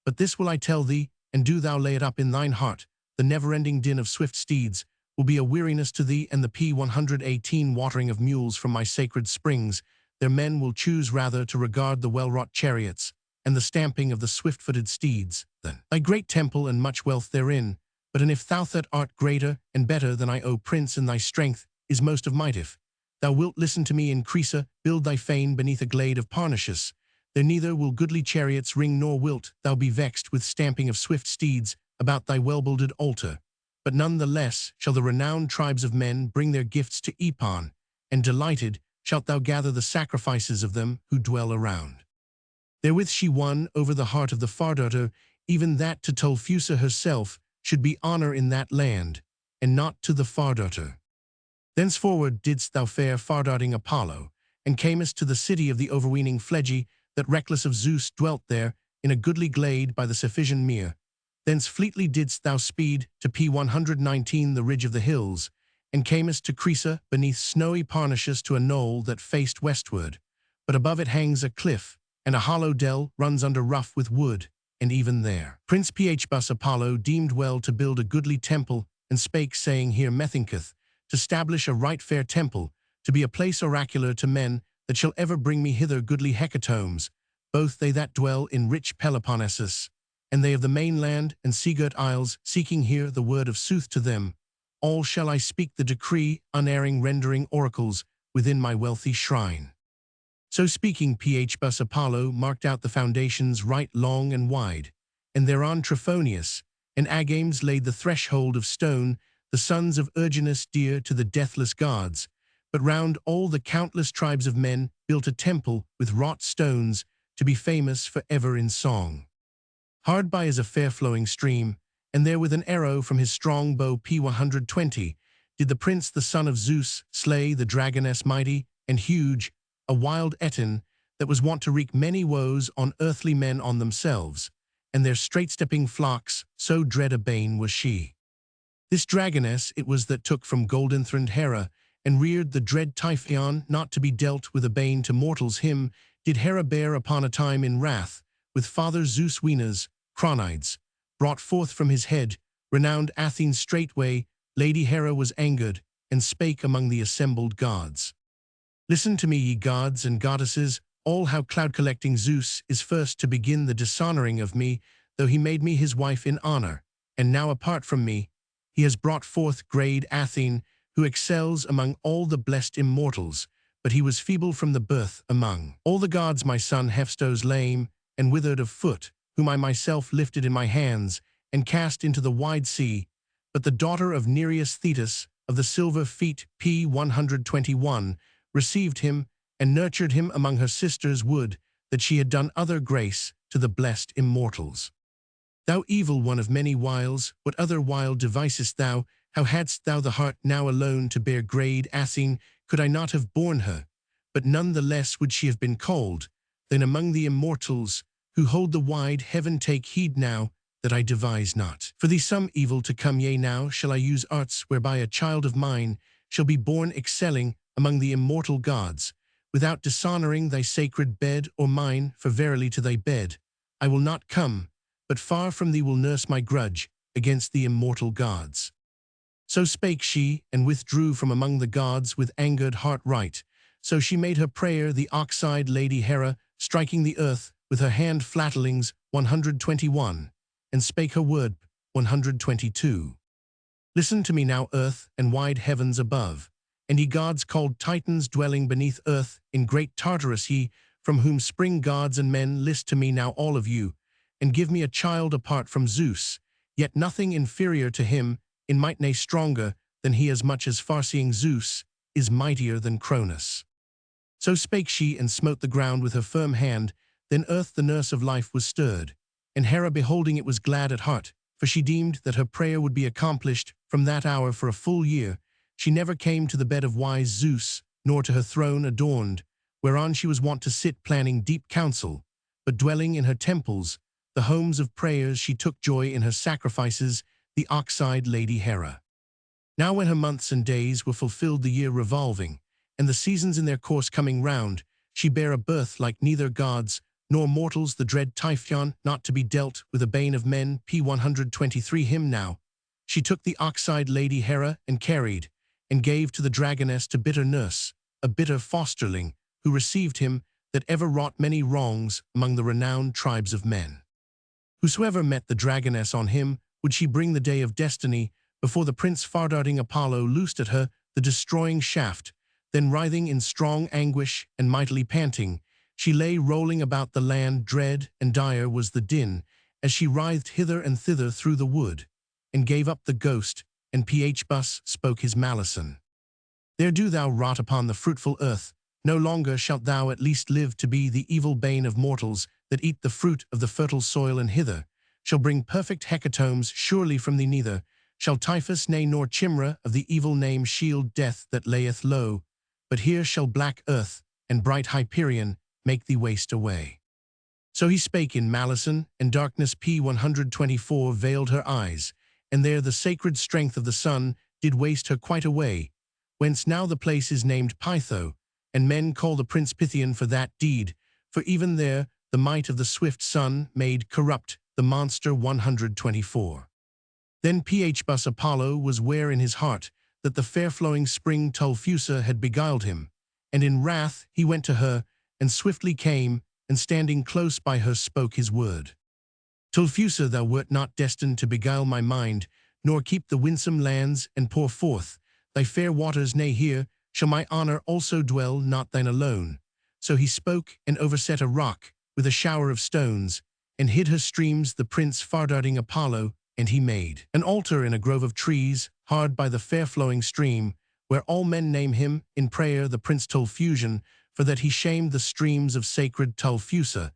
but this will I tell thee, and do thou lay it up in thine heart, the never-ending din of swift steeds will be a weariness to thee, and the p. 118 watering of mules from my sacred springs. Their men will choose rather to regard the well-wrought chariots and the stamping of the swift-footed steeds than thy great temple and much wealth therein. But and if thou that art greater and better than I, O prince, and thy strength is most of might, if thou wilt listen to me in Crisa, build thy fane beneath a glade of Parnassus. There neither will goodly chariots ring, nor wilt thou be vexed with stamping of swift steeds about thy well-builded altar. But none the less shall the renowned tribes of men bring their gifts to Epon, and delighted shalt thou gather the sacrifices of them who dwell around. Therewith she won over the heart of the Fardarter, even that to Tulphusa herself should be honor in that land, and not to the Fardarter. Thenceforward didst thou fare, far-darting Apollo, and camest to the city of the overweening Phlegi, that reckless of Zeus dwelt there in a goodly glade by the Cephisian mere. Thence fleetly didst thou speed to p. 119, the ridge of the hills, and camest to Crisa beneath snowy Parnassus to a knoll that faced westward, but above it hangs a cliff, and a hollow dell runs under rough with wood, and even there Prince Phbus Apollo deemed well to build a goodly temple, and spake, saying, here methinketh to stablish a right fair temple, to be a place oracular to men that shall ever bring me hither goodly hecatombs, both they that dwell in rich Peloponnesus, and they of the mainland and sea-girt isles, seeking here the word of sooth. To them all shall I speak the decree, unerring, rendering oracles within my wealthy shrine. So speaking, Phbus Apollo marked out the foundations right long and wide, and thereon Trophonius and Agames laid the threshold of stone, the sons of Erginus dear to the deathless gods. But round all the countless tribes of men built a temple with wrought stones, to be famous for ever in song. Hard by is a fair-flowing stream, and there with an arrow from his strong bow p. 120 did the prince, the son of Zeus, slay the dragoness mighty and huge, a wild Etin that was wont to wreak many woes on earthly men, on themselves, and their straight-stepping flocks, so dread a bane was she. This dragoness it was that took from golden-throned Hera, and reared the dread Typhaon, not to be dealt with a bane to mortals. Him did Hera bear upon a time in wrath, with father Zeus Wenas, Cronides, brought forth from his head, renowned Athens straightway. Lady Hera was angered, and spake among the assembled gods. Listen to me, ye gods and goddesses, all, how cloud-collecting Zeus is first to begin the dishonoring of me, though he made me his wife in honor, and now apart from me, he has brought forth great Athene, who excels among all the blessed immortals, but he was feeble from the birth among all the gods. My son Hephaestus, lame and withered of foot, whom I myself lifted in my hands, and cast into the wide sea, But the daughter of Nereus Thetis of the silver feet P121 received him and nurtured him among her sisters would that she had done other grace to the blessed immortals. Thou evil one of many wiles, what other wile devisest thou? How hadst thou the heart now alone to bear grade Athene? Could I not have borne her? But none the less would she have been called, than among the immortals, who hold the wide heaven take heed now, that I devise not. For thee some evil to come, yea now shall I use arts whereby a child of mine shall be born excelling among the immortal gods, without dishonouring thy sacred bed or mine, for verily to thy bed I will not come, but far from thee will nurse my grudge against the immortal gods. So spake she, and withdrew from among the gods with angered heart right. So she made her prayer, the ox-eyed Lady Hera, striking the earth with her hand flatterings 121, and spake her word 122. Listen to me now, earth and wide heavens above, and ye gods called Titans dwelling beneath earth in great Tartarus, ye from whom spring gods and men, list to me now all of you, and give me a child apart from Zeus, yet nothing inferior to him in might, nay stronger than he, as much as farseeing Zeus is mightier than Cronus. So spake she, and smote the ground with her firm hand. Then earth, the nurse of life, was stirred, and Hera beholding it was glad at heart, for she deemed that her prayer would be accomplished from that hour for a full year. She never came to the bed of wise Zeus, nor to her throne adorned, whereon she was wont to sit planning deep counsel, but dwelling in her temples, the homes of prayers, she took joy in her sacrifices, the ox-eyed Lady Hera. Now when her months and days were fulfilled, the year revolving, and the seasons in their course coming round, she bare a birth like neither gods nor mortals, the dread Typhon, not to be dealt with, a bane of men. P123 him now. She took the ox-eyed Lady Hera and carried, and gave to the dragoness to bitter nurse, a bitter fosterling, who received him, that ever wrought many wrongs among the renowned tribes of men. Whosoever met the dragoness on him, would she bring the day of destiny, before the prince far-darting Apollo loosed at her the destroying shaft. Then writhing in strong anguish and mightily panting, she lay rolling about the land. Dread and dire was the din, as she writhed hither and thither through the wood, and gave up the ghost, and Phbus spoke his malison. There do thou rot upon the fruitful earth, no longer shalt thou at least live to be the evil bane of mortals that eat the fruit of the fertile soil, and hither shall bring perfect hecatombs surely from thee, neither shall Typhus, nay nor Chimera of the evil name shield death that layeth low, but here shall black earth and bright Hyperion make thee waste away. So he spake in malison, and darkness P124 veiled her eyes, and there the sacred strength of the sun did waste her quite away, whence now the place is named Pytho, and men call the prince Pythian for that deed, for even there the might of the swift sun made corrupt the monster 124. Then Phbus Apollo was ware in his heart that the fair-flowing spring Tulphusa had beguiled him, and in wrath he went to her, and swiftly came, and standing close by her spoke his word. Tulphusa, thou wert not destined to beguile my mind, nor keep the winsome lands and pour forth thy fair waters, nay here shall my honour also dwell, not thine alone. So he spoke, and overset a rock with a shower of stones, and hid her streams, the prince far-darting Apollo, and he made an altar in a grove of trees, hard by the fair-flowing stream, where all men name him, in prayer, the prince Tulphusian, for that he shamed the streams of sacred Tulphusa.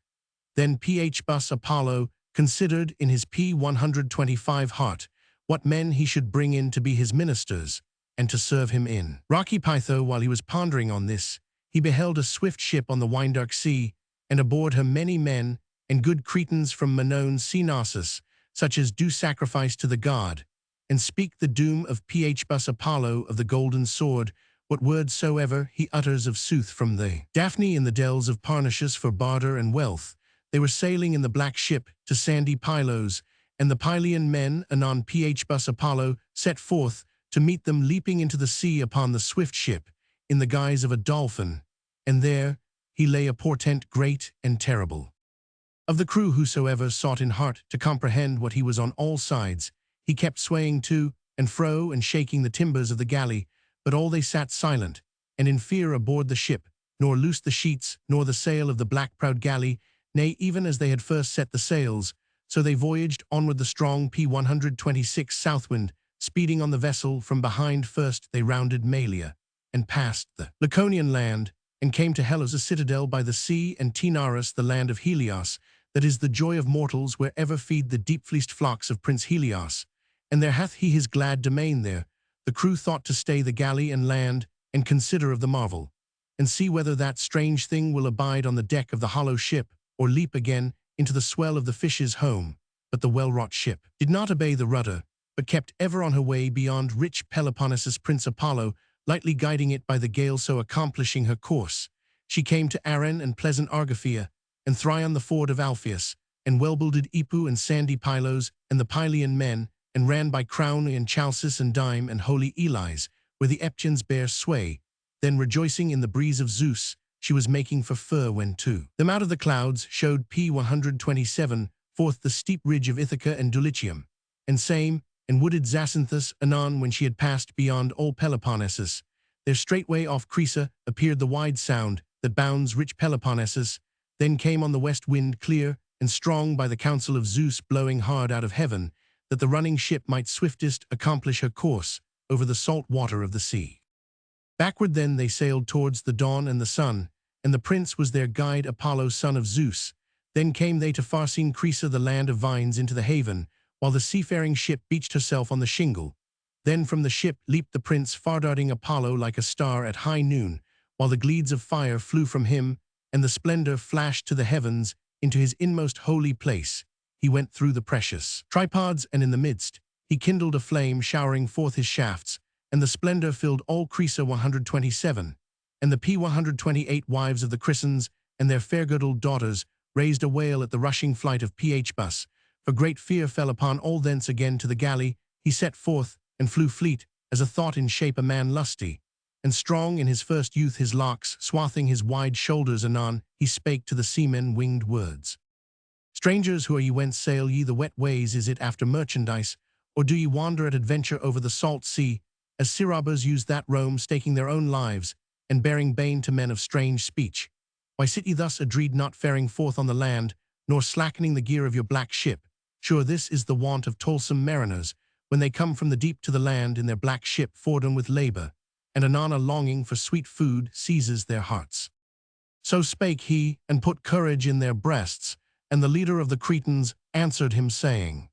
Then Phbus Apollo considered in his P125 heart what men he should bring in to be his ministers, and to serve him in rocky Pytho. While he was pondering on this, he beheld a swift ship on the wine-dark sea, and aboard her many men, and good Cretans from Manon sea Narcissus, such as do sacrifice to the god, and speak the doom of Phbus Apollo of the golden sword, what word soever he utters of sooth from the Daphne in the dells of Parnassus for barter and wealth. They were sailing in the black ship to sandy Pylos, and the Pylian men, anon Phbus Apollo, set forth to meet them, leaping into the sea upon the swift ship, in the guise of a dolphin, and there he lay a portent great and terrible. Of the crew whosoever sought in heart to comprehend what he was on all sides, he kept swaying to and fro and shaking the timbers of the galley, but all they sat silent, and in fear aboard the ship, nor loosed the sheets, nor the sail of the black-prowed galley, nay, even as they had first set the sails, so they voyaged onward the strong P126 southwind, speeding on the vessel from behind. First they rounded Malia, and passed the Laconian land, and came to Hellas, a citadel by the sea, and Taenarus, the land of Helios, that is the joy of mortals, where ever feed the deep-fleeced flocks of Prince Helios. And there hath he his glad domain there. The crew thought to stay the galley and land, and consider of the marvel, and see whether that strange thing will abide on the deck of the hollow ship, or leap again into the swell of the fishes home. But the well-wrought ship did not obey the rudder, but kept ever on her way beyond rich Peloponnesus. Prince Apollo, lightly guiding it by the gale, so accomplishing her course, she came to Aren and pleasant Argophia, and Thryon the ford of Alpheus, and well-builded Ipu and sandy Pylos, and the Pylian men, and ran by Crown and Chalcis and Dyme and holy Elis, where the Eptians bear sway. Then rejoicing in the breeze of Zeus, she was making for fur, when to them out of the clouds showed P127 forth the steep ridge of Ithaca and Dulichium, and same, and wooded Zacynthus. Anon, when she had passed beyond all Peloponnesus, there straightway off Crisa appeared the wide sound that bounds rich Peloponnesus. Then came on the west wind clear and strong by the counsel of Zeus, blowing hard out of heaven, that the running ship might swiftest accomplish her course over the salt water of the sea. Backward then they sailed towards the dawn and the sun, and the prince was their guide, Apollo, son of Zeus. Then came they to far-seen Crisa, the land of vines, into the haven, while the seafaring ship beached herself on the shingle. Then from the ship leaped the prince, far-darting Apollo like a star at high noon, while the gleeds of fire flew from him, and the splendor flashed to the heavens. Into his inmost holy place he went through the precious tripods, and in the midst he kindled a flame, showering forth his shafts, and the splendor filled all Crisa. 127, and the P128 wives of the Chrysons and their fair-girdled daughters raised a wail at the rushing flight of Phbus, for great fear fell upon all. Thence again to the galley he set forth, and flew fleet as a thought in shape, a man lusty and strong in his first youth, his locks swathing his wide shoulders. Anon he spake to the seamen winged words: Strangers, who are ye? Whence sail ye the wet ways? Is it after merchandise, or do ye wander at adventure over the salt sea, as sea robbers use that roam, staking their own lives, and bearing bane to men of strange speech? Why sit ye thus adread, not faring forth on the land, nor slackening the gear of your black ship? Sure this is the wont of toilsome mariners, when they come from the deep to the land in their black ship, fordom with labor, and anon a longing for sweet food seizes their hearts. So spake he, and put courage in their breasts, and the leader of the Cretans answered him, saying,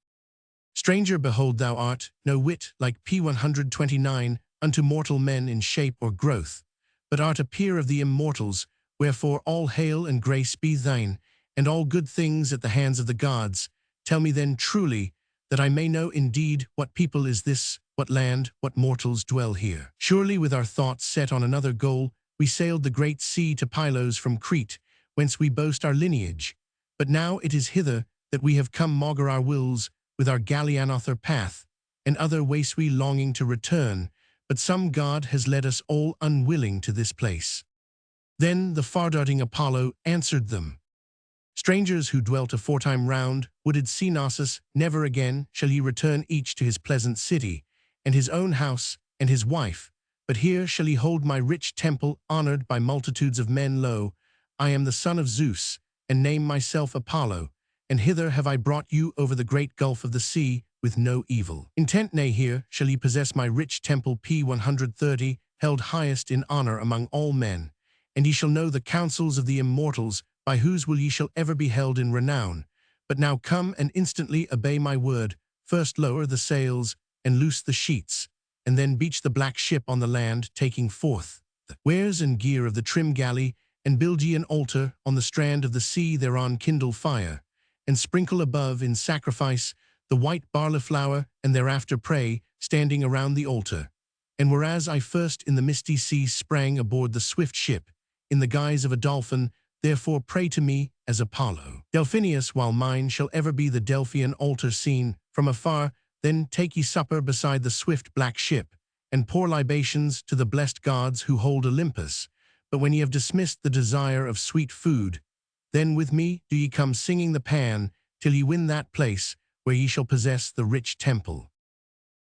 Stranger, behold, thou art no whit like P129 unto mortal men in shape or growth, but art a peer of the immortals, wherefore all hail and grace be thine, and all good things at the hands of the gods. Tell me then truly, that I may know indeed what people is this, what land, what mortals dwell here. Surely with our thoughts set on another goal, we sailed the great sea to Pylos from Crete, whence we boast our lineage. But now it is hither that we have come, maugre our wills, with our galleanother path, and other ways we longing to return, but some god has led us all unwilling to this place. Then the far-darting Apollo answered them: Strangers who dwelt aforetime round wooded Cnossus, never again shall ye return each to his pleasant city, and his own house, and his wife, but here shall ye hold my rich temple, honored by multitudes of men. Lo, I am the son of Zeus, and name myself Apollo, and hither have I brought you over the great gulf of the sea with no evil intent. Nay, here shall ye possess my rich temple, P130, held highest in honor among all men, and ye shall know the counsels of the immortals, by whose will ye shall ever be held in renown. But now come and instantly obey my word. First lower the sails, and loose the sheets, and then beach the black ship on the land, taking forth the wares and gear of the trim galley, and build ye an altar on the strand of the sea, thereon kindle fire, and sprinkle above in sacrifice the white barley flour, and thereafter pray, standing around the altar. And whereas I first in the misty sea sprang aboard the swift ship, in the guise of a dolphin, therefore pray to me as Apollo Delphinius, while mine shall ever be the Delphian altar seen from afar. Then take ye supper beside the swift black ship, and pour libations to the blessed gods who hold Olympus. But when ye have dismissed the desire of sweet food, then with me do ye come singing the pan, till ye win that place where ye shall possess the rich temple.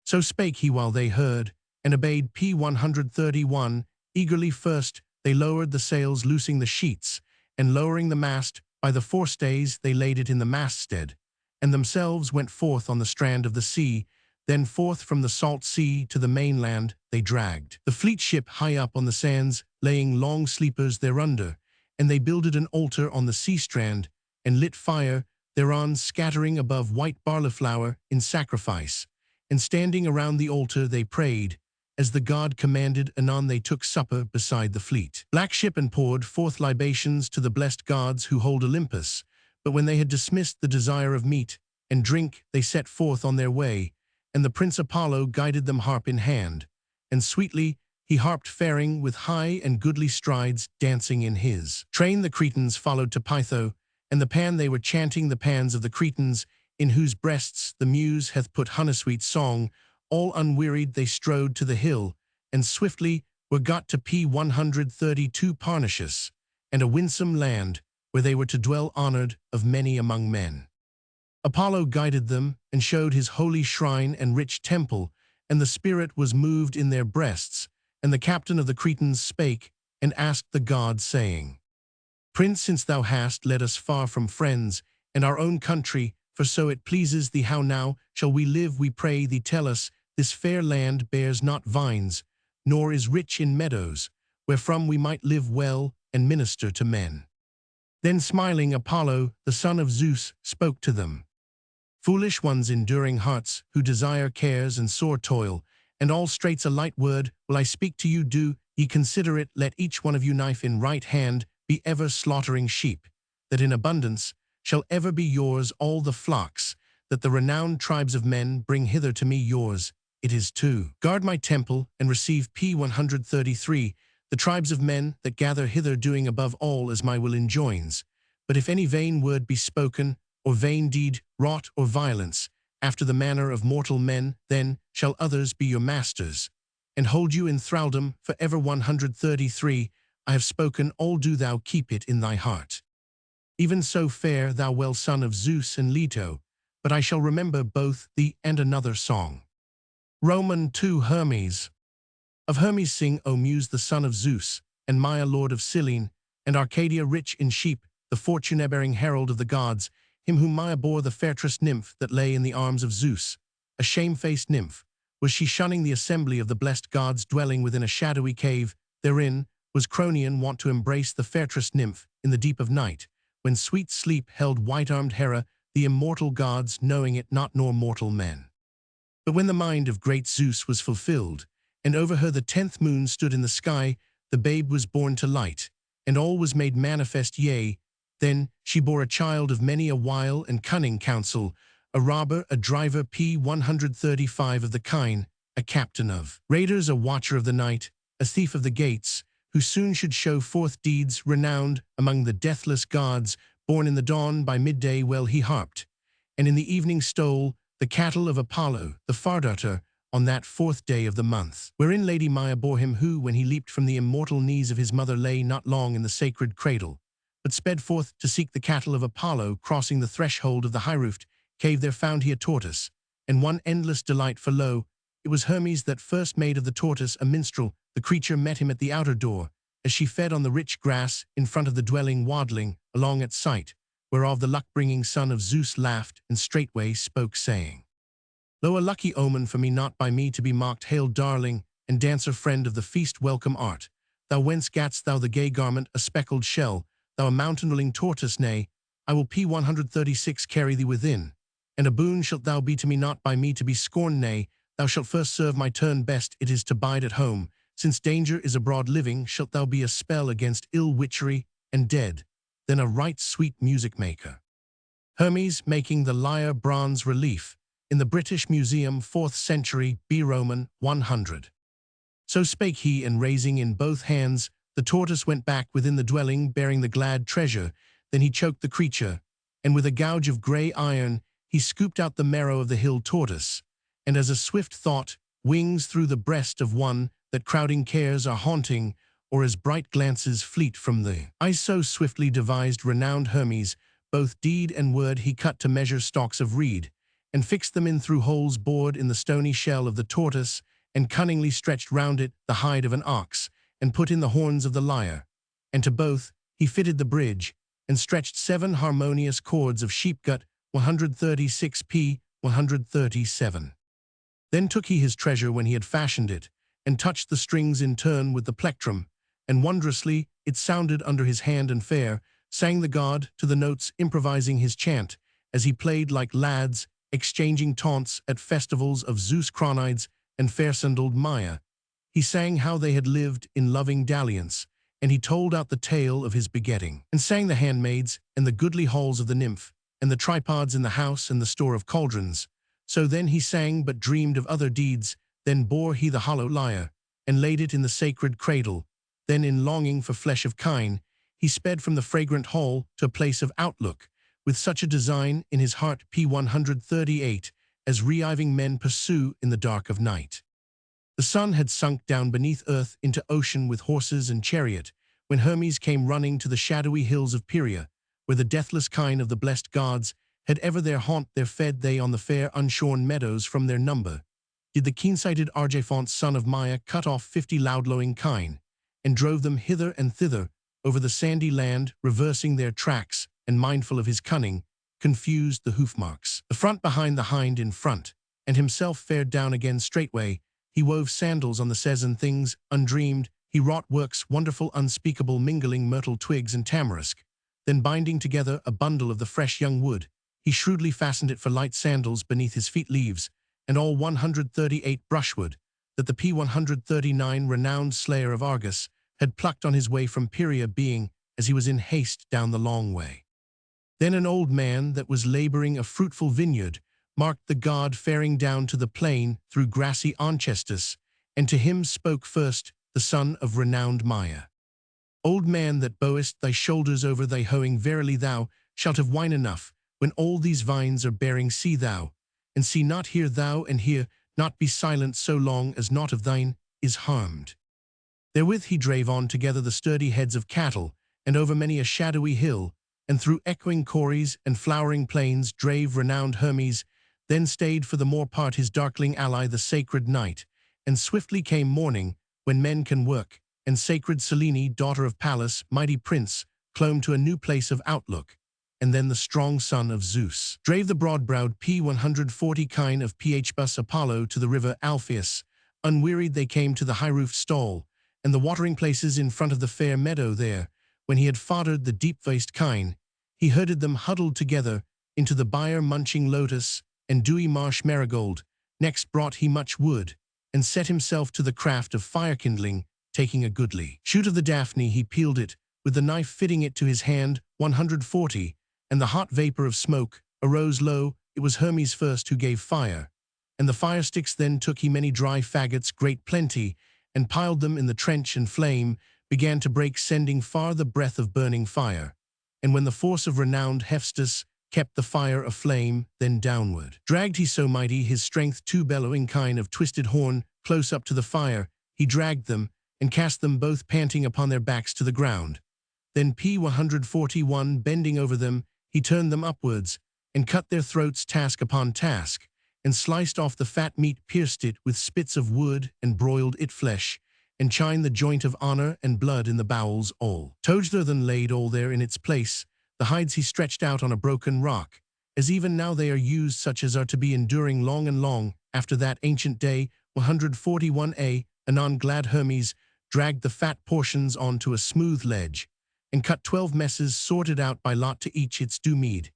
So spake he while they heard, and obeyed. P131, eagerly first they lowered the sails, loosing the sheets, and lowering the mast, by the forestays they laid it in the masthead, and themselves went forth on the strand of the sea. Then forth from the salt sea to the mainland they dragged the fleet ship high up on the sands, laying long sleepers thereunder, and they builded an altar on the sea strand, and lit fire thereon, scattering above white barley flour in sacrifice. And standing around the altar they prayed, as the god commanded. Anon they took supper beside the fleet black ship, and poured forth libations to the blessed gods who hold Olympus. But when they had dismissed the desire of meat and drink, they set forth on their way, and the Prince Apollo guided them harp in hand. And sweetly he harped, faring with high and goodly strides, dancing in his train. The Cretans followed to Pytho, and the Pan they were chanting, the pans of the Cretans, in whose breasts the Muse hath put honeysweet song. All unwearied they strode to the hill, and swiftly were got to P132 Parnassus, and a winsome land, where they were to dwell honored of many among men. Apollo guided them, and showed his holy shrine and rich temple, and the spirit was moved in their breasts. And the captain of the Cretans spake, and asked the god, saying, Prince, since thou hast led us far from friends and our own country, for so it pleases thee, how now shall we live, we pray thee? Tell us. This fair land bears not vines, nor is rich in meadows, wherefrom we might live well and minister to men. Then smiling Apollo, the son of Zeus, spoke to them. Foolish ones, enduring hearts, who desire cares and sore toil, and all straits, a light word will I speak to you. Do ye consider it. Let each one of you knife in right hand be ever slaughtering sheep, that in abundance shall ever be yours all the flocks, that the renowned tribes of men bring hither to me. Yours it is to guard my temple and receive P133, the tribes of men that gather hither, doing above all as my will enjoins. But if any vain word be spoken, or vain deed wrought, or violence, after the manner of mortal men, then shall others be your masters, and hold you in thraldom for ever. 133. I have spoken all, do thou keep it in thy heart. Even so fare thou well, son of Zeus and Leto, but I shall remember both thee and another song. Roman 2. Hermes. Of Hermes sing, O Muse, the son of Zeus, and Maia, lord of Cyllene, and Arcadia, rich in sheep, the fortune-bearing herald of the gods, him whom Maia bore, the fairest nymph that lay in the arms of Zeus. A shamefaced nymph was she, shunning the assembly of the blessed gods, dwelling within a shadowy cave. Therein was Cronion wont to embrace the fairest nymph in the deep of night, when sweet sleep held white-armed Hera, the immortal gods knowing it not, nor mortal men. But when the mind of great Zeus was fulfilled, and over her the 10th moon stood in the sky, the babe was born to light, and all was made manifest, yea, then she bore a child of many a wile and cunning counsel, a robber, a driver, P135 of the kine, a captain of raiders, a watcher of the night, a thief of the gates, who soon should show forth deeds renowned among the deathless gods. Born in the dawn, by midday well he harped, and in the evening stole the cattle of Apollo, the Fardarter, on that 4th day of the month, wherein Lady Maia bore him, who, when he leaped from the immortal knees of his mother, lay not long in the sacred cradle, but sped forth to seek the cattle of Apollo. Crossing the threshold of the high-roofed cave, there found he a tortoise, and one endless delight, for lo, it was Hermes that first made of the tortoise a minstrel. The creature met him at the outer door, as she fed on the rich grass in front of the dwelling, waddling along at sight, whereof the luck-bringing son of Zeus laughed, and straightway spoke, saying, Lo, a lucky omen for me, not by me to be mocked. Hail, darling and dancer, friend of the feast, welcome art. Thou whence gatst thou the gay garment, a speckled shell, thou a mountain-dwelling tortoise? Nay, I will P136 carry thee within, and a boon shalt thou be to me, not by me to be scorned. Nay, thou shalt first serve my turn best, it is to bide at home. Since danger is abroad living, shalt thou be a spell against ill witchery, and dead, then a right sweet music maker. Hermes making the lyre, bronze relief, in the British Museum, 4th century, B. Roman 100. So spake he, and raising in both hands the tortoise, went back within the dwelling, bearing the glad treasure. Then he choked the creature, and with a gouge of grey iron he scooped out the marrow of the hill tortoise, and as a swift thought wings through the breast of one that crowding cares are haunting, or as bright glances fleet from the eyes, so swiftly devised renowned Hermes both deed and word. He cut to measure stalks of reed, and fixed them in through holes bored in the stony shell of the tortoise, and cunningly stretched round it the hide of an ox, and put in the horns of the lyre. And to both he fitted the bridge, and stretched 7 harmonious chords of sheep gut. 136 p. 137. Then took he his treasure when he had fashioned it, and touched the strings in turn with the plectrum, and wondrously it sounded under his hand and fair, sang the god to the notes improvising his chant, as he played like lads, exchanging taunts at festivals of Zeus Cronides and fair-sandaled Maia. He sang how they had lived in loving dalliance, and he told out the tale of his begetting, and sang the handmaids, and the goodly halls of the nymph, and the tripods in the house and the store of cauldrons. So then he sang but dreamed of other deeds, then bore he the hollow lyre, and laid it in the sacred cradle. Then in longing for flesh of kine, he sped from the fragrant hall to a place of outlook, with such a design in his heart P138, as reiving men pursue in the dark of night. The sun had sunk down beneath earth into ocean with horses and chariot, when Hermes came running to the shadowy hills of Pieria, where the deathless kine of the blessed gods had ever their haunt. There fed they on the fair unshorn meadows from their number. Did the keen-sighted Argephont son of Maia cut off 50 loud-lowing kine, and drove them hither and thither over the sandy land, reversing their tracks, and mindful of his cunning, confused the hoof-marks. The front behind the hind in front, and himself fared down again straightway. He wove sandals on the sezon things undreamed. He wrought works wonderful unspeakable, mingling myrtle twigs and tamarisk. Then binding together a bundle of the fresh young wood, he shrewdly fastened it for light sandals beneath his feet leaves, and all 138 brushwood, that the P139 renowned slayer of Argus had plucked on his way from Pieria, being, as he was in haste down the long way. Then an old man that was laboring a fruitful vineyard marked the god faring down to the plain through grassy Onchestus, and to him spoke first the son of renowned Maia. Old man that bowest thy shoulders over thy hoeing, verily thou shalt have wine enough, when all these vines are bearing. See thou, and see not, hear thou, and hear not, be silent so long as naught of thine is harmed. Therewith he drave on together the sturdy heads of cattle, and over many a shadowy hill, and through echoing corries and flowering plains drave renowned Hermes. Then stayed for the more part his darkling ally the sacred night, and swiftly came morning, when men can work, and sacred Selene, daughter of Pallas, mighty prince, clomb to a new place of outlook. And then the strong son of Zeus drave the broad-browed P140 kine of Phbus Apollo to the river Alpheus. Unwearied they came to the high-roofed stall, and the watering places in front of the fair meadow there. When he had foddered the deep-faced kine, he herded them huddled together into the byre-munching lotus and dewy marsh marigold. Next brought he much wood, and set himself to the craft of fire-kindling, taking a goodly shoot of the daphne. He peeled it, with the knife fitting it to his hand, 140, and the hot vapor of smoke arose low. It was Hermes first who gave fire, and the fire-sticks then took he many dry faggots, great plenty, and piled them in the trench, and flame began to break, sending far the breath of burning fire. And when the force of renowned Hephaestus kept the fire aflame, then downward dragged he so mighty his strength, two bellowing kine of twisted horn, close up to the fire, he dragged them, and cast them both panting upon their backs to the ground. Then P141 bending over them, he turned them upwards, and cut their throats task upon task, and sliced off the fat meat, pierced it with spits of wood, and broiled it flesh, and chined the joint of honor and blood in the bowels all. Togler then laid all there in its place. The hides he stretched out on a broken rock, as even now they are used, such as are to be enduring long and long after that ancient day. 141a. Anon glad Hermes dragged the fat portions onto a smooth ledge, and cut 12 messes, sorted out by lot to each its due meed.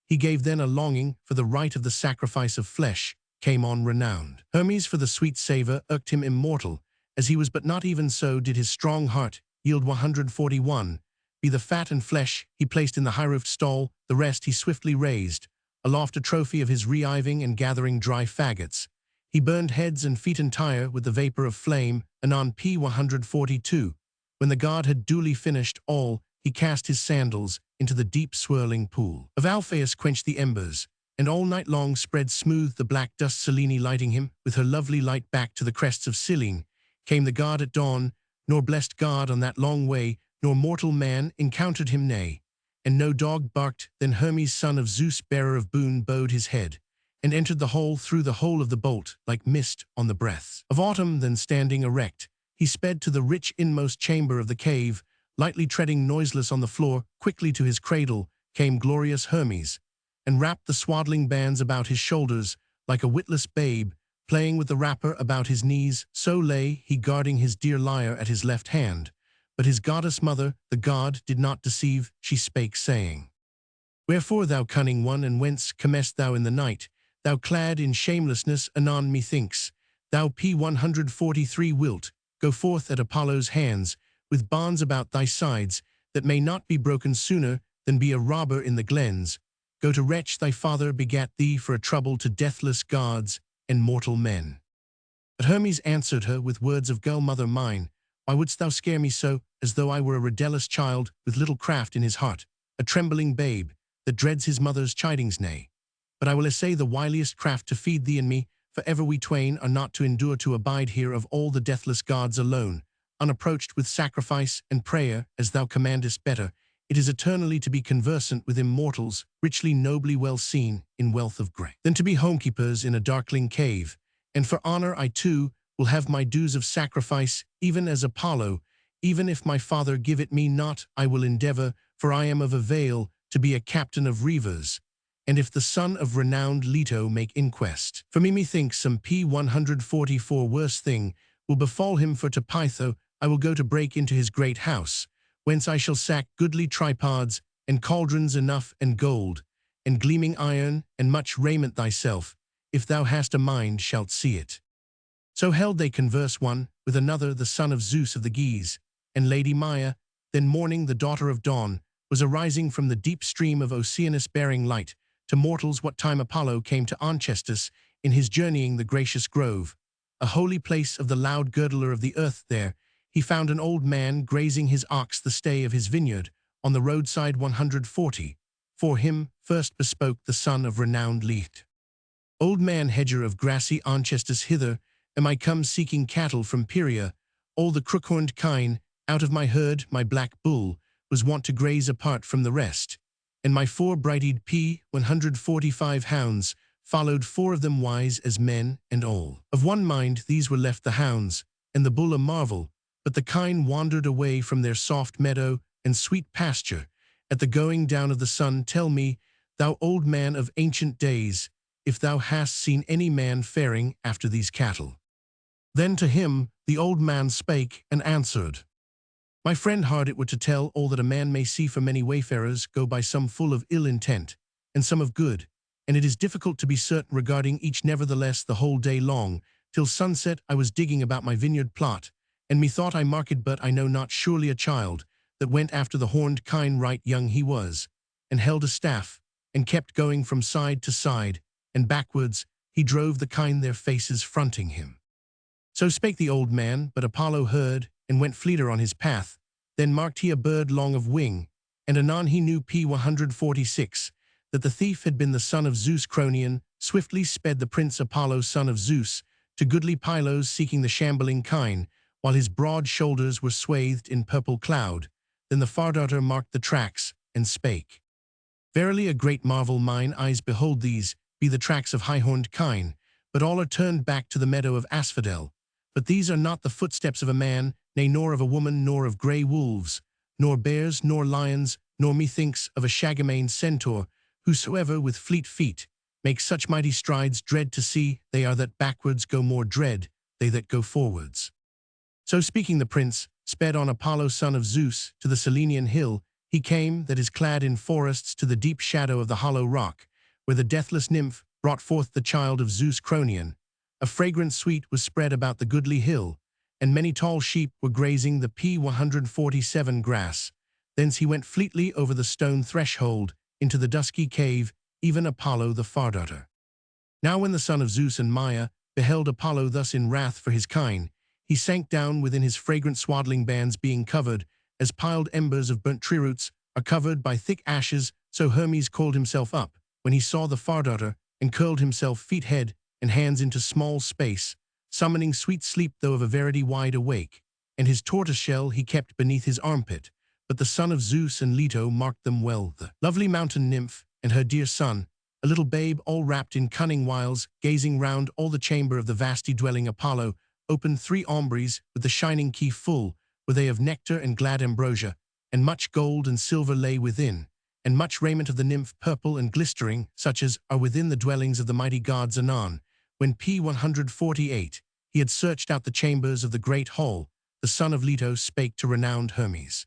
He gave then a longing for the rite of the sacrifice of flesh, came on renowned Hermes, for the sweet savor irked him immortal, as he was, but not even so did his strong heart yield. 141. Be the fat and flesh he placed in the high-roofed stall, the rest he swiftly raised, aloft a trophy of his reiving and gathering dry faggots. He burned heads and feet entire with the vapor of flame. Anon P142. When the god had duly finished all, he cast his sandals into the deep swirling pool of Alpheus, quenched the embers, and all night long spread smooth the black dust. Selene lighting him with her lovely light back to the crests of Cyllene. Came the god at dawn, nor blessed god on that long way, nor mortal man encountered him, nay, and no dog barked. Then Hermes, son of Zeus, bearer of boon, bowed his head, and entered the hole through the hole of the bolt, like mist on the breath of autumn. Then standing erect, he sped to the rich inmost chamber of the cave, lightly treading noiseless on the floor. Quickly to his cradle came glorious Hermes, and wrapped the swaddling bands about his shoulders, like a witless babe playing with the wrapper about his knees, so lay he guarding his dear lyre at his left hand. But his goddess mother, the god, did not deceive, she spake, saying, "Wherefore, thou cunning one, and whence comest thou in the night? Thou clad in shamelessness, anon methinks, thou P143 wilt go forth at Apollo's hands, with bonds about thy sides, that may not be broken sooner than be a robber in the glens. Go to wretch thy father begat thee for a trouble to deathless gods and mortal men." But Hermes answered her with words of girl mother mine, "Why wouldst thou scare me so, as though I were a ridelless child with little craft in his heart, a trembling babe that dreads his mother's chidings? Nay, but I will essay the wiliest craft to feed thee and me, for ever we twain are not to endure to abide here of all the deathless gods alone, unapproached with sacrifice and prayer, as thou commandest better. It is eternally to be conversant with immortals, richly nobly well seen in wealth of grace, than to be homekeepers in a darkling cave. And for honor I too will have my dues of sacrifice, even as Apollo. Even if my father give it me not, I will endeavor, for I am of avail, to be a captain of reavers. And if the son of renowned Leto make inquest, for me methinks some P144 worse thing will befall him, for to Pytho I will go to break into his great house, whence I shall sack goodly tripods, and cauldrons enough, and gold, and gleaming iron, and much raiment. Thyself, if thou hast a mind, shalt see it." So held they converse one with another, the son of Zeus of the Geese, and Lady Maia. Then morning, the daughter of dawn, was arising from the deep stream of Oceanus, bearing light to mortals what time Apollo came to Onchestus in his journeying the gracious grove, a holy place of the loud girdler of the earth. There he found an old man grazing his ox the stay of his vineyard on the roadside 140. For him first bespoke the son of renowned Leto, "Old man hedger of grassy Onchestus, hither am I come seeking cattle from Pieria. All the crook-horned kine out of my herd, my black bull was wont to graze apart from the rest, and my 4 bright-eyed P145 hounds followed, 4 of them wise as men, and all of one mind. These were left the hounds, and the bull a marvel, but the kine wandered away from their soft meadow and sweet pasture at the going down of the sun. Tell me, thou old man of ancient days, if thou hast seen any man faring after these cattle." Then to him the old man spake and answered, "My friend, hard it were to tell all that a man may see, for many wayfarers go by, some full of ill intent, and some of good, and it is difficult to be certain regarding each. Nevertheless, the whole day long, till sunset, I was digging about my vineyard plot, and methought I marked, but I know not surely, a child that went after the horned kine. Right young he was, and held a staff, and kept going from side to side, and backwards he drove the kine, their faces fronting him." So spake the old man, but Apollo heard, and went fleeter on his path. Then marked he a bird long of wing, and anon he knew P146, that the thief had been the son of Zeus Cronion. Swiftly sped the prince Apollo, son of Zeus, to goodly Pylos, seeking the shambling kine, while his broad shoulders were swathed in purple cloud. Then the far daughter marked the tracks, and spake, "Verily a great marvel mine eyes behold. These be the tracks of high-horned kine, but all are turned back to the meadow of asphodel. But these are not the footsteps of a man, nay, nor of a woman, nor of grey wolves, nor bears, nor lions, nor methinks of a shaggy-maned centaur. Whosoever with fleet feet makes such mighty strides, dread to see, they are that backwards go more dread, they that go forwards." So speaking, the prince sped on Apollo, son of Zeus, to the Selenian hill. He came, that is clad in forests, to the deep shadow of the hollow rock, where the deathless nymph brought forth the child of Zeus Cronion. A fragrant sweet was spread about the goodly hill, and many tall sheep were grazing the P147 grass. Thence he went fleetly over the stone threshold into the dusky cave, even Apollo the far daughter. Now when the son of Zeus and Maia beheld Apollo thus in wrath for his kine, he sank down within his fragrant swaddling bands, being covered, as piled embers of burnt tree roots are covered by thick ashes. So Hermes called himself up, when he saw the far daughter, and curled himself, feet, head, and hands into small space, summoning sweet sleep, though of a verity wide awake, and his tortoise-shell he kept beneath his armpit. But the son of Zeus and Leto marked them well, the lovely mountain nymph and her dear son, a little babe all wrapped in cunning wiles, gazing round all the chamber of the vasty dwelling. Apollo opened 3 aumbries with the shining key full, were they of nectar and glad ambrosia, and much gold and silver lay within, and much raiment of the nymph, purple and glistering, such as are within the dwellings of the mighty gods. Anon, when P148, he had searched out the chambers of the great hall, the son of Leto spake to renowned Hermes.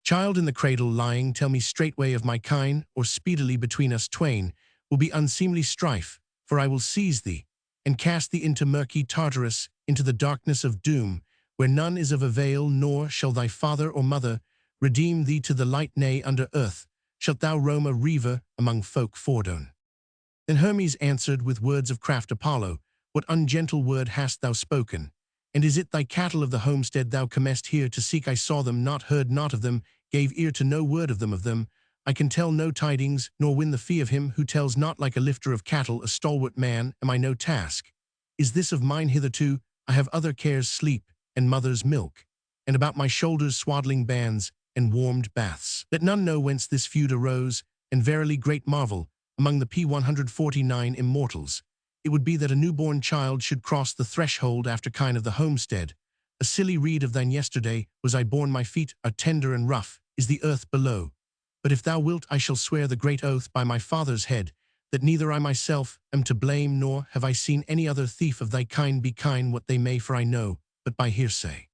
Child in the cradle lying, tell me straightway of my kine, or speedily between us twain will be unseemly strife, for I will seize thee, and cast thee into murky Tartarus, into the darkness of doom, where none is of avail, nor shall thy father or mother redeem thee to the light, nay, under earth shalt thou roam a reaver among folk fordone. Then Hermes answered with words of craft, Apollo, what ungentle word hast thou spoken? And is it thy cattle of the homestead thou comest here to seek? I saw them not, heard not of them, gave ear to no word of them. I can tell no tidings, nor win the fee of him who tells not. Like a lifter of cattle, a stalwart man, am I no task. Is this of mine hitherto? I have other cares, sleep, and mother's milk, and about my shoulders swaddling bands, and warmed baths. Let none know whence this feud arose, and verily great marvel, among the P149 immortals, it would be that a newborn child should cross the threshold after kine of the homestead. A silly reed of thine yesterday was I born, my feet are tender and rough, is the earth below. But if thou wilt, I shall swear the great oath by my father's head, that neither I myself am to blame, nor have I seen any other thief of thy kind be kine what they may, for I know, but by hearsay.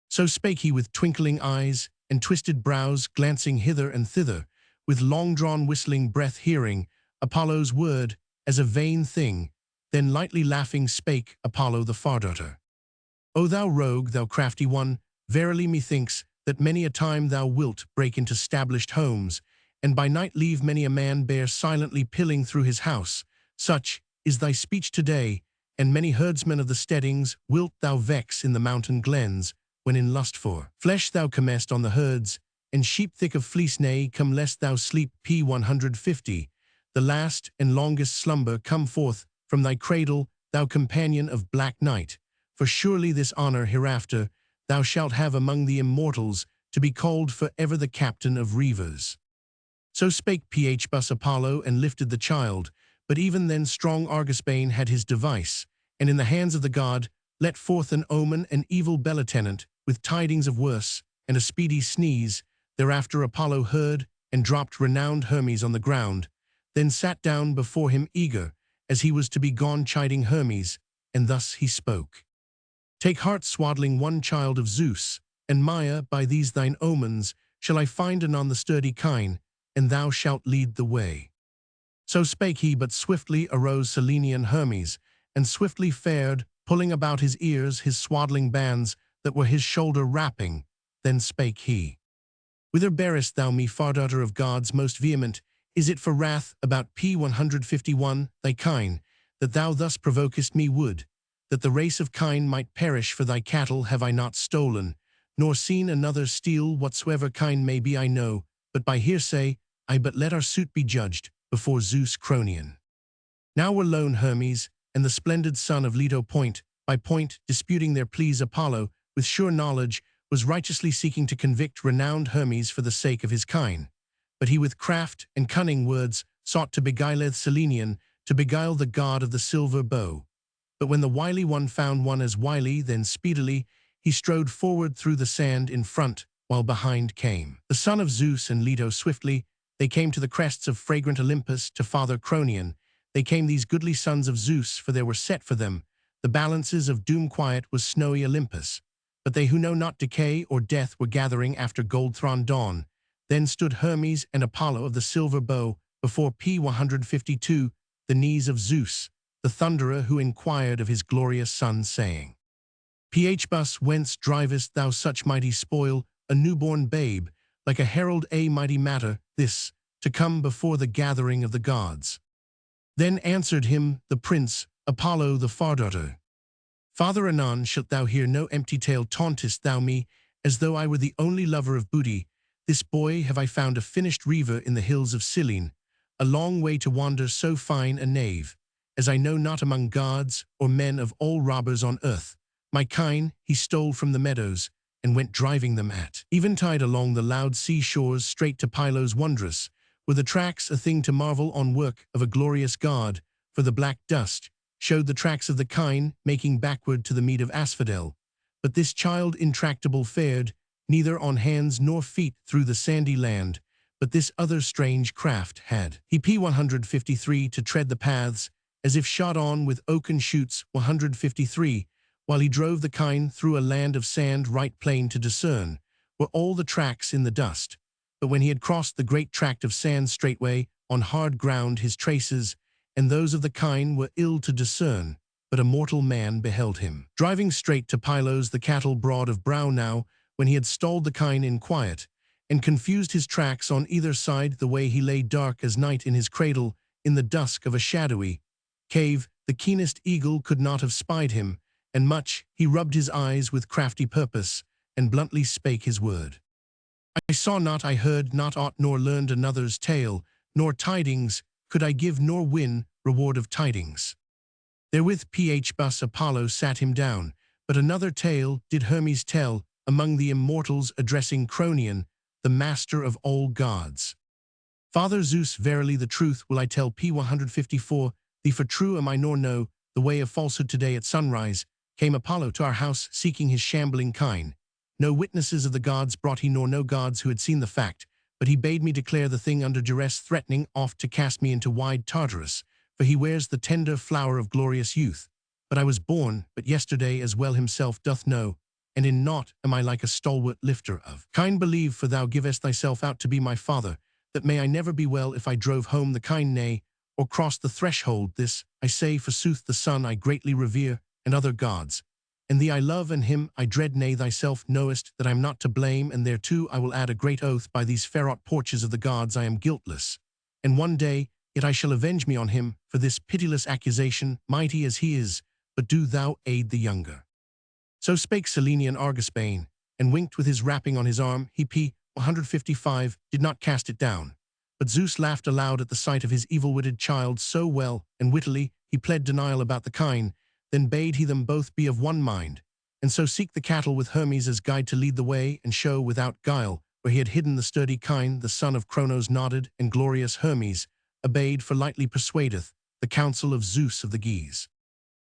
So spake he with twinkling eyes, and twisted brows, glancing hither and thither, with long-drawn whistling breath, hearing Apollo's word as a vain thing. Then lightly laughing spake Apollo the far-daughter. O thou rogue, thou crafty one, verily methinks that many a time thou wilt break into stablished homes, and by night leave many a man bear silently pilling through his house. Such is thy speech today, and many herdsmen of the steadings wilt thou vex in the mountain glens, when in lust for flesh thou comest on the herds, and sheep thick of fleece. Nay, come lest thou sleep. P150, the last and longest slumber, come forth from thy cradle, thou companion of black night, for surely this honor hereafter thou shalt have among the immortals, to be called for ever the captain of reavers. So spake Phbus Apollo, and lifted the child, but even then strong Argisbane had his device, and in the hands of the god let forth an omen, an evil bellitenant, with tidings of worse, and a speedy sneeze. Thereafter Apollo heard, and dropped renowned Hermes on the ground, then sat down before him eager, as he was to be gone, chiding Hermes, and thus he spoke. Take heart, swaddling one, child of Zeus, and Maia, by these thine omens shall I find anon the sturdy kine, and thou shalt lead the way. So spake he, but swiftly arose Selenian Hermes, and swiftly fared, pulling about his ears his swaddling bands that were his shoulder wrapping. Then spake he, Whither bearest thou me, far-daughter of gods most vehement? Is it for wrath about P151, thy kine, that thou thus provokest me? Would that the race of kine might perish, for thy cattle have I not stolen, nor seen another steal. Whatsoever kine may be I know, but by hearsay I but let our suit be judged before Zeus Cronian. Now were lone Hermes and the splendid son of Leto point by point disputing their pleas. Apollo, with sure knowledge, was righteously seeking to convict renowned Hermes for the sake of his kine, but he with craft and cunning words sought to beguile Selenian, to beguile the god of the silver bow. But when the wily one found one as wily, then speedily he strode forward through the sand in front, while behind came the son of Zeus and Leto. Swiftly they came to the crests of fragrant Olympus, to Father Cronian. They came, these goodly sons of Zeus, for there were set for them the balances of doom. Quiet was snowy Olympus, but they who know not decay or death were gathering after gold-throned dawn. Then stood Hermes and Apollo of the silver bow before P152, the knees of Zeus, the thunderer, who inquired of his glorious son, saying, Phbus, whence drivest thou such mighty spoil, a newborn babe, like a herald? A mighty matter, this, to come before the gathering of the gods. Then answered him the prince, Apollo the far-daughter, Father, anon shalt thou hear no empty tale. Tauntest thou me, as though I were the only lover of booty. This boy have I found a finished reaver in the hills of Cyllene, a long way to wander, so fine a knave, as I know not among gods or men of all robbers on earth. My kine he stole from the meadows, and went driving them at eventide along the loud sea-shores, straight to Pylos wondrous, were the tracks a thing to marvel on, work of a glorious god, for the black dust showed the tracks of the kine, making backward to the mead of Asphodel. But this child intractable fared, neither on hands nor feet through the sandy land, but this other strange craft had he P153 to tread the paths, as if shot on with oaken shoots 153, while he drove the kine through a land of sand right plain to discern, were all the tracks in the dust. But when he had crossed the great tract of sand straightway, on hard ground his traces, and those of the kine were ill to discern, but a mortal man beheld him. Driving straight to Pylos the cattle broad of brow now, when he had stalled the kine in quiet, and confused his tracks on either side the way he lay dark as night in his cradle, in the dusk of a shadowy cave, the keenest eagle could not have spied him, and much he rubbed his eyes with crafty purpose, and bluntly spake his word. I saw not, I heard not aught, nor learned another's tale, nor tidings could I give, nor win reward of tidings. Therewith Phbus Apollo sat him down, but another tale did Hermes tell, among the immortals addressing Cronion, the master of all gods. Father Zeus, verily the truth will I tell, P154, thee for true am I nor know the way of falsehood. Today at sunrise came Apollo to our house seeking his shambling kine. No witnesses of the gods brought he, nor no gods who had seen the fact, but he bade me declare the thing under duress, threatening oft to cast me into wide Tartarus, for he wears the tender flower of glorious youth. But I was born but yesterday, as well himself doth know, and in naught am I like a stalwart lifter of kine. Believe, for thou givest thyself out to be my father, that may I never be well if I drove home the kine, nay, or crossed the threshold. This I say, forsooth the sun I greatly revere, and other gods, and thee I love, and him I dread. Nay, thyself knowest that I am not to blame, and thereto I will add a great oath by these ferot porches of the gods I am guiltless. And one day yet I shall avenge me on him for this pitiless accusation, mighty as he is, but do thou aid the younger. So spake Selenian Argisbane, and winked with his wrapping on his arm. He P155 did not cast it down, but Zeus laughed aloud at the sight of his evil-witted child. So well and wittily he pled denial about the kine, then bade he them both be of one mind, and so seek the cattle with Hermes as guide to lead the way and show without guile where he had hidden the sturdy kine. The son of Cronos nodded, and glorious Hermes obeyed, for lightly persuadeth the counsel of Zeus of the geese.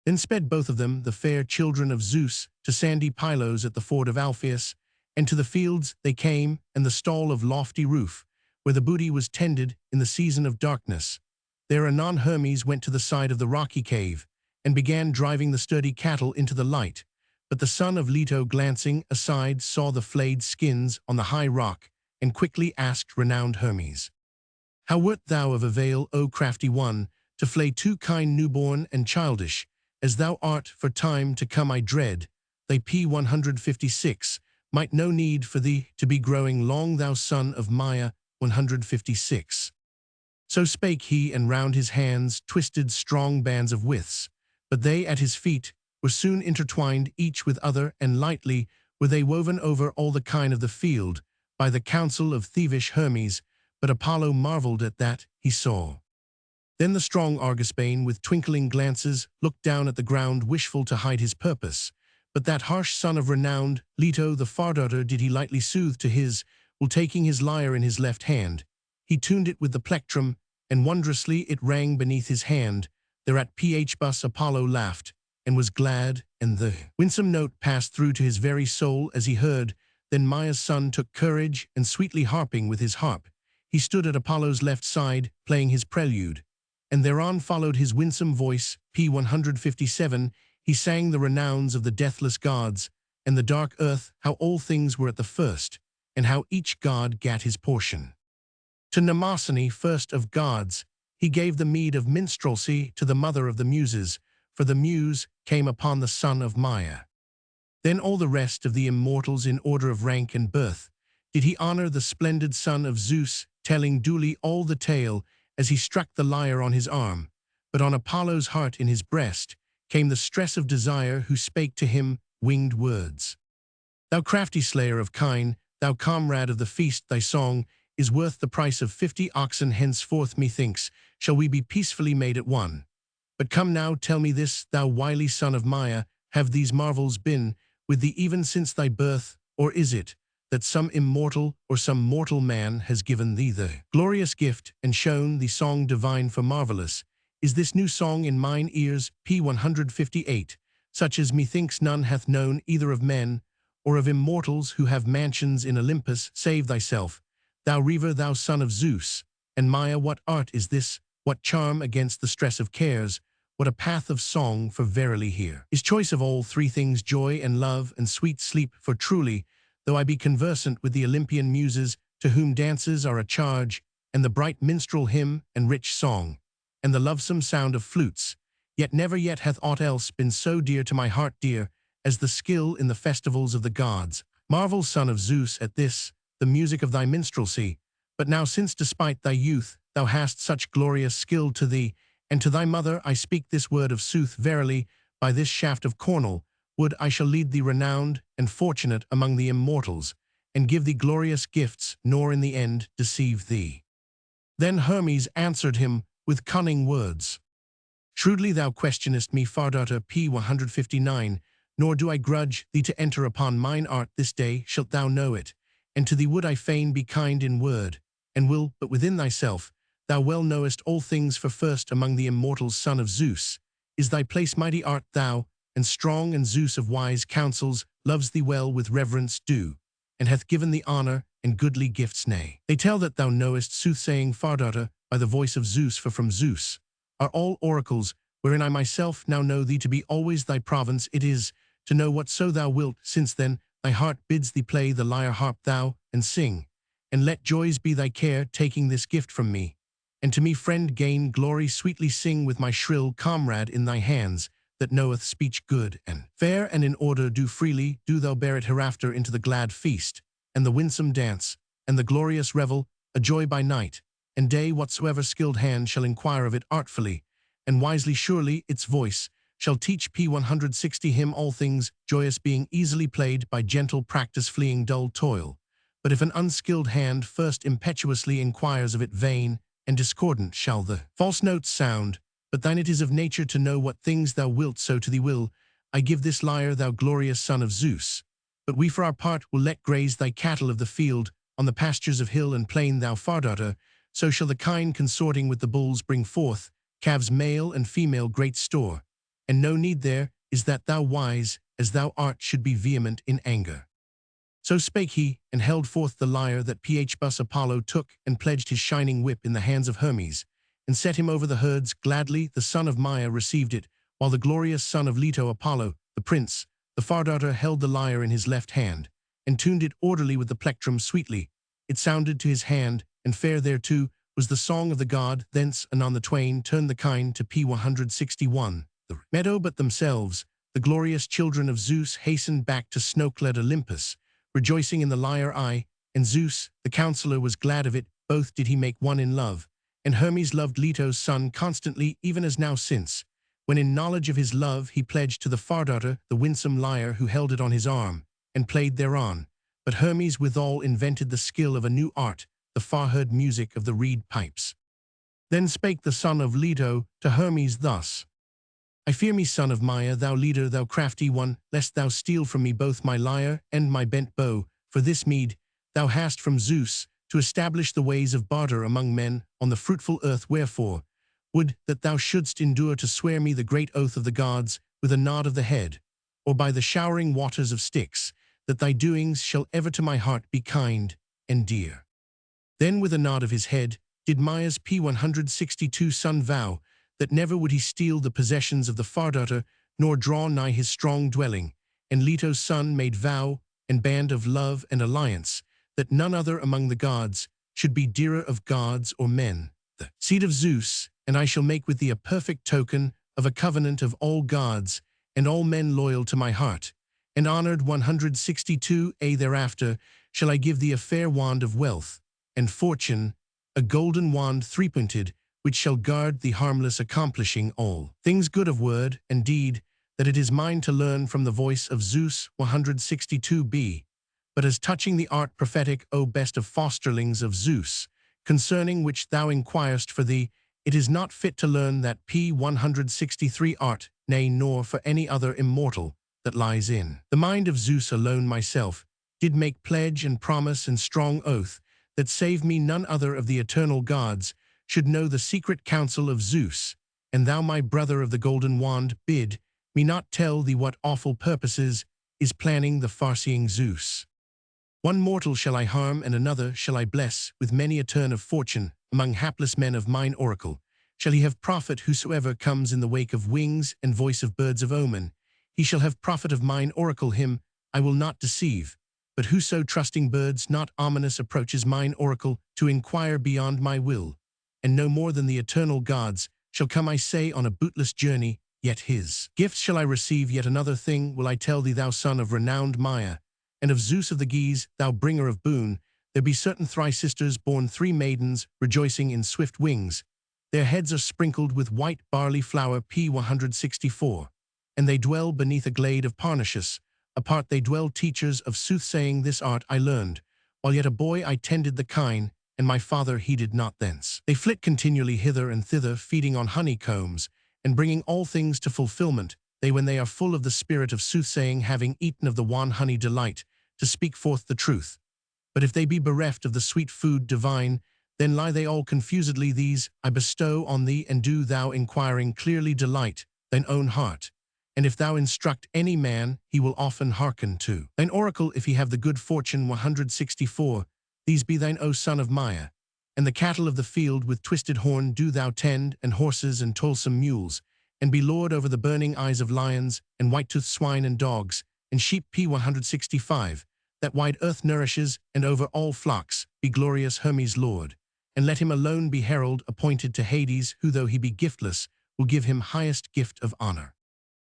Then sped both of them, the fair children of Zeus, to sandy Pylos at the ford of Alpheus, and to the fields they came, and the stall of lofty roof, where the booty was tended in the season of darkness. There anon Hermes went to the side of the rocky cave, and began driving the sturdy cattle into the light. But the son of Leto, glancing aside, saw the flayed skins on the high rock, and quickly asked renowned Hermes, how wert thou of avail, O crafty one, to flay two kine newborn and childish, as thou art for time to come? I dread thy P156 might no need for thee to be growing long, thou son of Maia 156. So spake he, and round his hands twisted strong bands of withs, but they at his feet were soon intertwined each with other, and lightly were they woven over all the kine of the field by the counsel of thievish Hermes. But Apollo marveled at that he saw. Then the strong Argisbane with twinkling glances looked down at the ground, wishful to hide his purpose. But that harsh son of renowned Leto the far daughter did he lightly soothe to his will, taking his lyre in his left hand. He tuned it with the plectrum, and wondrously it rang beneath his hand. Thereat Phbus Apollo laughed, and was glad, and the winsome note passed through to his very soul as he heard. Then Maia's son took courage, and sweetly harping with his harp, he stood at Apollo's left side, playing his prelude. And thereon followed his winsome voice, P157, he sang the renowns of the deathless gods, and the dark earth, how all things were at the first, and how each god gat his portion. To Mnemosyne, first of gods, he gave the meed of minstrelsy, to the mother of the muses, for the muse came upon the son of Maia. Then all the rest of the immortals, in order of rank and birth, did he honor the splendid son of Zeus, telling duly all the tale as he struck the lyre on his arm. But on Apollo's heart in his breast came the stress of desire, who spake to him winged words. Thou crafty slayer of kine, thou comrade of the feast, thy song is worth the price of 50 oxen. Henceforth, methinks, shall we be peacefully made at one. But come now, tell me this, thou wily son of Maia, have these marvels been with thee even since thy birth, or is it that some immortal or some mortal man has given thee the glorious gift and shown thee song divine? For marvelous is this new song in mine ears, P158, such as methinks none hath known either of men or of immortals who have mansions in Olympus, save thyself, thou Reaver, thou son of Zeus. And Maia, what art is this, what charm against the stress of cares, what a path of song, for verily here is choice of all three things, joy and love and sweet sleep, for truly, though I be conversant with the Olympian muses, to whom dances are a charge, and the bright minstrel hymn and rich song, and the lovesome sound of flutes, yet never yet hath aught else been so dear to my heart, dear, as the skill in the festivals of the gods. Marvel, son of Zeus, at this, the music of thy minstrelsy. But now since despite thy youth thou hast such glorious skill, to thee, and to thy mother I speak this word of sooth, verily, by this shaft of cornel, would I shall lead thee renowned and fortunate among the immortals, and give thee glorious gifts, nor in the end deceive thee. Then Hermes answered him with cunning words. Shrewdly thou questionest me, Fardata, p. 159, nor do I grudge thee to enter upon mine art. This day shalt thou know it, and to thee would I fain be kind in word, and will, but within thyself, thou well knowest all things, for first among the immortals, son of Zeus, is thy place, mighty art thou, and strong, and Zeus of wise counsels loves thee well with reverence due, and hath given thee honor and goodly gifts. Nay, they tell that thou knowest soothsaying, Fardata, by the voice of Zeus, for from Zeus are all oracles, wherein I myself now know thee to be always thy province. It is to know whatso thou wilt, since then thy heart bids thee play the lyre, harp thou, and sing, and let joys be thy care, taking this gift from me, and to me friend gain glory, sweetly sing with my shrill comrade in thy hands, that knoweth speech good and fair, and in order do freely, do thou bear it hereafter into the glad feast, and the winsome dance, and the glorious revel, a joy by night and day. Whatsoever skilled hand shall inquire of it artfully and wisely, surely its voice shall teach. P. 160 him all things joyous, being easily played by gentle practice, fleeing dull toil. But if an unskilled hand first impetuously inquires of it, vain and discordant shall the false notes sound. But thine it is of nature to know what things thou wilt, so to thee will I give this lyre, thou glorious son of Zeus. But we for our part will let graze thy cattle of the field on the pastures of hill and plain, thou Fardata. So shall the kine consorting with the bulls bring forth calves male and female great store, and no need there is that thou, wise as thou art, should be vehement in anger. So spake he, and held forth the lyre that Phbus Apollo took, and pledged his shining whip in the hands of Hermes, and set him over the herds. Gladly the son of Maia received it, while the glorious son of Leto, Apollo, the prince, the Fardata, held the lyre in his left hand, and tuned it orderly with the plectrum. Sweetly it sounded to his hand, and fair thereto was the song of the god. Thence anon the twain turned the kine to P. 161. The meadow, but themselves, the glorious children of Zeus, hastened back to snow-clad Olympus, rejoicing in the lyre. I, and Zeus, the counselor, was glad of it. Both did he make one in love, and Hermes loved Leto's son constantly, even as now, since, when in knowledge of his love he pledged to the Fardata the winsome lyre, who held it on his arm, and played thereon. But Hermes withal invented the skill of a new art, the far-heard music of the reed pipes. Then spake the son of Leto to Hermes thus: I fear me, son of Maia, thou leader, thou crafty one, lest thou steal from me both my lyre and my bent bow. For this meed thou hast from Zeus, to establish the ways of barter among men on the fruitful earth. Wherefore would that thou shouldst endure to swear me the great oath of the gods with a nod of the head, or by the showering waters of Styx, that thy doings shall ever to my heart be kind and dear. Then with a nod of his head did Maia's P. 162 son vow that never would he steal the possessions of the Fardata, nor draw nigh his strong dwelling. And Leto's son made vow and band of love and alliance, that none other among the gods should be dearer of gods or men, the seed of Zeus, and I shall make with thee a perfect token of a covenant of all gods and all men loyal to my heart. And honored 162a thereafter shall I give thee a fair wand of wealth and fortune, a golden wand three-pointed, which shall guard thee harmless, accomplishing all things good of word and deed, that it is mine to learn from the voice of Zeus. 162b. But as touching the art prophetic, O best of fosterlings of Zeus, concerning which thou inquirest for thee, it is not fit to learn that P. 163 art, nay, nor for any other immortal that lies in the mind of Zeus alone. Myself did make pledge and promise and strong oath, that save me none other of the eternal gods should know the secret counsel of Zeus. And thou, my brother of the golden wand, bid me not tell thee what awful purposes is planning the farseeing Zeus. One mortal shall I harm, and another shall I bless with many a turn of fortune among hapless men of mine oracle. shall he have profit whosoever comes in the wake of wings and voice of birds of omen. He shall have profit of mine oracle him, I will not deceive. But whoso trusting birds not ominous approaches mine oracle to inquire beyond my will, and no more than the eternal gods, shall come I say on a bootless journey, yet his gifts shall I receive. Yet another thing will I tell thee, thou son of renowned Maya, and of Zeus of the Geese, thou bringer of boon. There be certain thrice sisters born, 3 maidens, rejoicing in swift wings. Their heads are sprinkled with white barley flour, p. 164. And they dwell beneath a glade of Parnassus. Apart they dwell, teachers of soothsaying. This art I learned, while yet a boy I tended the kine, and my father heeded not thence. They flit continually hither and thither, feeding on honeycombs, and bringing all things to fulfillment. They, when they are full of the spirit of soothsaying, having eaten of the wan honey, delight to speak forth the truth. But if they be bereft of the sweet food divine, then lie they all confusedly. These I bestow on thee, and do thou, inquiring clearly, delight thine own heart. And if thou instruct any man, he will often hearken to thine oracle, if he have the good fortune. 164. These be thine, O son of Maya. And the cattle of the field with twisted horn do thou tend, and horses and toilsome mules, and be lord over the burning eyes of lions, and white-toothed swine and dogs, and sheep. p. 165. That wide earth nourishes, and over all flocks be glorious Hermes Lord. And let him alone be herald appointed to Hades, who though he be giftless, will give him highest gift of honor.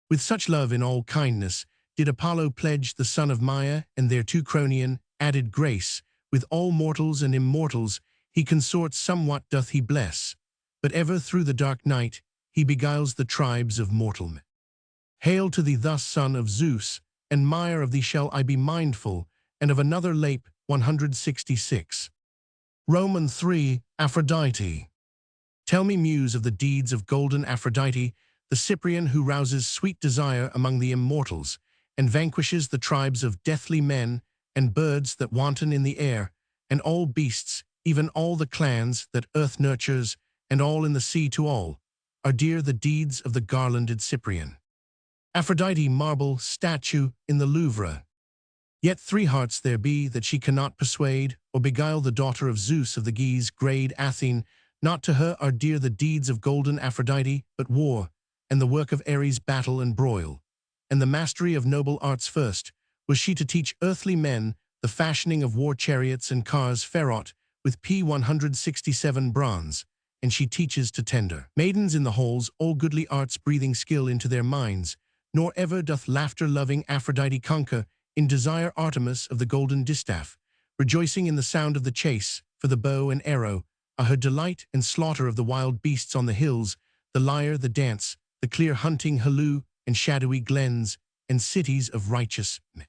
With such love in all kindness did Apollo pledge the son of Maya, and thereto Cronian added grace. With all mortals and immortals he consorts somewhat doth he bless, but ever through the dark night he beguiles the tribes of mortal men. Hail to thee thus, son of Zeus, and Maya, of thee shall I be mindful, and of another lape. 166. Roman 3. Aphrodite. Tell me, muse, of the deeds of golden Aphrodite, the Cyprian who rouses sweet desire among the immortals, and vanquishes the tribes of deathly men and birds that wanton in the air, and all beasts, even all the clans that earth nurtures, and all in the sea. To all are dear the deeds of the garlanded Cyprian. Aphrodite, marble statue in the Louvre. Yet 3 hearts there be that she cannot persuade or beguile. The daughter of Zeus of the Geese, grade Athene, not to her are dear the deeds of golden Aphrodite, but war, and the work of Ares, battle and broil, and the mastery of noble arts. First was she to teach earthly men the fashioning of war chariots and cars. Ferrot, with p. 167 bronze, and she teaches to tender maidens in the halls all goodly arts, breathing skill into their minds. Nor ever doth laughter-loving Aphrodite conquer in desire Artemis of the golden distaff, rejoicing in the sound of the chase, for the bow and arrow are her delight, and slaughter of the wild beasts on the hills, the lyre, the dance, the clear hunting halloo, and shadowy glens, and cities of righteous men.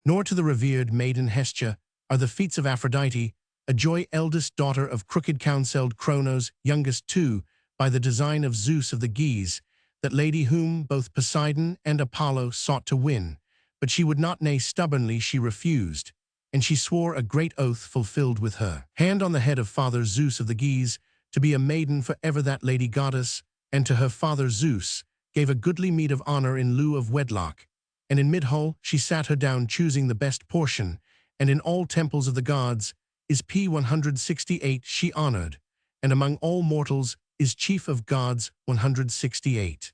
Nor to the revered maiden Hestia are the feats of Aphrodite, a joy, eldest daughter of crooked-counselled Cronos, youngest too, by the design of Zeus of the Geese, that lady whom both Poseidon and Apollo sought to win, but she would not, nay, stubbornly she refused, and she swore a great oath fulfilled with her hand on the head of father Zeus of the Geese, to be a maiden for ever. That lady goddess, and to her father Zeus, gave a goodly meed of honor in lieu of wedlock, and in mid-hall she sat her down, choosing the best portion, and in all temples of the gods is p. 168 she honored, and among all mortals is chief of gods. 168.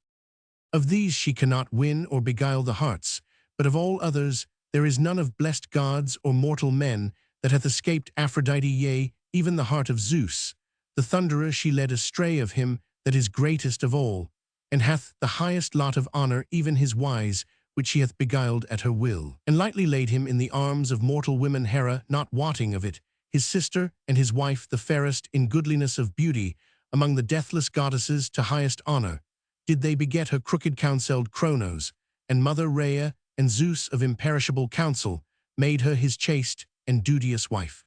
Of these she cannot win or beguile the hearts, but of all others there is none of blessed gods or mortal men that hath escaped Aphrodite, yea, even the heart of Zeus, the thunderer. She led astray of him that is greatest of all, and hath the highest lot of honor, even his wise, which she hath beguiled at her will, and lightly laid him in the arms of mortal women. Hera, not wotting of it, his sister, and his wife, the fairest in goodliness of beauty, among the deathless goddesses to highest honor, did they beget her crooked-counselled Cronos, and mother Rhea, and Zeus of imperishable counsel made her his chaste and duteous wife.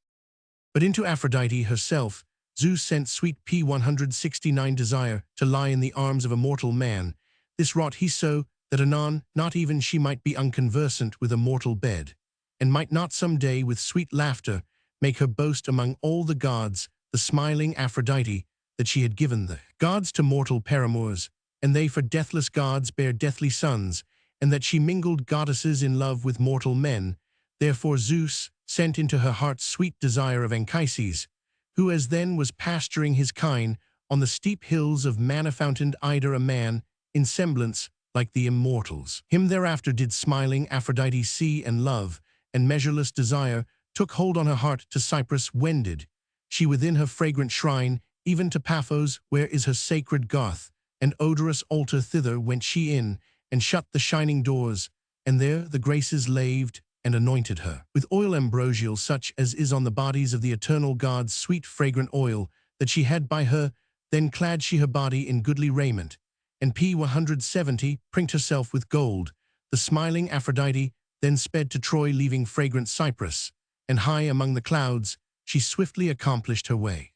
But into Aphrodite herself Zeus sent sweet p. 169 desire to lie in the arms of a mortal man. This wrought he so that anon not even she might be unconversant with a mortal bed, and might not some day with sweet laughter make her boast among all the gods, the smiling Aphrodite, that she had given the gods to mortal paramours, and they for deathless gods bare deathly sons, and that she mingled goddesses in love with mortal men. Therefore Zeus sent into her heart sweet desire of Anchises, who as then was pasturing his kine on the steep hills of mana-fountained Ida a man, in semblance, like the immortals. Him thereafter did smiling Aphrodite see and love, and measureless desire took hold on her heart to Cyprus wended. She within her fragrant shrine, even to Paphos, where is her sacred garth, and odorous altar thither went she in, and shut the shining doors, and there the Graces laved and anointed her with oil ambrosial such as is on the bodies of the eternal gods, sweet fragrant oil, that she had by her, then clad she her body in goodly raiment, and P170 prinked herself with gold. The smiling Aphrodite then sped to Troy, leaving fragrant Cyprus, and high among the clouds she swiftly accomplished her way.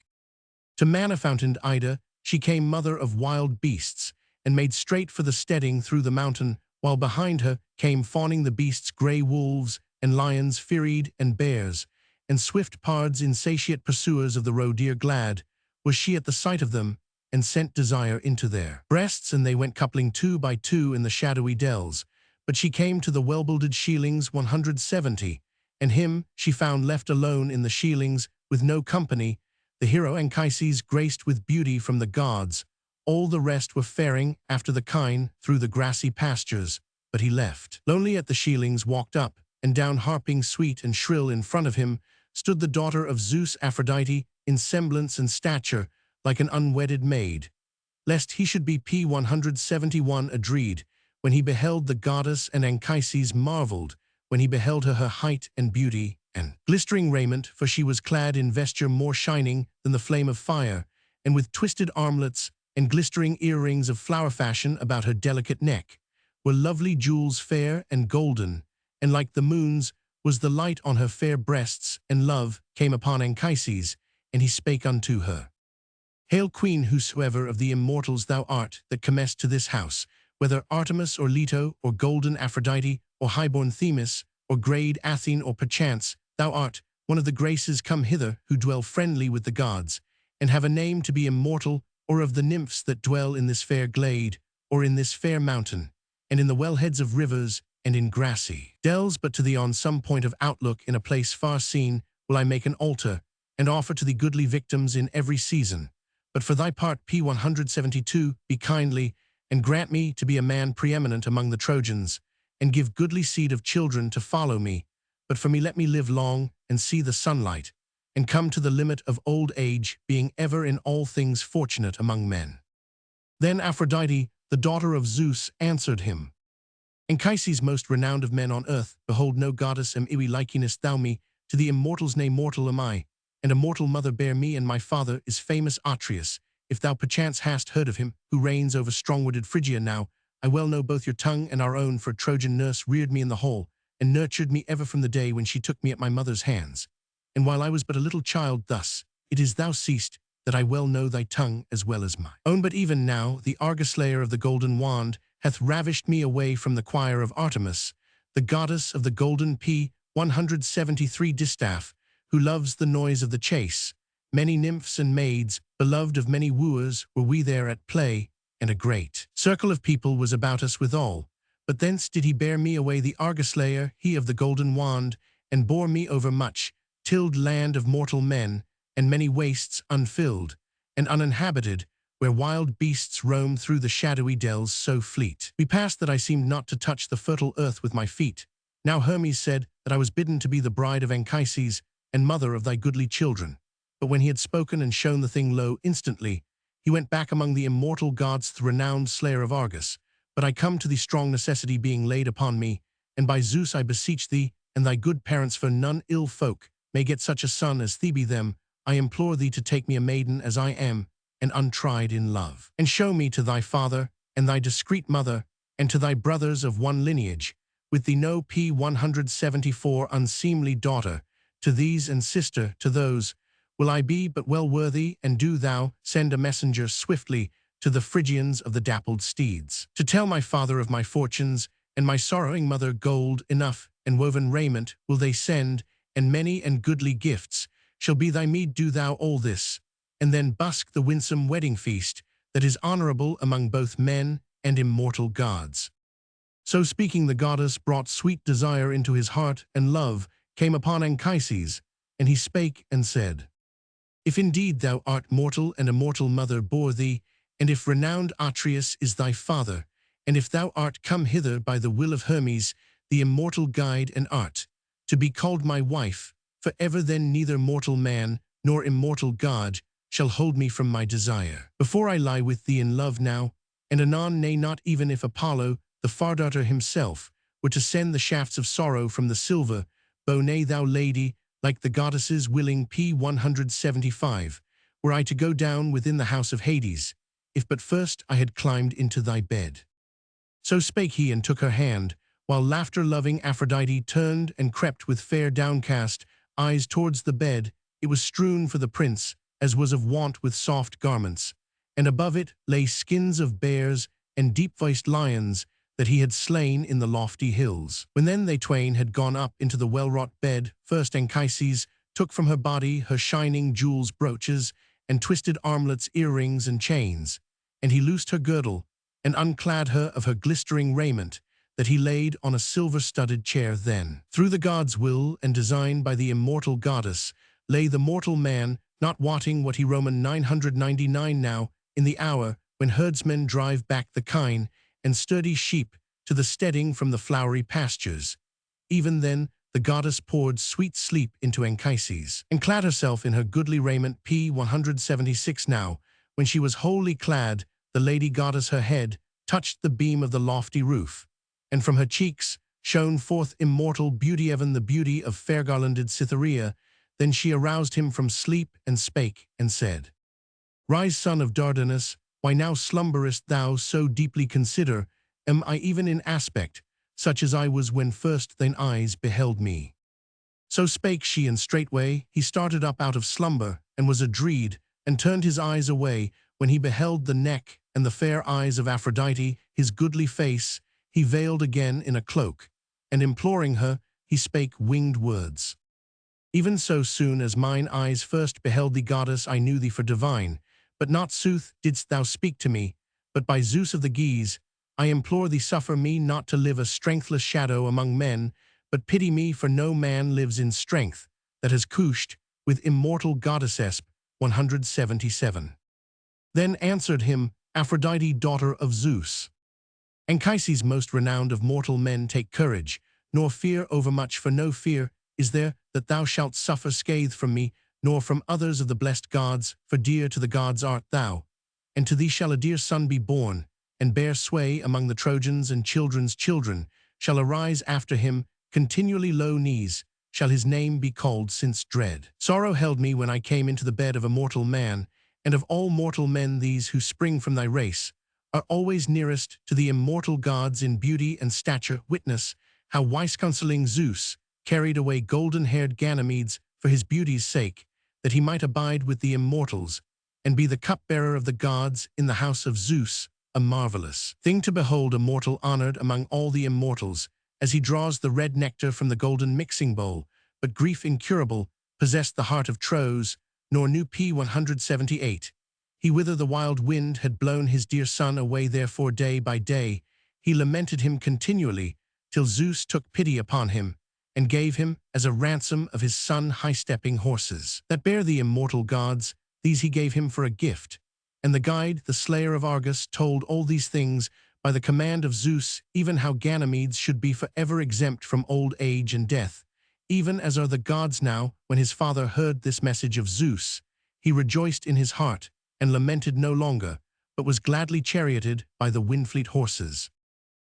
To mana-fountained Ida she came, mother of wild beasts, and made straight for the steading through the mountain, while behind her came fawning the beasts, grey wolves and lions, fierried and bears, and swift pards, insatiate pursuers of the roe deer. Glad was she at the sight of them, and sent desire into their breasts, and they went coupling two by two in the shadowy dells. But she came to the well-builded shielings 170, and him she found left alone in the shielings, with no company, the hero Anchises, graced with beauty from the gods. All the rest were faring after the kine through the grassy pastures, but he left. Lonely at the shielings walked up and down, harping sweet and shrill. In front of him stood the daughter of Zeus, Aphrodite, in semblance and stature like an unwedded maid, lest he should be P171 adreed. When he beheld the goddess, and Anchises marveled when he beheld her height and beauty and glistering raiment, for she was clad in vesture more shining than the flame of fire, and with twisted armlets and glistering earrings of flower fashion about her delicate neck were lovely jewels fair and golden, and like the moons was the light on her fair breasts. And love came upon Anchises, and he spake unto her, Hail, Queen, whosoever of the immortals thou art that comest to this house, whether Artemis or Leto or golden Aphrodite or highborn Themis or greyed Athene, or perchance thou art one of the Graces come hither who dwell friendly with the gods, and have a name to be immortal, or of the nymphs that dwell in this fair glade, or in this fair mountain, and in the wellheads of rivers, and in grassy dells. But to thee on some point of outlook in a place far seen will I make an altar, and offer to thee goodly victims in every season. But for thy part, P172, be kindly, and grant me to be a man preeminent among the Trojans, and give goodly seed of children to follow me. But for me let me live long, and see the sunlight, and come to the limit of old age, being ever in all things fortunate among men. Then Aphrodite, the daughter of Zeus, answered him, Anchises, most renowned of men on earth, behold, no goddess am I likenest thou me, to the immortals, nay, mortal am I, and a mortal mother bare me, and my father is famous Atreus. If thou perchance hast heard of him, who reigns over strong-worded Phrygia now, I well know both your tongue and our own, for a Trojan nurse reared me in the hall, and nurtured me ever from the day when she took me at my mother's hands. And while I was but a little child, thus it is thou seest that I well know thy tongue as well as my own. But even now the Argus-slayer of the golden wand hath ravished me away from the choir of Artemis, the goddess of the golden P173 distaff, who loves the noise of the chase. Many nymphs and maids, beloved of many wooers, were we there at play, and a great circle of people was about us withal. But thence did he bear me away, the Argus-slayer, he of the golden wand, and bore me over much tilled land of mortal men, and many wastes unfilled and uninhabited, where wild beasts roam through the shadowy dells so fleet. We passed that I seemed not to touch the fertile earth with my feet. Now Hermes said that I was bidden to be the bride of Anchises, and mother of thy goodly children. But when he had spoken and shown the thing low, instantly he went back among the immortal gods, the renowned slayer of Argus. But I come to thee, strong necessity being laid upon me, and by Zeus I beseech thee and thy good parents, for none ill folk may get such a son as Thebe them, I implore thee to take me a maiden as I am, and untried in love, and show me to thy father and thy discreet mother, and to thy brothers of one lineage, with thee no P174 unseemly daughter. To these and sister to those will I be but well worthy, and do thou send a messenger swiftly to the Phrygians of the dappled steeds, to tell my father of my fortunes, and my sorrowing mother gold enough and woven raiment will they send, and many and goodly gifts shall be thy meed. Do thou all this, and then busk the winsome wedding feast that is honorable among both men and immortal gods. So speaking, the goddess brought sweet desire into his heart, and love came upon Anchises, and he spake and said, If indeed thou art mortal, and a mortal mother bore thee, and if renowned Atreus is thy father, and if thou art come hither by the will of Hermes, the immortal guide and art, to be called my wife, for ever then neither mortal man nor immortal God shall hold me from my desire. Before I lie with thee in love now, and anon, nay, not even if Apollo, the Far-darter himself, were to send the shafts of sorrow from the silver bow, nay, thou lady, like the goddesses willing p. 175, were I to go down within the house of Hades, if but first I had climbed into thy bed. So spake he, and took her hand, while laughter-loving Aphrodite turned and crept with fair downcast eyes towards the bed. It was strewn for the prince, as was of wont, with soft garments, and above it lay skins of bears and deep-voiced lions that he had slain in the lofty hills. When then they twain had gone up into the well-wrought bed, first Anchises took from her body her shining jewels, brooches, and twisted armlets, earrings, and chains, and he loosed her girdle, and unclad her of her glistering raiment, that he laid on a silver-studded chair. Then, through the god's will and design by the immortal goddess, lay the mortal man, not wotting what he Roman 999 now, in the hour when herdsmen drive back the kine and sturdy sheep to the steading from the flowery pastures. Even then the goddess poured sweet sleep into Anchises, and clad herself in her goodly raiment. p. 176 Now, when she was wholly clad, the lady goddess her head touched the beam of the lofty roof, and from her cheeks shone forth immortal beauty, even the beauty of fair garlanded Cytherea. Then she aroused him from sleep, and spake, and said, Rise, son of Dardanus, why now slumberest thou so deeply? Consider, am I even in aspect, such as I was when first thine eyes beheld me? So spake she, and straightway he started up out of slumber, and was adread, and turned his eyes away, when he beheld the neck and the fair eyes of Aphrodite. His goodly face he veiled again in a cloak, and imploring her, he spake winged words. Even so soon as mine eyes first beheld thee, goddess, I knew thee for divine, but not sooth didst thou speak to me, but by Zeus of the Geese, I implore thee, suffer me not to live a strengthless shadow among men, but pity me, for no man lives in strength that has couched with immortal goddess. 177. Then answered him Aphrodite, daughter of Zeus, Anchises, most renowned of mortal men, take courage, nor fear overmuch, for no fear is there that thou shalt suffer scathe from me, nor from others of the blessed gods, for dear to the gods art thou, and to thee shall a dear son be born, and bear sway among the Trojans, and children's children shall arise after him, continually low knees shall his name be called, since dread sorrow held me when I came into the bed of a mortal man, and of all mortal men these who spring from thy race are always nearest to the immortal gods in beauty and stature. Witness how wise-counseling Zeus carried away golden-haired Ganymedes for his beauty's sake, that he might abide with the immortals, and be the cupbearer of the gods in the house of Zeus, a marvelous thing to behold, a mortal honored among all the immortals, as he draws the red nectar from the golden mixing bowl. But grief incurable possessed the heart of Tros, nor knew p. 178. He whither the wild wind had blown his dear son away, therefore day by day he lamented him continually, till Zeus took pity upon him, and gave him as a ransom of his son high-stepping horses that bear the immortal gods. These he gave him for a gift, and the guide, the slayer of Argus, told all these things by the command of Zeus, even how Ganymedes should be forever exempt from old age and death, even as are the gods now. When his father heard this message of Zeus, he rejoiced in his heart, and lamented no longer, but was gladly charioted by the wind-fleet horses.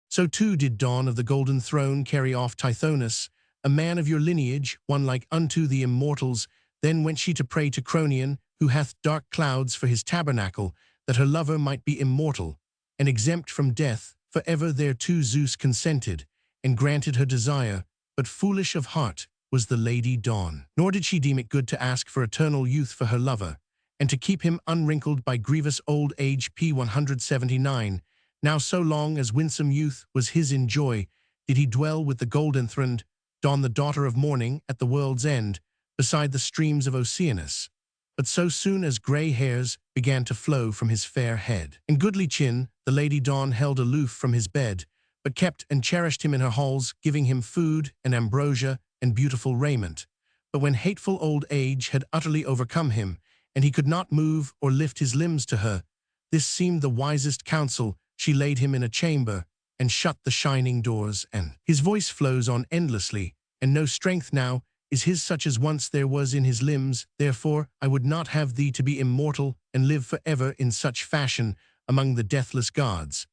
So too did Dawn of the golden throne carry off Tithonus, a man of your lineage, one like unto the immortals. Then went she to pray to Cronion, who hath dark clouds for his tabernacle, that her lover might be immortal, and exempt from death for ever. Thereto Zeus consented, and granted her desire, but foolish of heart was the Lady Dawn. Nor did she deem it good to ask for eternal youth for her lover, and to keep him unwrinkled by grievous old age. p. 179. Now so long as winsome youth was his in joy, did he dwell with the gold-enthroned Dawn, the daughter of morning, at the world's end, beside the streams of Oceanus. But so soon as grey hairs began to flow from his fair head and goodly chin, the Lady Dawn held aloof from his bed, but kept and cherished him in her halls, giving him food and ambrosia and beautiful raiment. But when hateful old age had utterly overcome him, and he could not move or lift his limbs to her. This seemed the wisest counsel. She laid him in a chamber, and shut the shining doors, and his voice flows on endlessly, and no strength now is his such as once there was in his limbs. Therefore I would not have thee to be immortal, and live forever in such fashion among the deathless gods.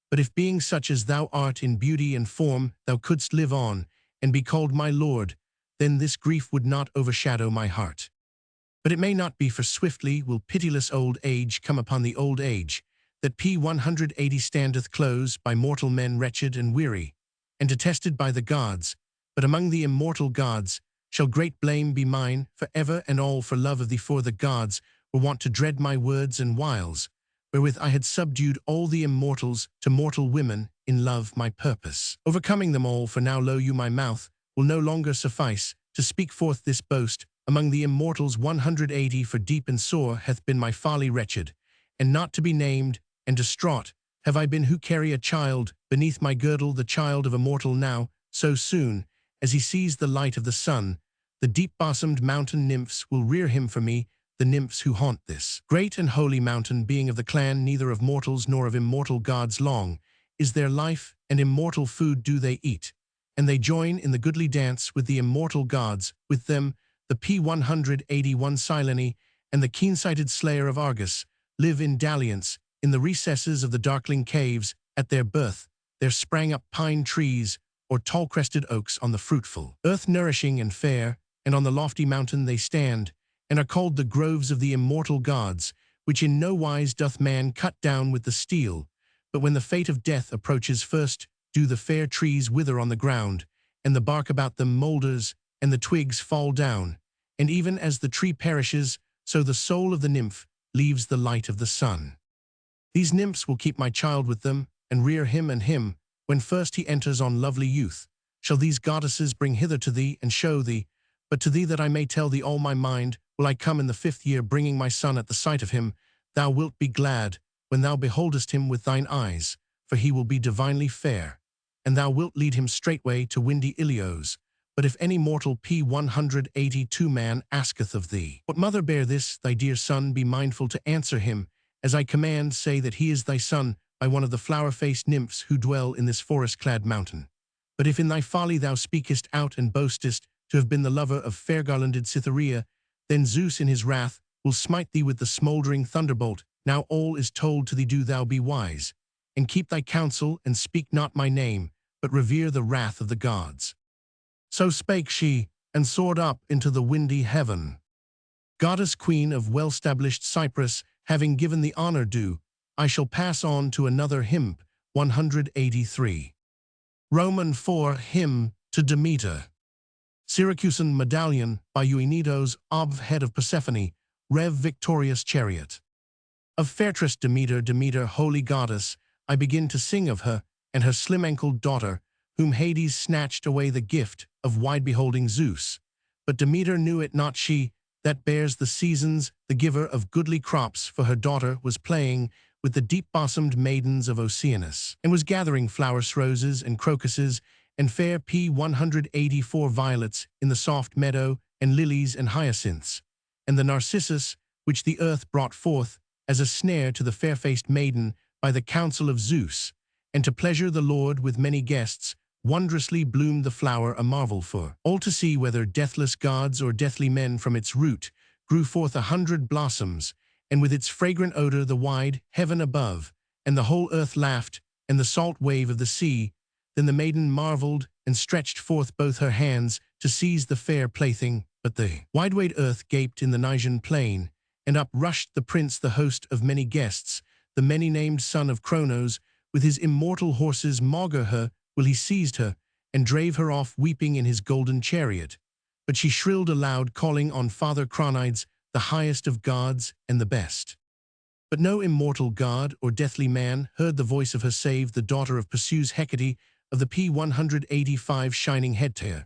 But if being such as thou art in beauty and form, thou couldst live on, and be called my lord, then this grief would not overshadow my heart. But it may not be, for swiftly will pitiless old age come upon the old age, that P 180 standeth close by mortal men wretched and weary, and detested by the gods, but among the immortal gods shall great blame be mine, for ever and all for love of thee. For the gods were wont to dread my words and wiles, wherewith I had subdued all the immortals to mortal women in love my purpose. Overcoming them all, for now lo you my mouth will no longer suffice to speak forth this boast. Among the immortals 180, for deep and sore hath been my folly wretched, and not to be named, and distraught have I been who carry a child beneath my girdle, the child of a mortal now, so soon as he sees the light of the sun, the deep-bosomed mountain nymphs will rear him for me, the nymphs who haunt this great and holy mountain, being of the clan neither of mortals nor of immortal gods. Long is their life, and immortal food do they eat, and they join in the goodly dance with the immortal gods. With them the P 181 Silene and the keen-sighted slayer of Argus live in dalliance in the recesses of the darkling caves. At their birth there sprang up pine trees or tall-crested oaks on the fruitful earth, nourishing and fair, and on the lofty mountain they stand, and are called the groves of the immortal gods, which in no wise doth man cut down with the steel. But when the fate of death approaches, first do the fair trees wither on the ground, and the bark about them moulders, and the twigs fall down, and even as the tree perishes, so the soul of the nymph leaves the light of the sun. These nymphs will keep my child with them, and rear him, and him, when first he enters on lovely youth, shall these goddesses bring hither to thee, and show thee. But to thee, that I may tell thee all my mind, will I come in the 5th year, bringing my son. At the sight of him thou wilt be glad, when thou beholdest him with thine eyes, for he will be divinely fair, and thou wilt lead him straightway to windy Ilios. But if any mortal P 182 man asketh of thee, what mother bare this thy dear son, be mindful to answer him, as I command. Say that he is thy son by one of the flower-faced nymphs who dwell in this forest-clad mountain. But if in thy folly thou speakest out and boastest to have been the lover of fair-garlanded Cytherea, then Zeus in his wrath will smite thee with the smouldering thunderbolt. Now all is told to thee. Do thou be wise, and keep thy counsel, and speak not my name, but revere the wrath of the gods. So spake she, and soared up into the windy heaven. Goddess queen of well-stablished Cyprus, having given the honor due, I shall pass on to another hymn. 183. Roman 4 Hymn to Demeter. Syracusan medallion by Euenidos, ob head of Persephone, rev victorious chariot. Of fairtress Demeter, Demeter, holy goddess, I begin to sing of her, and her slim-ankled daughter, whom Hades snatched away the gift of wide-beholding Zeus. But Demeter knew it not, she that bears the seasons, the giver of goodly crops, for her daughter was playing with the deep-bosomed maidens of Oceanus, and was gathering flowers, roses and crocuses, and fair P 184 violets in the soft meadow, and lilies and hyacinths, and the narcissus, which the earth brought forth as a snare to the fair-faced maiden by the counsel of Zeus, and to pleasure the Lord with many guests, wondrously bloomed the flower, a marvel for all to see, whether deathless gods or deathly men. From its root grew forth 100 blossoms, and with its fragrant odor the wide heaven above, and the whole earth laughed, and the salt wave of the sea. Then the maiden marveled, and stretched forth both her hands to seize the fair plaything. But the wide-wide earth gaped in the Nysian plain, and up rushed the prince, the host of many guests, the many-named son of Cronos, with his immortal horses. Maugre her will he seized her, and drave her off weeping in his golden chariot. But she shrilled aloud, calling on Father Cronides, the highest of gods and the best. But no immortal god or deathly man heard the voice of her, save the daughter of Perseus, Hecate, of the P 185 shining headgear,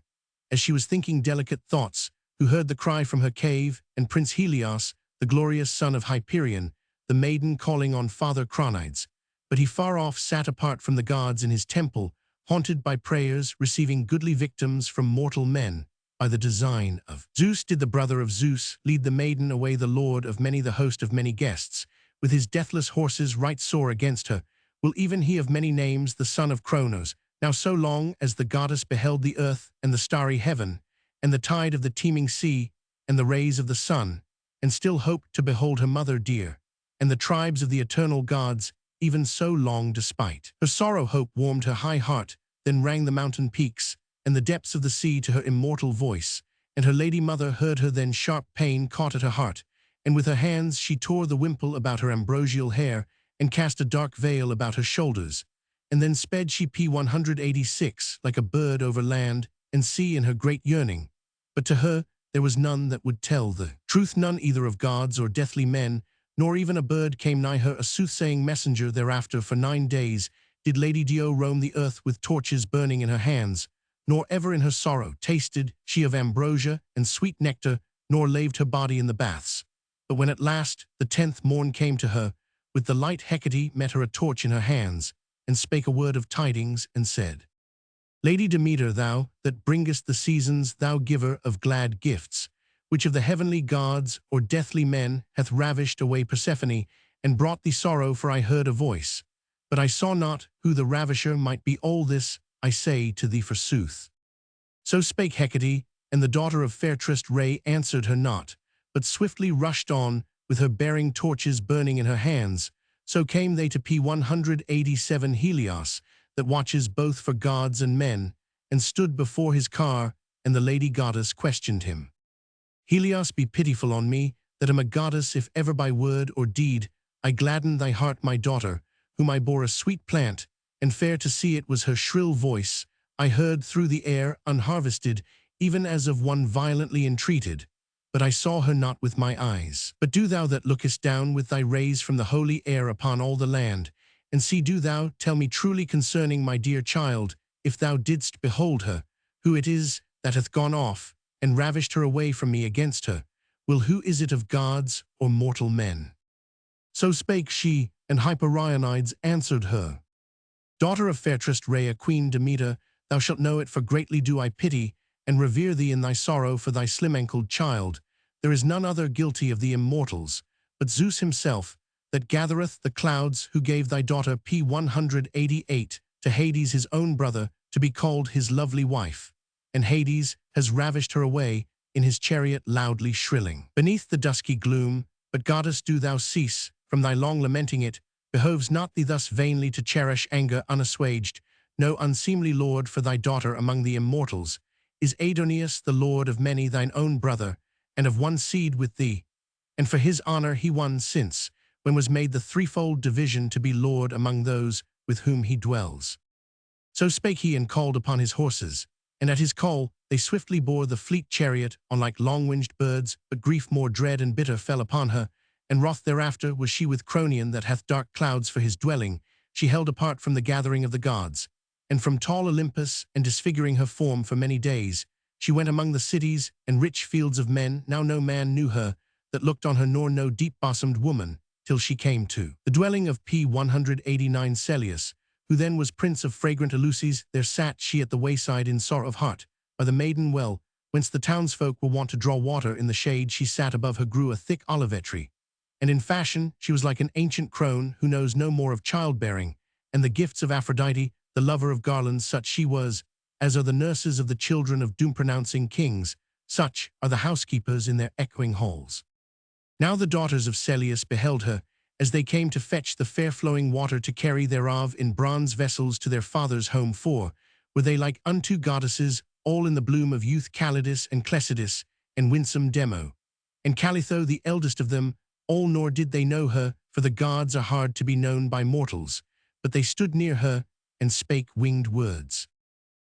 as she was thinking delicate thoughts, who heard the cry from her cave, and Prince Helios, the glorious son of Hyperion, the maiden calling on Father Cronides. But he far off sat apart from the gods in his temple, haunted by prayers, receiving goodly victims from mortal men. by the design of Zeus did the brother of Zeus lead the maiden away, the lord of many, the host of many guests, with his deathless horses right sore against her, will even he of many names, the son of Cronos, now so long as the goddess beheld the earth and the starry heaven, and the tide of the teeming sea, and the rays of the sun, and still hoped to behold her mother dear, and the tribes of the eternal gods, even so long despite her sorrow hope warmed her high heart, then rang the mountain peaks, and the depths of the sea to her immortal voice, and her lady mother heard her, then sharp pain caught at her heart, and with her hands she tore the wimple about her ambrosial hair, and cast a dark veil about her shoulders, and then sped she P186 like a bird over land and sea in her great yearning, but to her there was none that would tell the truth, none either of gods or deathly men, nor even a bird came nigh her, a soothsaying messenger. Thereafter for 9 days did Lady Dio roam the earth with torches burning in her hands, nor ever in her sorrow tasted she of ambrosia and sweet nectar, nor laved her body in the baths. But when at last the 10th morn came to her, with the light Hecate met her a torch in her hands, and spake a word of tidings, and said, Lady Demeter, thou that bringest the seasons, thou giver of glad gifts, which of the heavenly gods or deathly men hath ravished away Persephone, and brought thee sorrow, for I heard a voice, but I saw not who the ravisher might be. All this I say to thee forsooth. So spake Hecate, and the daughter of fair Trist Ray answered her not, but swiftly rushed on, with her bearing torches burning in her hands. So came they to P187 Helios, that watches both for gods and men, and stood before his car, and the lady goddess questioned him. Helios, be pitiful on me, that am a goddess, if ever by word or deed I gladden thy heart, my daughter, whom I bore a sweet plant, and fair to see it was her shrill voice, I heard through the air unharvested, even as of one violently entreated. But I saw her not with my eyes. But do thou that lookest down with thy rays from the holy air upon all the land, and see, do thou tell me truly concerning my dear child, if thou didst behold her, who it is that hath gone off, and ravished her away from me against her, will who is it of gods or mortal men? So spake she, and Hyperionides answered her, Daughter of fair Trist Rhea, Queen Demeter, thou shalt know it, for greatly do I pity and revere thee in thy sorrow for thy slim-ankled child. There is none other guilty of the immortals, but Zeus himself, that gathereth the clouds, who gave thy daughter P188 to Hades, his own brother, to be called his lovely wife. And Hades has ravished her away in his chariot, loudly shrilling beneath the dusky gloom. But goddess, do thou cease from thy long lamenting, it behoves not thee thus vainly to cherish anger unassuaged. No unseemly lord for thy daughter among the immortals is Aidoneus, the lord of many, thine own brother, and of one seed with thee. And for his honor he won since, when was made the threefold division to be lord among those with whom he dwells. So spake he, and called upon his horses, and at his call they swiftly bore the fleet chariot on like long-winged birds. But grief more dread and bitter fell upon her, and wroth thereafter was she with Cronion, that hath dark clouds for his dwelling. She held apart from the gathering of the gods, and from tall Olympus, and disfiguring her form for many days, she went among the cities and rich fields of men. Now no man knew her that looked on her, nor no deep-bosomed woman, till she came to the dwelling of P189 Celius, who then was prince of fragrant Eleusis. There sat she at the wayside in sorrow of heart, by the maiden well, whence the townsfolk were wont to draw water. In the shade she sat, above her grew a thick olivet tree, and in fashion she was like an ancient crone, who knows no more of childbearing, and the gifts of Aphrodite, the lover of garlands. Such she was, as are the nurses of the children of doom-pronouncing kings, such are the housekeepers in their echoing halls. Now the daughters of Celius beheld her, as they came to fetch the fair flowing water, to carry thereof in bronze vessels to their father's home. For were they like unto goddesses, all in the bloom of youth, Calidus and Clesidus, and winsome Demo, and Calitho the eldest of them all. Nor did they know her, for the gods are hard to be known by mortals, but they stood near her, and spake winged words.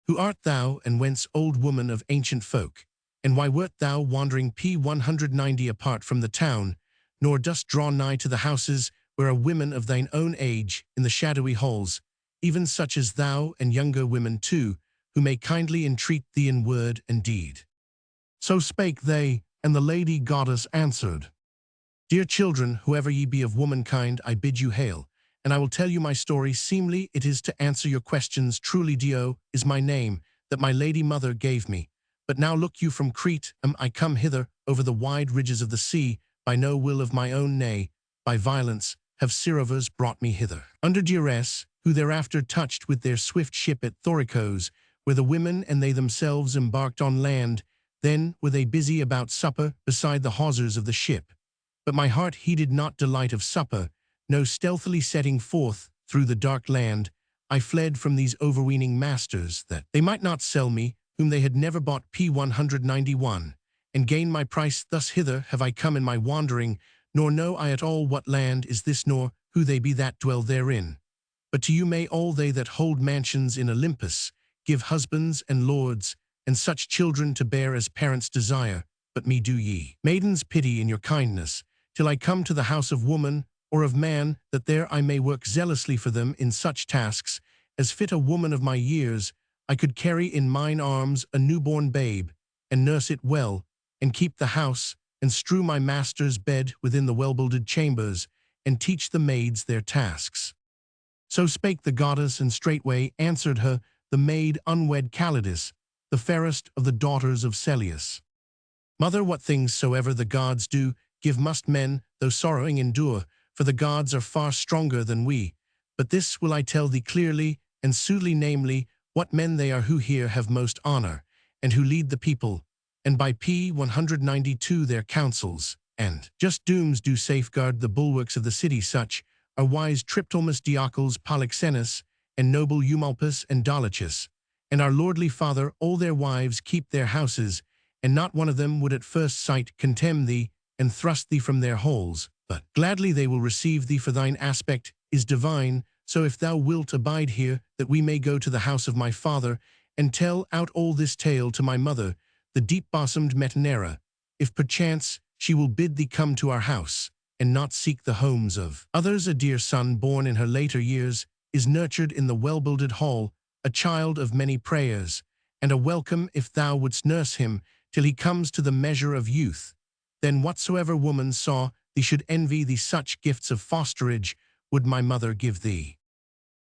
Who art thou, and whence, old woman of ancient folk? And why wert thou wandering P190 apart from the town, nor dost draw nigh to the houses where are women of thine own age in the shadowy halls, even such as thou, and younger women too, who may kindly entreat thee in word and deed? So spake they, and the lady goddess answered, Dear children, whoever ye be of womankind, I bid you hail, and I will tell you my story. Seemly it is to answer your questions. Truly Dio is my name, that my lady mother gave me, But now look you from Crete, am I come hither over the wide ridges of the sea, by no will of my own, nay, by violence, have Sirovers brought me hither. Under duress, who thereafter touched with their swift ship at Thoricos, where the women and they themselves embarked on land, then were they busy about supper beside the hawsers of the ship. But my heart heeded not delight of supper, no stealthily setting forth through the dark land, I fled from these overweening masters, that they might not sell me, whom they had never bought. P191, and gain my price. Thus hither have I come in my wandering, nor know I at all what land is this, nor who they be that dwell therein. But to you may all they that hold mansions in Olympus give husbands and lords, and such children to bear as parents desire, but me do ye, maidens, pity in your kindness, till I come to the house of woman or of man, that there I may work zealously for them in such tasks as fit a woman of my years. I could carry in mine arms a newborn babe, and nurse it well, and keep the house, and strew my master's bed within the well-builded chambers, and teach the maids their tasks. So spake the goddess, and straightway answered her the maid unwed Calidus, the fairest of the daughters of Celeus. Mother, what things soever the gods do, give must men, though sorrowing, endure, for the gods are far stronger than we. But this will I tell thee clearly and soothly, namely, what men they are who here have most honor, and who lead the people, and by P192 their counsels, and just dooms do safeguard the bulwarks of the city. Such are wise Triptolemus, Diocles, Polyxenus, and noble Eumolpus and Dolichus, and our lordly father. All their wives keep their houses, and not one of them would at first sight contemn thee and thrust thee from their halls, but gladly they will receive thee, for thine aspect is divine. So if thou wilt abide here, that we may go to the house of my father, and tell out all this tale to my mother, the deep-bosomed Metanera, if perchance she will bid thee come to our house, and not seek the homes of others. A dear son born in her later years is nurtured in the well-builded hall, a child of many prayers, and a welcome if thou wouldst nurse him till he comes to the measure of youth. Then whatsoever woman saw thee should envy thee, such gifts of fosterage would my mother give thee.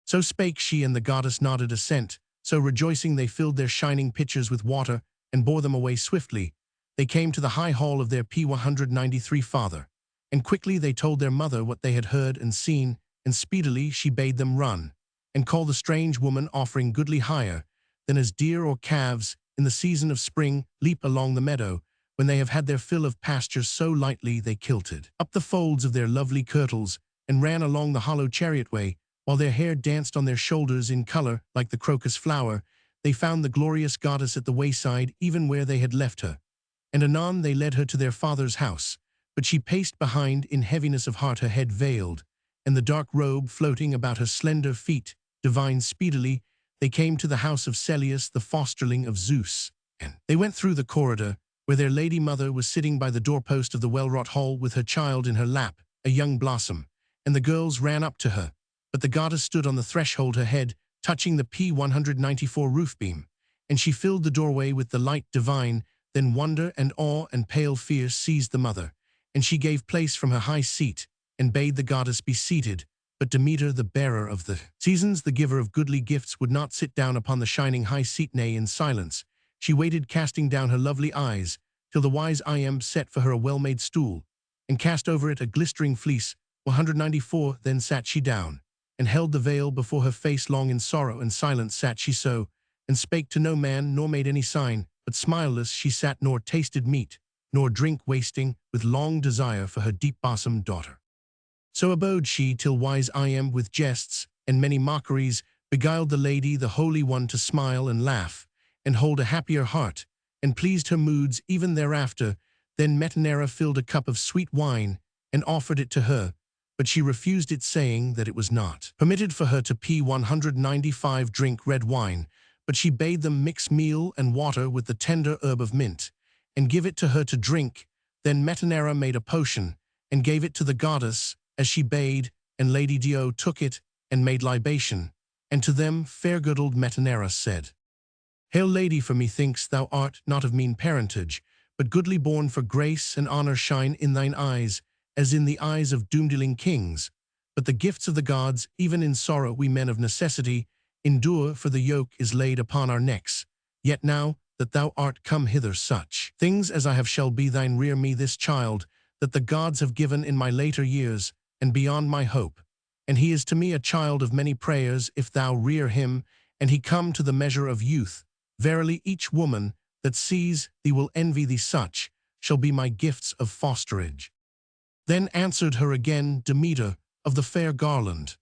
So spake she, and the goddess nodded assent. So rejoicing they filled their shining pitchers with water, and bore them away swiftly. They came to the high hall of their P193 father, and quickly they told their mother what they had heard and seen, and speedily she bade them run, and call the strange woman, offering goodly hire, than as deer or calves in the season of spring leap along the meadow, when they have had their fill of pasture. So lightly they kilted up the folds of their lovely kirtles, and ran along the hollow chariotway, while their hair danced on their shoulders in color like the crocus flower. They found the glorious goddess at the wayside, even where they had left her, and anon they led her to their father's house. But she paced behind in heaviness of heart, her head veiled, and the dark robe floating about her slender feet. Divine speedily they came to the house of Celeus, the fosterling of Zeus, and they went through the corridor, where their lady mother was sitting by the doorpost of the well-wrought hall with her child in her lap, a young blossom, and the girls ran up to her. But the goddess stood on the threshold, her head touching the P194 roof beam, and she filled the doorway with the light divine. Then wonder and awe and pale fear seized the mother, and she gave place from her high seat, and bade the goddess be seated. But Demeter, the bearer of the seasons, the giver of goodly gifts, would not sit down upon the shining high seat. Nay, in silence she waited, casting down her lovely eyes, till the wise Iam set for her a well-made stool, and cast over it a glistering fleece. 194. Then sat she down, and held the veil before her face. Long in sorrow and silence sat she so, and spake to no man, nor made any sign, but smileless she sat, nor tasted meat, nor drink, wasting with long desire for her deep-bosomed daughter. So abode she till wise Iam with jests and many mockeries beguiled the lady, the holy one, to smile and laugh, and hold a happier heart, and pleased her moods even thereafter. Then Metanera filled a cup of sweet wine, and offered it to her, but she refused it, saying that it was not permitted for her to P195 drink red wine, but she bade them mix meal and water with the tender herb of mint, and give it to her to drink. Then Metanera made a potion, and gave it to the goddess, as she bade, and Lady Dio took it, and made libation. And to them fair girdled Metanera said, Hail, lady, for methinks thou art not of mean parentage, but goodly born, for grace and honor shine in thine eyes, as in the eyes of doom-dealing kings. But the gifts of the gods, even in sorrow we men of necessity endure, for the yoke is laid upon our necks. Yet now that thou art come hither such things as I have shall be thine rear me this child, that the gods have given in my later years, and beyond my hope. And he is to me a child of many prayers, if thou rear him, and he come to the measure of youth. Verily each woman that sees thee will envy thee such, shall be my gifts of fosterage. Then answered her again Demeter of the fair garland.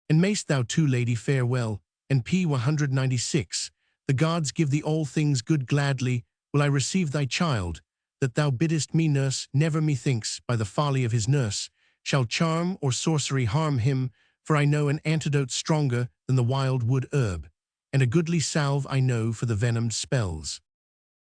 And mayst thou too, lady, farewell. And p. 196, the gods give thee all things good, gladly will I receive thy child, that thou biddest me nurse, never methinks, by the folly of his nurse, shall charm or sorcery harm him, for I know an antidote stronger than the wild wood herb, and a goodly salve I know for the venomed spells.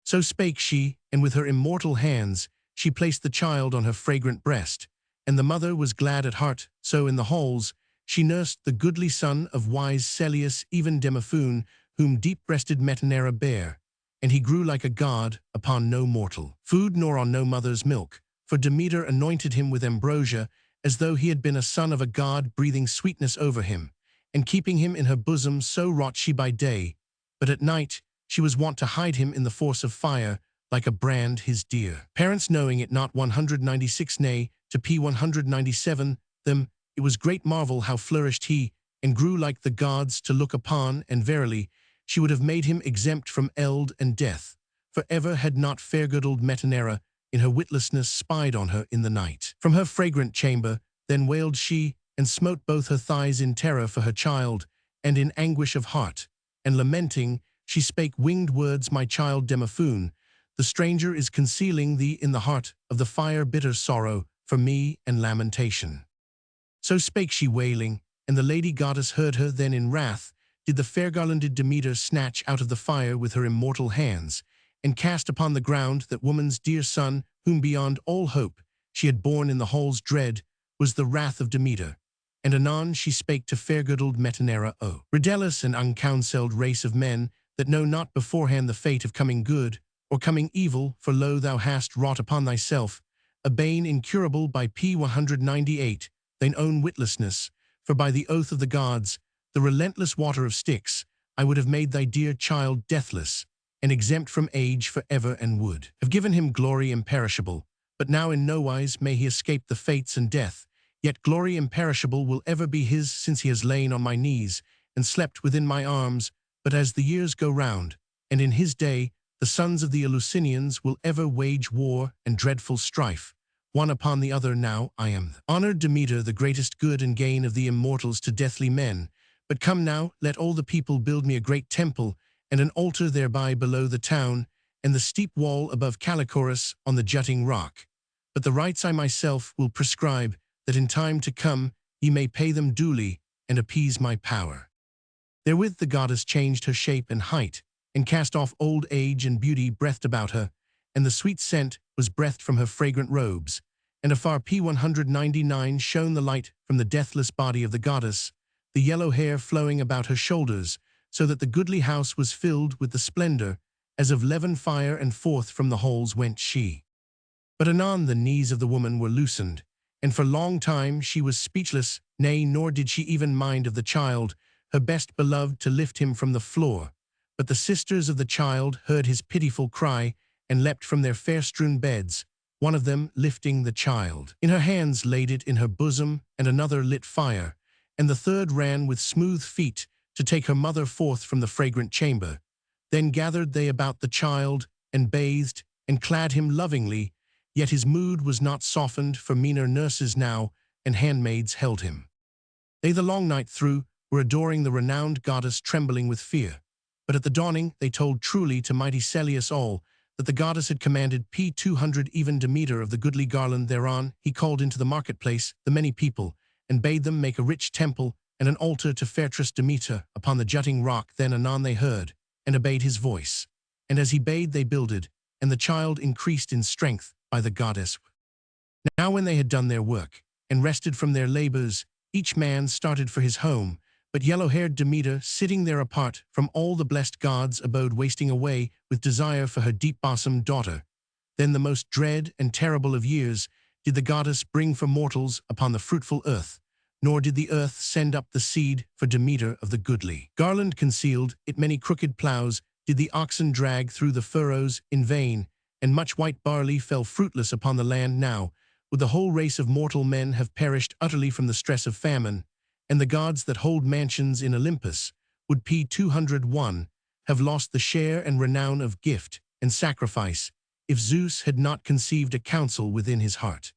So spake she, and with her immortal hands she placed the child on her fragrant breast, and the mother was glad at heart. So in the halls she nursed the goodly son of wise Celeus, even Demophoon, whom deep-breasted Metanera bare, and he grew like a god upon no mortal food nor on no mother's milk, for Demeter anointed him with ambrosia, as though he had been a son of a god, breathing sweetness over him, and keeping him in her bosom. So wrought she by day, but at night she was wont to hide him in the force of fire, like a brand his dear parents knowing it not. 196 nay, to p. 197, them, it was great marvel how flourished he, and grew like the gods to look upon, and verily, she would have made him exempt from eld and death, for ever had not fair-girdled Metanera in her witlessness spied on her in the night. From her fragrant chamber then wailed she, and smote both her thighs in terror for her child, and in anguish of heart, and lamenting, she spake winged words, my child Demophoon, the stranger is concealing thee in the heart of the fire, bitter sorrow for me and lamentation. So spake she wailing, and the lady goddess heard her. Then in wrath did the fair-garlanded Demeter snatch out of the fire with her immortal hands, and cast upon the ground that woman's dear son, whom beyond all hope she had borne in the hall's dread, was the wrath of Demeter. And anon she spake to fair-girdled Metanera, O rebellious and uncounselled race of men, that know not beforehand the fate of coming good or coming evil, for lo, thou hast wrought upon thyself a bane incurable by p. 198, thine own witlessness, for by the oath of the gods, the relentless water of Styx, I would have made thy dear child deathless, and exempt from age for ever, and would have given him glory imperishable. But now in nowise may he escape the fates and death, yet glory imperishable will ever be his, since he has lain on my knees, and slept within my arms. But as the years go round, and in his day, the sons of the Eleusinians will ever wage war and dreadful strife, one upon the other. Now I am honored Demeter, the greatest good and gain of the immortals to deathly men. But come now, let all the people build me a great temple, and an altar thereby below the town, and the steep wall above Callichorus on the jutting rock. But the rites I myself will prescribe, that in time to come ye may pay them duly, and appease my power. Therewith the goddess changed her shape and height, and cast off old age, and beauty breathed about her, and the sweet scent was breathed from her fragrant robes. And afar p. 199 shone the light from the deathless body of the goddess, the yellow hair flowing about her shoulders, so that the goodly house was filled with the splendor, as of levin fire, and forth from the halls went she. But anon the knees of the woman were loosened, and for long time she was speechless, nay, nor did she even mind of the child, her best beloved, to lift him from the floor. But the sisters of the child heard his pitiful cry, and leapt from their fair-strewn beds, one of them lifting the child in her hands, laid it in her bosom, and another lit fire, and the third ran with smooth feet to take her mother forth from the fragrant chamber. Then gathered they about the child, and bathed, and clad him lovingly, yet his mood was not softened, for meaner nurses now and handmaids held him. They the long night through were adoring the renowned goddess, trembling with fear. But at the dawning they told truly to mighty Celeus all, that the goddess had commanded p. 200 even Demeter of the goodly garland. Thereon he called into the marketplace the many people, and bade them make a rich temple and an altar to fairtress Demeter upon the jutting rock. Then anon they heard, and obeyed his voice. And as he bade they builded, and the child increased in strength by the goddess. Now when they had done their work, and rested from their labors, each man started for his home, but yellow-haired Demeter, sitting there apart from all the blessed gods, abode wasting away with desire for her deep-bosomed daughter. Then the most dread and terrible of years did the goddess bring for mortals upon the fruitful earth, nor did the earth send up the seed for Demeter of the goodly garland. Concealed it many crooked ploughs, did the oxen drag through the furrows in vain, and much white barley fell fruitless upon the land. Now would the whole race of mortal men have perished utterly from the stress of famine, and the gods that hold mansions in Olympus would P201 have lost the share and renown of gift and sacrifice, if Zeus had not conceived a counsel within his heart.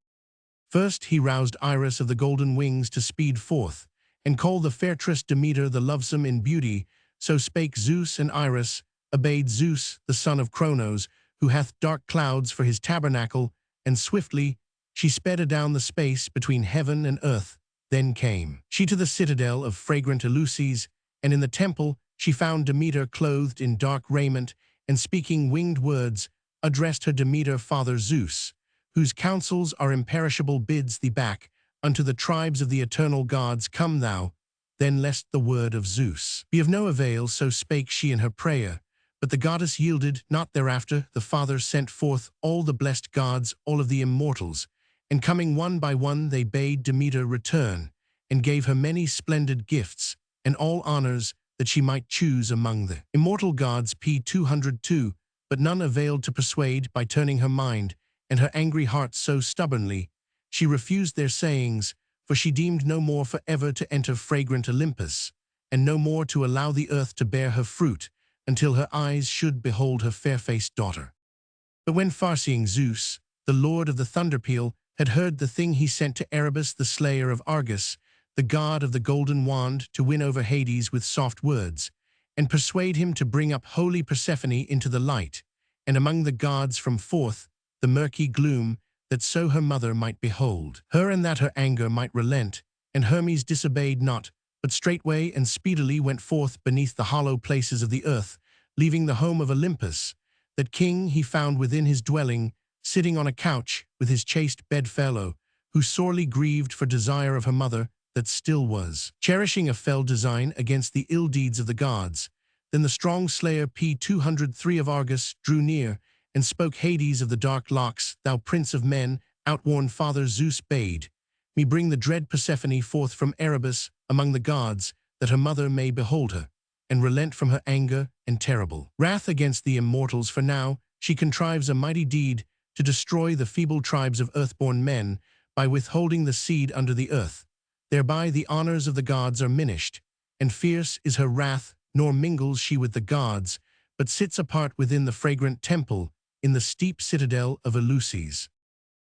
First he roused Iris of the golden wings to speed forth, and called the fairtress Demeter the lovesome in beauty. So spake Zeus, and Iris obeyed Zeus, the son of Cronos, who hath dark clouds for his tabernacle, and swiftly she sped adown the space between heaven and earth. Then came she to the citadel of fragrant Eleusis, and in the temple she found Demeter clothed in dark raiment, and speaking winged words, addressed her Demeter father Zeus, whose counsels are imperishable, bids thee back unto the tribes of the eternal gods. Come thou, then, lest the word of Zeus be of no avail. So spake she in her prayer, but the goddess yielded not. Thereafter the Father sent forth all the blessed gods, all of the immortals, and coming one by one they bade Demeter return, and gave her many splendid gifts, and all honors that she might choose among the immortal gods. P202, but none availed to persuade by turning her mind and her angry heart so stubbornly. She refused their sayings, for she deemed no more for ever to enter fragrant Olympus, and no more to allow the earth to bear her fruit, until her eyes should behold her fair-faced daughter. But when farseeing Zeus, the lord of the thunderpeal, had heard the thing, he sent to Erebus, the slayer of Argus, the god of the golden wand, to win over Hades with soft words, and persuade him to bring up holy Persephone into the light, and among the gods from forth the murky gloom, that so her mother might behold her, and that her anger might relent. And Hermes disobeyed not, but straightway and speedily went forth beneath the hollow places of the earth, leaving the home of Olympus. That king he found within his dwelling, sitting on a couch with his chaste bedfellow, who sorely grieved for desire of her mother, that still was cherishing a fell design against the ill deeds of the gods. Then the strong slayer P203 of Argus drew near, and spoke Hades of the dark locks, thou prince of men, outworn father Zeus bade me bring the dread Persephone forth from Erebus among the gods, that her mother may behold her, and relent from her anger and terrible wrath against the immortals. For now she contrives a mighty deed to destroy the feeble tribes of earthborn men, by withholding the seed under the earth. Thereby the honors of the gods are minished, and fierce is her wrath, nor mingles she with the gods, but sits apart within the fragrant temple, in the steep citadel of Eleusis.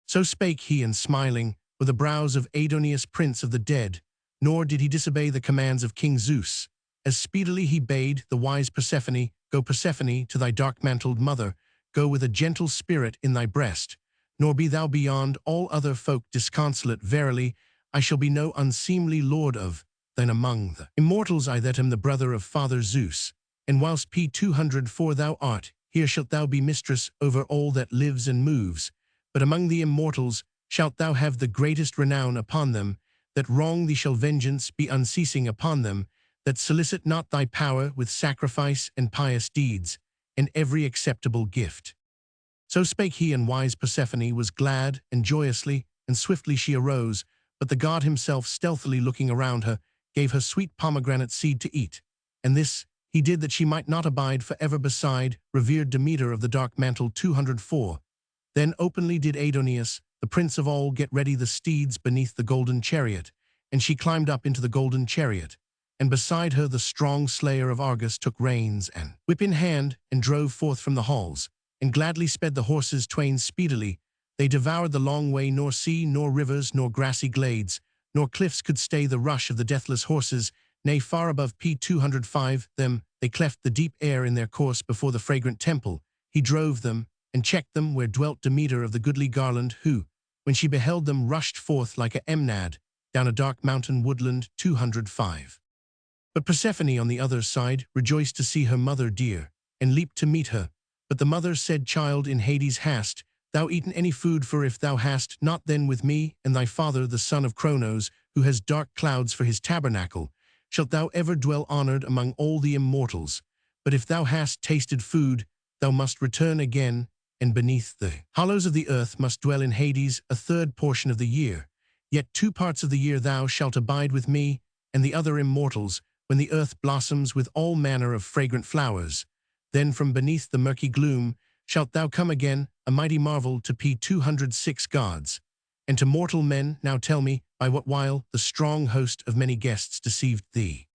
So spake he, and smiling were the brows of Aidoneus, prince of the dead, nor did he disobey the commands of King Zeus. As speedily he bade the wise Persephone, go Persephone to thy dark-mantled mother, go with a gentle spirit in thy breast, nor be thou beyond all other folk disconsolate. Verily, I shall be no unseemly lord of thine among the immortals, I that am the brother of father Zeus, and whilst P204 thou art, here shalt thou be mistress over all that lives and moves, but among the immortals shalt thou have the greatest renown. Upon them that wrong thee shall vengeance be unceasing, upon them that solicit not thy power with sacrifice and pious deeds, and every acceptable gift. So spake he, and wise Persephone was glad, and joyously and swiftly she arose, but the god himself, stealthily looking around her, gave her sweet pomegranate seed to eat, and this he did that she might not abide for ever beside revered Demeter of the dark mantle. 204. Then openly did Aidoneus, the prince of all, get ready the steeds beneath the golden chariot, and she climbed up into the golden chariot, and beside her the strong slayer of Argus took reins and whip in hand, and drove forth from the halls, and gladly sped the horses twain speedily. They devoured the long way, nor sea, nor rivers, nor grassy glades, nor cliffs could stay the rush of the deathless horses. Nay, far above P205 them, they cleft the deep air in their course before the fragrant temple. He drove them, and checked them where dwelt Demeter of the goodly garland, who, when she beheld them, rushed forth like a Emnad down a dark mountain woodland. 205. But Persephone on the other side rejoiced to see her mother dear, and leaped to meet her. But the mother said, Child, in Hades hast thou eaten any food? For if thou hast not, then with me and thy father, the son of Cronos, who has dark clouds for his tabernacle, shalt thou ever dwell honored among all the immortals. But if thou hast tasted food, thou must return again, and beneath the hollows of the earth must dwell in Hades a third portion of the year. Yet 2 parts of the year thou shalt abide with me and the other immortals, when the earth blossoms with all manner of fragrant flowers. Then from beneath the murky gloom shalt thou come again, a mighty marvel to P206 gods. And to mortal men now tell me, by what wile the strong host of many guests deceived thee.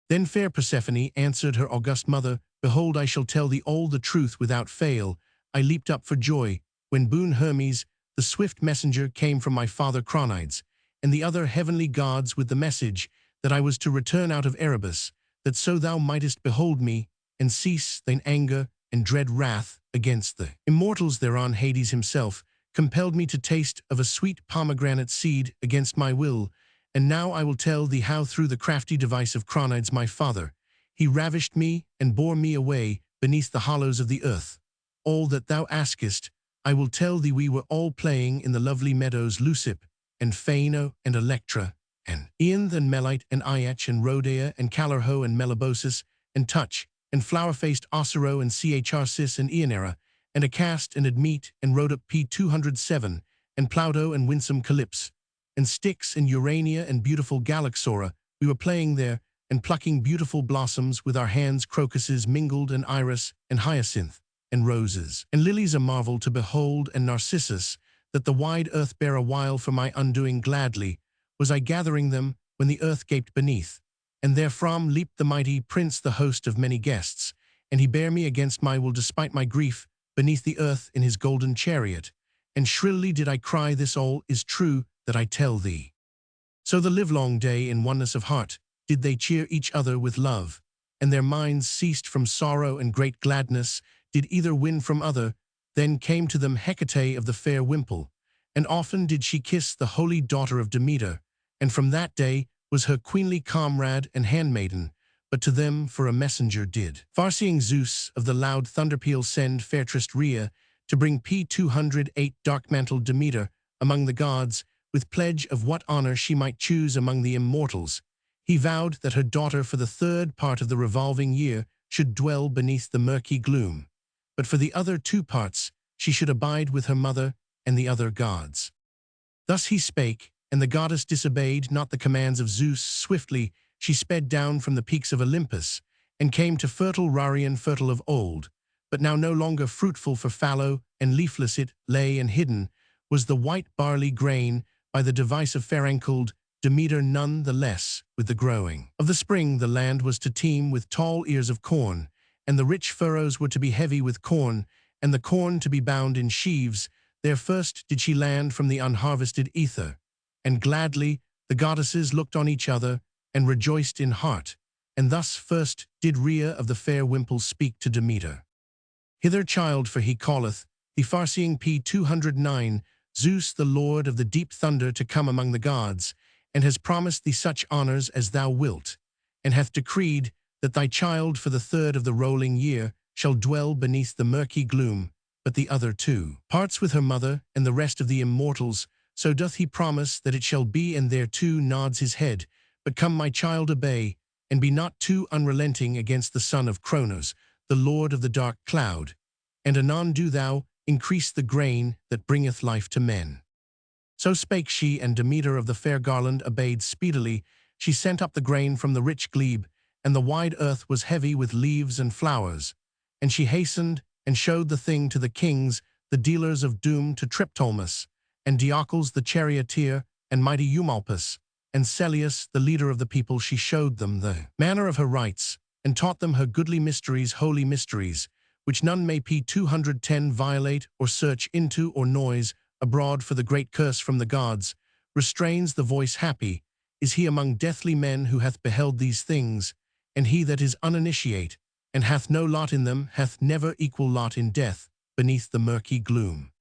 Then fair Persephone answered her august mother, Behold, I shall tell thee all the truth without fail. I leaped up for joy, when boon Hermes, the swift messenger, came from my father Cronides, and the other heavenly gods with the message that I was to return out of Erebus, that so thou mightest behold me, and cease thine anger and dread wrath against the immortals. Thereon Hades himself compelled me to taste of a sweet pomegranate seed against my will, and now I will tell thee how through the crafty device of Cronides my father, he ravished me and bore me away beneath the hollows of the earth. All that thou askest, I will tell thee. We were all playing in the lovely meadows, Leucippe, and Phaeno, and Electra, and Aeanthe, and Melite, and Iach, and Rhodea, and Calarho, and Melibosus, and Touch, and flower-faced Osiro, and Charcis, and Ionera, and Acast, and Admete, and Rhodope P207, and Plauto, and winsome Calypse, and Styx, and Urania, and beautiful Galaxora. We were playing there, and plucking beautiful blossoms with our hands, crocuses mingled, and iris, and hyacinth, and roses, and lilies a marvel to behold, and narcissus, that the wide earth bare a while for my undoing. Gladly was I gathering them, when the earth gaped beneath, and therefrom leaped the mighty prince, the host of many guests, and he bare me against my will despite my grief, beneath the earth in his golden chariot, and shrilly did I cry, This all is true that I tell thee. So the livelong day in oneness of heart did they cheer each other with love, and their minds ceased from sorrow, and great gladness did either win from other. Then came to them Hecate of the fair wimple, and often did she kiss the holy daughter of Demeter, and from that day was her queenly comrade and handmaiden, but to them for a messenger did far-seeing Zeus of the loud thunderpeal send fair tryst Rhea to bring P208 dark-mantled Demeter among the gods, with pledge of what honor she might choose among the immortals. He vowed that her daughter for the third part of the revolving year should dwell beneath the murky gloom, but for the other 2 parts she should abide with her mother and the other gods. Thus he spake, and the goddess disobeyed not the commands of Zeus. Swiftly she sped down from the peaks of Olympus, and came to fertile Rarian, fertile of old, but now no longer fruitful, for fallow and leafless it lay, and hidden was the white barley grain by the device of fair-ankled Demeter. None the less, with the growing of the spring, the land was to teem with tall ears of corn, and the rich furrows were to be heavy with corn, and the corn to be bound in sheaves. There first did she land from the unharvested ether, and gladly the goddesses looked on each other, and rejoiced in heart. And thus first did Rhea of the fair wimple speak to Demeter. Hither, child, for he calleth the far-seeing P209, Zeus, the lord of the deep thunder, to come among the gods, and has promised thee such honors as thou wilt, and hath decreed that thy child for the third of the rolling year shall dwell beneath the murky gloom, but the other 2 parts with her mother and the rest of the immortals. So doth he promise that it shall be, and thereto nods his head. But come, my child, obey, and be not too unrelenting against the son of Cronos, the lord of the dark cloud, and anon do thou increase the grain that bringeth life to men. So spake she, and Demeter of the fair garland obeyed speedily. She sent up the grain from the rich glebe, and the wide earth was heavy with leaves and flowers. And she hastened and showed the thing to the kings, the dealers of doom, to Triptolemus, and Diocles the charioteer, and mighty Eumolpus, and Celeus the leader of the people. She showed them the manner of her rites, and taught them her goodly mysteries, holy mysteries, which none may P210 violate or search into or noise abroad. For the great curse from the gods restrains the voice. Happy is he among deathly men who hath beheld these things, and he that is uninitiate, and hath no lot in them, hath never equal lot in death beneath the murky gloom.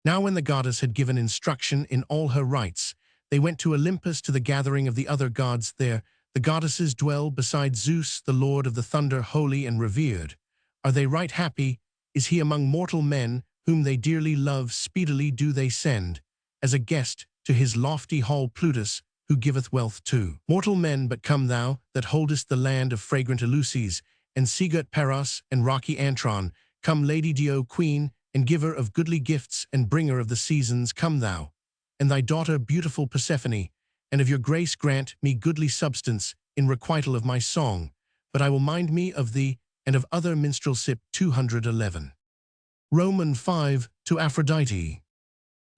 Now when the goddess had given instruction in all her rites, they went to Olympus to the gathering of the other gods. There the goddesses dwell beside Zeus, the lord of the thunder, holy and revered. Are they right happy? Is he among mortal men, whom they dearly love? Speedily do they send, as a guest, to his lofty hall Plutus, who giveth wealth to mortal men. But come thou, that holdest the land of fragrant Eleusis, and sea-girt Paros, and rocky Antron. Come, Lady Dio, queen, and giver of goodly gifts, and bringer of the seasons. Come thou, and thy daughter beautiful Persephone, and of your grace grant me goodly substance in requital of my song. But I will mind me of thee, and of other minstrelsy 211. Roman 5, to Aphrodite.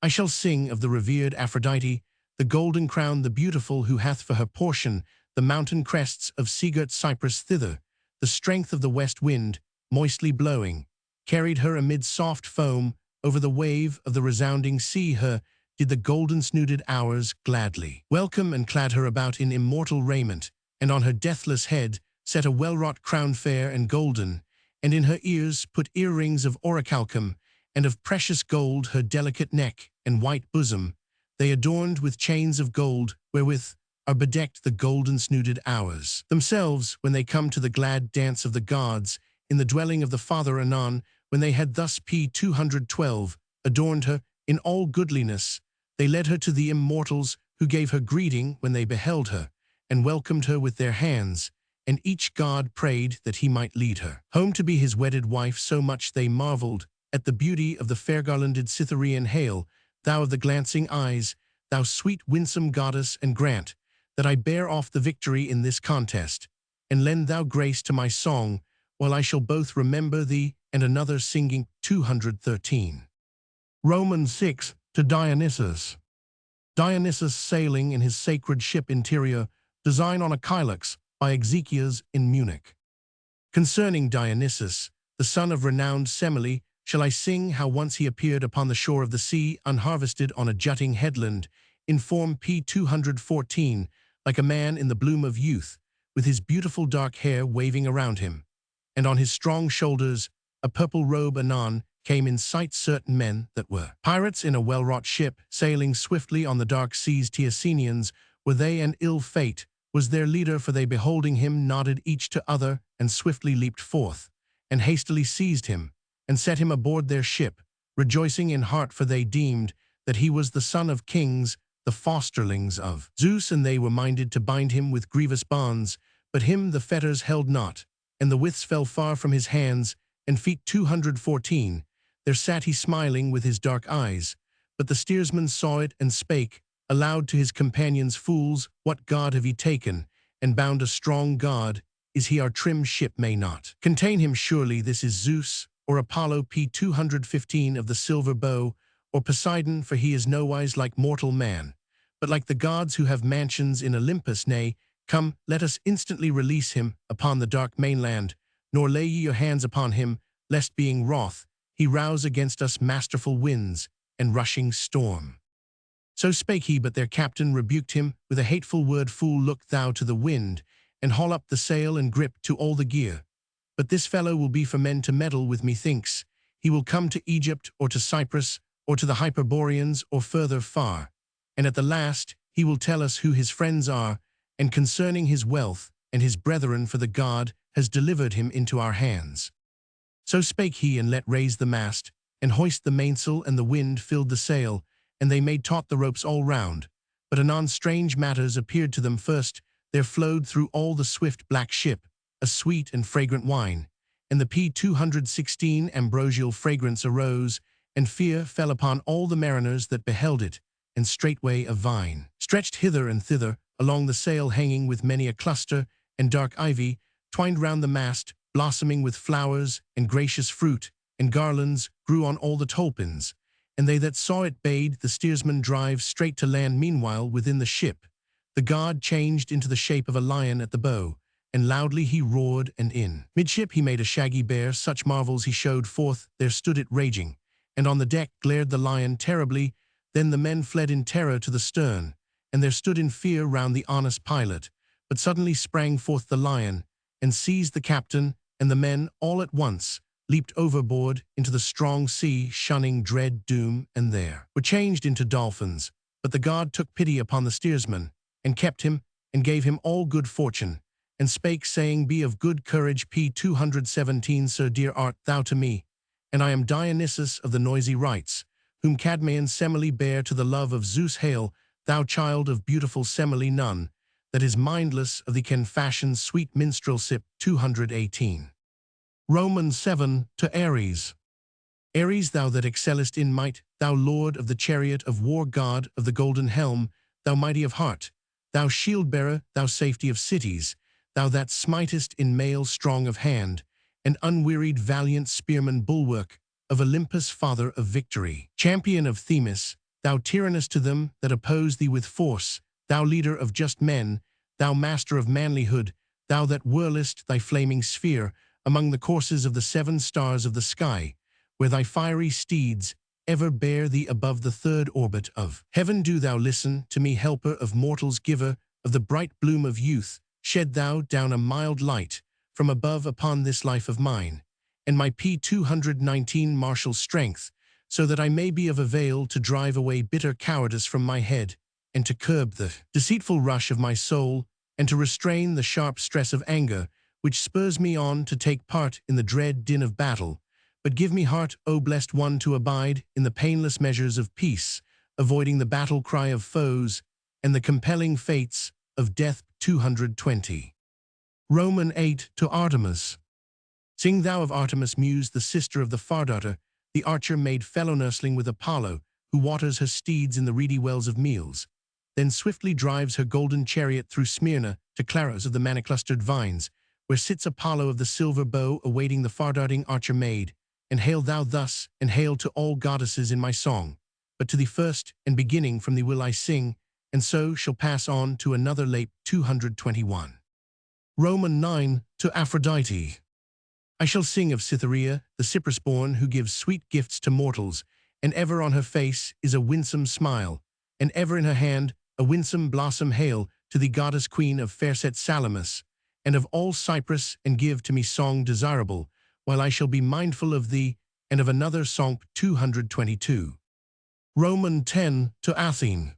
I shall sing of the revered Aphrodite, the golden crown, the beautiful, who hath for her portion the mountain crests of sea-girt Cyprus thither. The strength of the west wind, moistly blowing, carried her amid soft foam over the wave of the resounding sea. Her did the golden-snooded hours gladly welcome, and clad her about in immortal raiment, and on her deathless head set a well-wrought crown fair and golden, and in her ears put earrings of orichalcum, and of precious gold her delicate neck and white bosom, they adorned with chains of gold, wherewith are bedecked the golden-snooded hours themselves, when they come to the glad dance of the gods, in the dwelling of the Father. Anon, when they had thus p. 212 adorned her in all goodliness, they led her to the immortals, who gave her greeting when they beheld her, and welcomed her with their hands, and each god prayed that he might lead her home to be his wedded wife. So much they marveled at the beauty of the fair garlanded Cytherean. Hail, thou of the glancing eyes, thou sweet winsome goddess, and grant that I bear off the victory in this contest, and lend thou grace to my song, while I shall both remember thee and another singing. 213. Roman 6, to Dionysus. Dionysus sailing in his sacred ship interior, design on a kylix by Exekias in Munich. Concerning Dionysus, the son of renowned Semele, shall I sing how once he appeared upon the shore of the sea, unharvested on a jutting headland, in form p. 214, like a man in the bloom of youth, with his beautiful dark hair waving around him, and on his strong shoulders a purple robe. Anon came in sight certain men that were pirates in a well-wrought ship, sailing swiftly on the dark seas. Teassenians were they, and ill fate was their leader, for they beholding him nodded each to other, and swiftly leaped forth, and hastily seized him, and set him aboard their ship, rejoicing in heart, for they deemed that he was the son of kings, the fosterlings of Zeus, and they were minded to bind him with grievous bonds, but him the fetters held not, and the withs fell far from his hands and feet. 214. There sat he smiling with his dark eyes, but the steersman saw it and spake aloud to his companions, Fools, what god have ye taken, and bound a strong god? Is he our trim ship may not contain him? Surely this is Zeus, or Apollo p. 215 of the silver bow, or Poseidon, for he is nowise like mortal man, but like the gods who have mansions in Olympus. Nay, come, let us instantly release him upon the dark mainland, nor lay ye your hands upon him, lest being wroth, he rouse against us masterful winds and rushing storm. So spake he, but their captain rebuked him with a hateful word. Fool, look thou to the wind, and haul up the sail, and grip to all the gear. But this fellow will be for men to meddle with, methinks. He will come to Egypt, or to Cyprus, or to the Hyperboreans, or further far. And at the last he will tell us who his friends are, and concerning his wealth and his brethren, for the God has delivered him into our hands. So spake he, and let raise the mast, and hoist the mainsail, and the wind filled the sail, and they made taut the ropes all round. But anon strange matters appeared to them. First, there flowed through all the swift black ship a sweet and fragrant wine, and the p. 216 ambrosial fragrance arose, and fear fell upon all the mariners that beheld it, and straightway a vine stretched hither and thither along the sail, hanging with many a cluster, and dark ivy twined round the mast, blossoming with flowers and gracious fruit, and garlands grew on all the tolpins, and they that saw it bade the steersman drive straight to land. Meanwhile within the ship the god changed into the shape of a lion at the bow, and loudly he roared, and in midship he made a shaggy bear. Such marvels he showed forth, there stood it raging, and on the deck glared the lion terribly. Then the men fled in terror to the stern, and there stood in fear round the honest pilot. But suddenly sprang forth the lion, and seized the captain, and the men all at once leaped overboard into the strong sea, shunning dread doom, and there were changed into dolphins. But the god took pity upon the steersman, and kept him, and gave him all good fortune, and spake, saying, Be of good courage. p. 217. Sir, dear art thou to me, and I am Dionysus of the noisy rites, whom Cadmean Semele bare to the love of Zeus. Hail, thou child of beautiful Semele, none that is mindless of thee can fashion sweet minstrelsy. 218. Roman 7, to Ares. Ares, thou that excellest in might, thou lord of the chariot of war, god of the golden helm, thou mighty of heart, thou shield-bearer, thou safety of cities, thou that smitest in mail, strong of hand, and unwearied valiant spearman bulwark of Olympus, father of victory. Champion of Themis, thou tyrannous to them that oppose thee with force, thou leader of just men, thou master of manlyhood, thou that whirlest thy flaming sphere among the courses of the 7 stars of the sky, where thy fiery steeds ever bear thee above the 3rd orbit of heaven. Do thou listen to me, helper of mortals, giver of the bright bloom of youth, shed thou down a mild light from above upon this life of mine, and my P219 martial strength, so that I may be of avail to drive away bitter cowardice from my head, and to curb the deceitful rush of my soul, and to restrain the sharp stress of anger, which spurs me on to take part in the dread din of battle. But give me heart, O blessed one, to abide in the painless measures of peace, avoiding the battle cry of foes, and the compelling fates of death. 220. Roman 8 to Artemis. Sing thou of Artemis, muse, the sister of the Far-darter, the archer made fellow-nursling with Apollo, who waters her steeds in the reedy wells of Meles, then swiftly drives her golden chariot through Smyrna to Claros of the many-clustered vines, where sits Apollo of the silver bow awaiting the far-darting archer maid. And hail thou thus, and hail to all goddesses in my song. But to thee first, and beginning from thee will I sing, and so shall pass on to another late. 221. Roman 9 to Aphrodite. I shall sing of Cytherea, the cypress-born, who gives sweet gifts to mortals, and ever on her face is a winsome smile, and ever in her hand a winsome blossom. Hail to thee, goddess queen of fair-set Salamis, and of all Cyprus, and give to me song desirable, while I shall be mindful of thee, and of another song. 222. Roman 10 to Athene.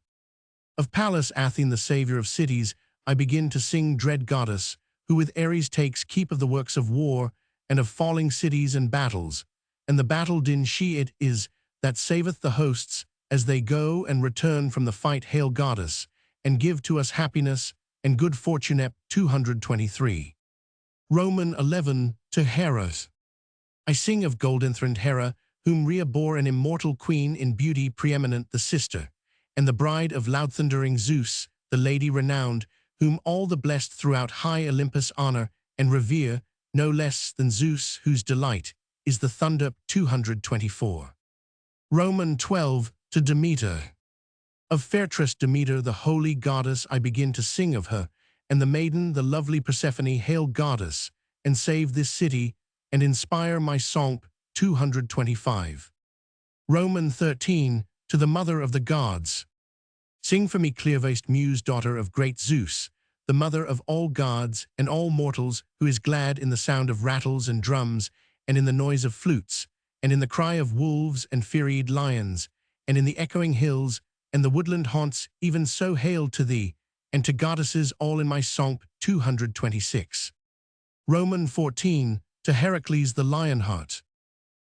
Of Pallas Athene, the saviour of cities, I begin to sing, dread goddess, who with Ares takes keep of the works of war, and of falling cities and battles, and the battle din she it is that saveth the hosts as they go and return from the fight. Hail, goddess, and give to us happiness and good fortune. 223. Roman 11 to Hera. I sing of gold-enthroned Hera, whom Rhea bore, an immortal queen in beauty preeminent, the sister, and the bride of loud-thundering Zeus, the lady renowned, whom all the blessed throughout high Olympus honor and revere, no less than Zeus, whose delight is the thunder. 224. Roman 12 to Demeter. Of fairtress Demeter, the holy goddess, I begin to sing of her, and the maiden, the lovely Persephone. Hail, goddess, and save this city, and inspire my song. 225. Roman 13 to the mother of the gods. Sing for me, clear-voiced muse, daughter of great Zeus, the mother of all gods and all mortals, who is glad in the sound of rattles and drums, and in the noise of flutes, and in the cry of wolves and furied lions, and in the echoing hills and the woodland haunts. Even so, hail to thee, and to goddesses all in my song. 226. Roman 14 to Heracles the Lionheart.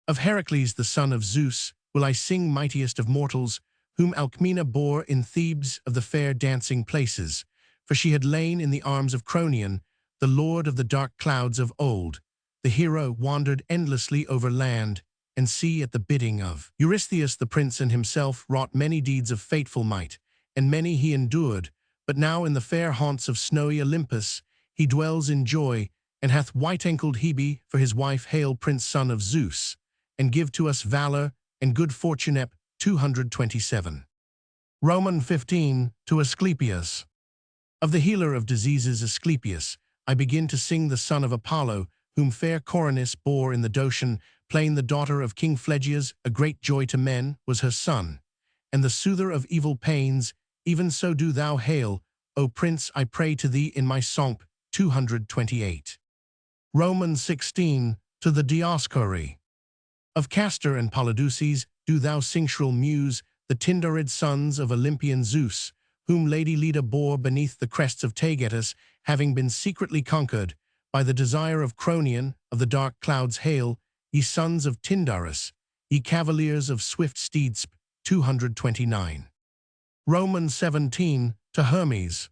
Of Heracles, the son of Zeus, will I sing, mightiest of mortals, whom Alcmena bore in Thebes of the fair dancing places, for she had lain in the arms of Cronion, the lord of the dark clouds of old. The hero wandered endlessly over land and sea at the bidding of Eurystheus the prince, and himself wrought many deeds of fateful might, and many he endured, but now in the fair haunts of snowy Olympus he dwells in joy, and hath white-ankled Hebe for his wife. Hail, prince, son of Zeus, and give to us valor and good fortune. 227. Roman 15 to Asclepius. Of the healer of diseases Asclepius, I begin to sing, the son of Apollo, whom fair Coronis bore in the Docian plain. The daughter of King Phlegyas, a great joy to men, was her son, and the soother of evil pains. Even so do thou hail, O prince, I pray to thee in my song. 228. Roman 16 to the Dioscuri. Of Castor and Polydeuces do thou sing, shrill muse, the Tyndarid sons of Olympian Zeus, whom Lady Leda bore beneath the crests of Taygetus, having been secretly conquered by the desire of Cronion of the dark clouds. Hail, ye sons of Tyndarus, ye cavaliers of swift steeds. 229. Roman 17 to Hermes.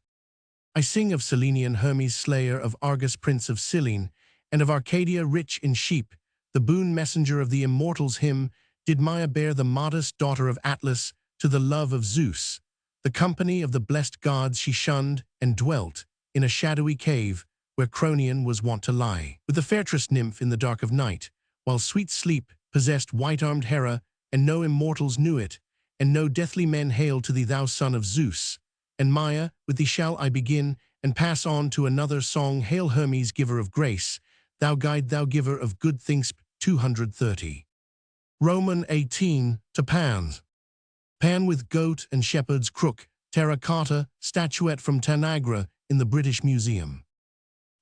I sing of Selenian Hermes, slayer of Argus, prince of Cyllene, and of Arcadia, rich in sheep, the boon messenger of the immortals. Him did Maia bear, the modest daughter of Atlas, to the love of Zeus. The company of the blessed gods she shunned, and dwelt in a shadowy cave, where Cronion was wont to lie, with the fairtress nymph in the dark of night, while sweet sleep possessed white-armed Hera, and no immortals knew it, and no deathly men hail to thee, thou son of Zeus. And Maya, with thee shall I begin, and pass on to another song. Hail Hermes, giver of grace, thou guide, thou giver of good things. 230. Roman 18, to Pan. Pan with goat and shepherd's crook, terracotta, statuette from Tanagra in the British Museum.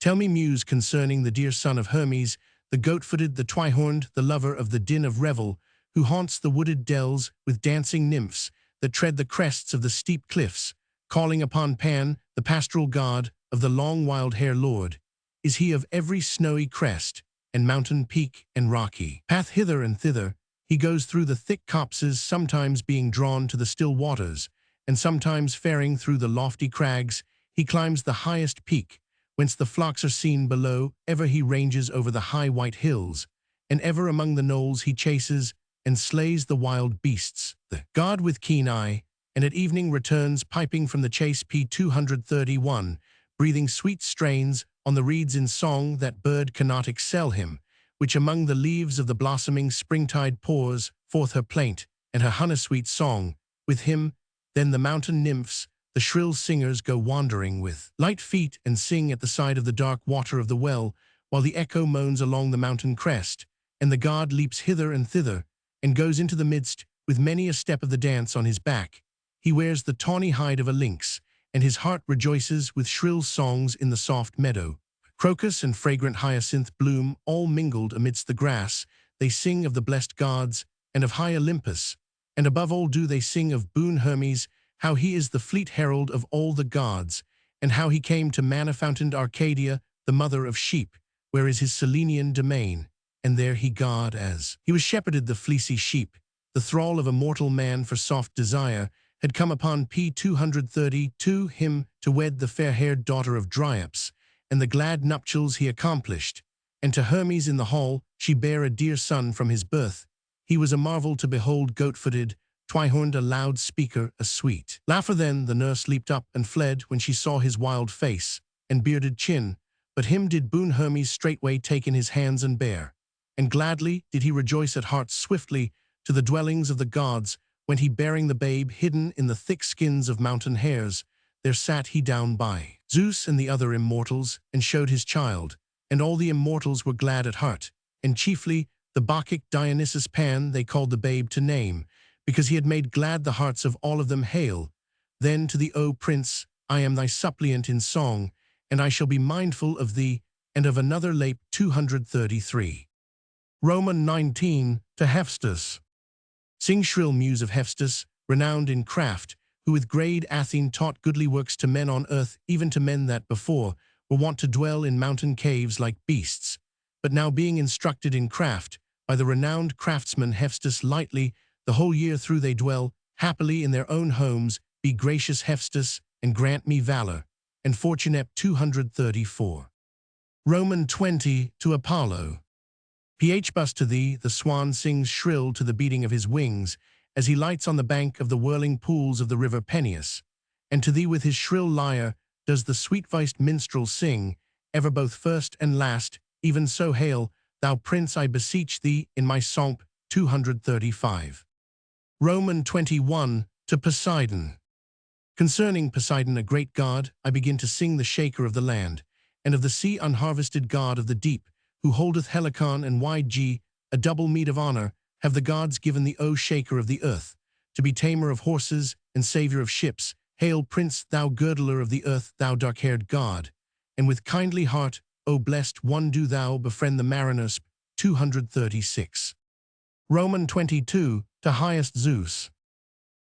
Tell me, muse, concerning the dear son of Hermes, the goat-footed, the twi-horned, the lover of the din of revel, who haunts the wooded dells with dancing nymphs that tread the crests of the steep cliffs, calling upon Pan, the pastoral god of the long wild hair lord. Is he of every snowy crest, and mountain peak and rocky path hither and thither? He goes through the thick copses, sometimes being drawn to the still waters, and sometimes faring through the lofty crags. He climbs the highest peak, whence the flocks are seen below. Ever he ranges over the high white hills, and ever among the knolls he chases and slays the wild beasts. The god with keen eye, and at evening returns piping from the chase. P231, breathing sweet strains on the reeds in song. That bird cannot excel him, which among the leaves of the blossoming springtide pours forth her plaint and her honey-sweet song. With him, then, the mountain nymphs, the shrill singers, go wandering with light feet and sing at the side of the dark water of the well, while the echo moans along the mountain crest, and the god leaps hither and thither, and goes into the midst with many a step of the dance on his back. He wears the tawny hide of a lynx, and his heart rejoices with shrill songs in the soft meadow. Crocus and fragrant hyacinth bloom, all mingled amidst the grass. They sing of the blessed gods and of high Olympus, and above all do they sing of boon Hermes, how he is the fleet herald of all the gods, and how he came to manna-fountained Arcadia, the mother of sheep, where is his Selenian domain, and there he god as he was shepherded the fleecy sheep. The thrall of a mortal man for soft desire had come upon P232 him to wed the fair-haired daughter of Dryops, and the glad nuptials he accomplished, and to Hermes in the hall she bare a dear son from his birth. He was a marvel to behold, goat-footed, twi-horned, a loud speaker, a sweet laugher. Then the nurse leaped up and fled when she saw his wild face and bearded chin, but him did boon Hermes straightway take in his hands and bear, and gladly did he rejoice at heart. Swiftly to the dwellings of the gods went he, bearing the babe hidden in the thick skins of mountain hares. There sat he down by Zeus and the other immortals, and showed his child, and all the immortals were glad at heart, and chiefly the Bacchic Dionysus Pan they called the babe to name, because he had made glad the hearts of all of them. Hail then to thee, O Prince, I am thy suppliant in song, and I shall be mindful of thee and of another lape. 233. Roman 19, to Hephaestus. Sing, shrill muse of Hephaestus, renowned in craft, who with grade Athene taught goodly works to men on earth, even to men that before were wont to dwell in mountain caves like beasts, but now being instructed in craft by the renowned craftsman Hephaestus, lightly the whole year through they dwell happily in their own homes. Be gracious, Hephaestus, and grant me valor and fortune. Ep. 234. Roman 20, to Apollo. Bus to thee the swan sings shrill to the beating of his wings, as he lights on the bank of the whirling pools of the river Peneus, and to thee with his shrill lyre does the sweet-voiced minstrel sing, ever both first and last. Even so, hail, thou prince, I beseech thee, in my song. 235. Roman 21, to Poseidon. Concerning Poseidon, a great god, I begin to sing, the shaker of the land, and of the sea, unharvested god of the deep, who holdeth Helicon and Yg, a double meed of honor, have the gods given thee, O shaker of the earth, to be tamer of horses and savior of ships. Hail, prince, thou girdler of the earth, thou dark-haired god, and with kindly heart, O blessed one, do thou befriend the mariners. 236. Roman 22, to highest Zeus.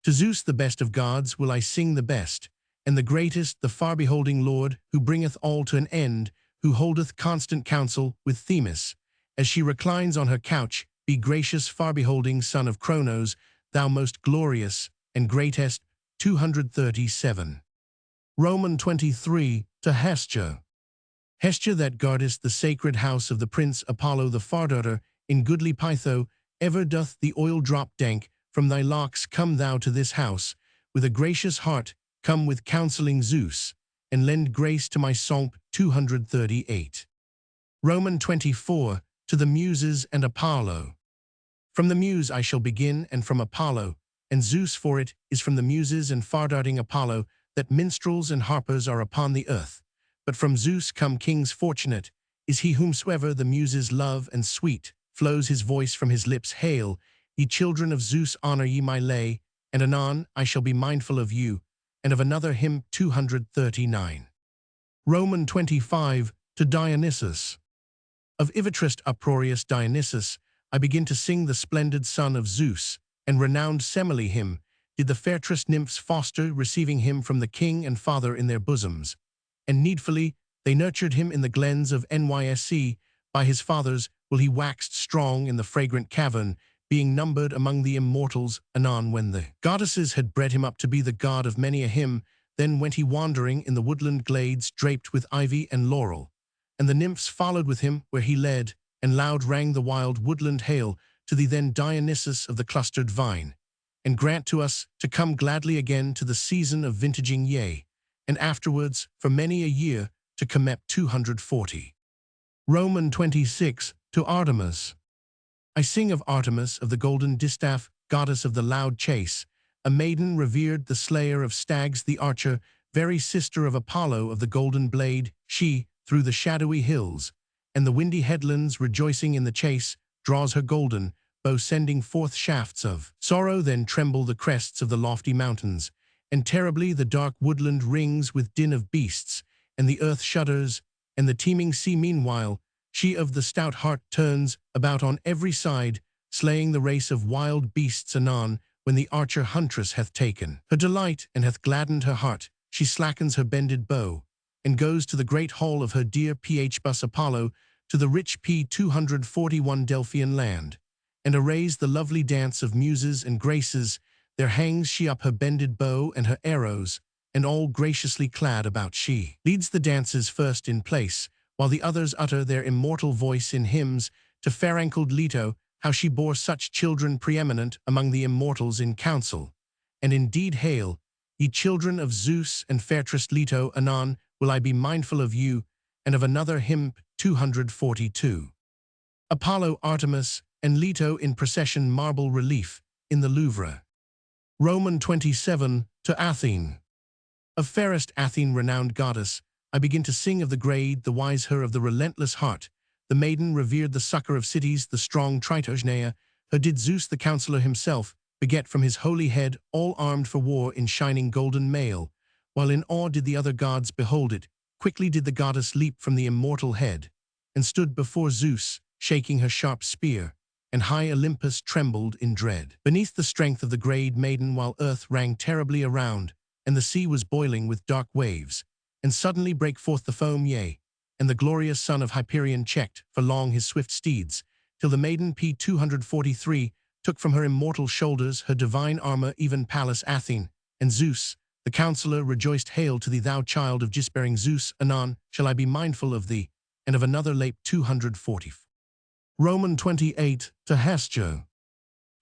To Zeus, the best of gods, will I sing the best, and the greatest, the far-beholding Lord, who bringeth all to an end, who holdeth constant counsel with Themis, as she reclines on her couch. Be gracious, far-beholding son of Cronos, thou most glorious and greatest. 237. Roman 23, to Hestia. Hestia, that guardest the sacred house of the prince Apollo the far-darter, in goodly Pytho, ever doth the oil drop dank from thy locks. Come thou to this house with a gracious heart, come with counseling Zeus, and lend grace to my Psalm 238. Roman 24, to the Muses and Apollo. From the Muse I shall begin, and from Apollo, and Zeus for it is from the Muses and far-darting Apollo, that minstrels and harpers are upon the earth. But from Zeus come kings fortunate, is he whomsoever the Muses love, and sweet flows his voice from his lips. Hail, ye children of Zeus, honor ye my lay, and anon I shall be mindful of you, and of another hymn 239. Roman 25, to Dionysus. Of Ivitrist uproarious Dionysus, I begin to sing the splendid son of Zeus, and renowned Semele him, did the fairest nymphs foster, receiving him from the king and father in their bosoms. And needfully they nurtured him in the glens of Nysc, by his fathers will he waxed strong in the fragrant cavern, being numbered among the immortals. Anon when the goddesses had bred him up to be the god of many a hymn, then went he wandering in the woodland glades draped with ivy and laurel. And the nymphs followed with him where he led, and loud rang the wild woodland hail to thee then Dionysus of the clustered vine. And grant to us to come gladly again to the season of vintaging, yea, and afterwards for many a year to commep 240. Roman 26, to Artemis. I sing of Artemis of the golden distaff, goddess of the loud chase, a maiden revered, the slayer of stags, the archer, very sister of Apollo of the golden blade. She, through the shadowy hills and the windy headlands rejoicing in the chase, draws her golden bow, sending forth shafts of sorrow. Then tremble the crests of the lofty mountains, and terribly the dark woodland rings with din of beasts, and the earth shudders, and the teeming sea meanwhile, she of the stout heart turns about on every side, slaying the race of wild beasts. Anon, when the archer huntress hath taken her delight and hath gladdened her heart, she slackens her bended bow, and goes to the great hall of her dear bus Apollo, to the rich 241 Delphian land, and arrays the lovely dance of muses and graces. There hangs she up her bended bow and her arrows, and all graciously clad about she leads the dances first in place, while the others utter their immortal voice in hymns to fair-ankled Leto, how she bore such children preeminent among the immortals in council. And indeed hail, ye children of Zeus and fairest Leto. Anon will I be mindful of you, and of another hymn 242. Apollo, Artemis, and Leto in procession, marble relief in the Louvre. Roman 27, to Athene. Of fairest Athene, renowned goddess, I begin to sing of the grade, the wise her of the relentless heart, the maiden revered, the succor of cities, the strong Tritogenea. Her did Zeus the counselor himself beget from his holy head, all armed for war in shining golden mail, while in awe did the other gods behold it. Quickly did the goddess leap from the immortal head, and stood before Zeus, shaking her sharp spear, and high Olympus trembled in dread beneath the strength of the great maiden, while earth rang terribly around, and the sea was boiling with dark waves, and suddenly brake forth the foam, yea, and the glorious son of Hyperion checked for long his swift steeds, till the maiden 243 took from her immortal shoulders her divine armor. Even Pallas Athene, and Zeus, the counselor, rejoiced. Hail to thee, thou child of despairing Zeus. Anon shall I be mindful of thee, and of another late 240. Roman 28, to Hestia.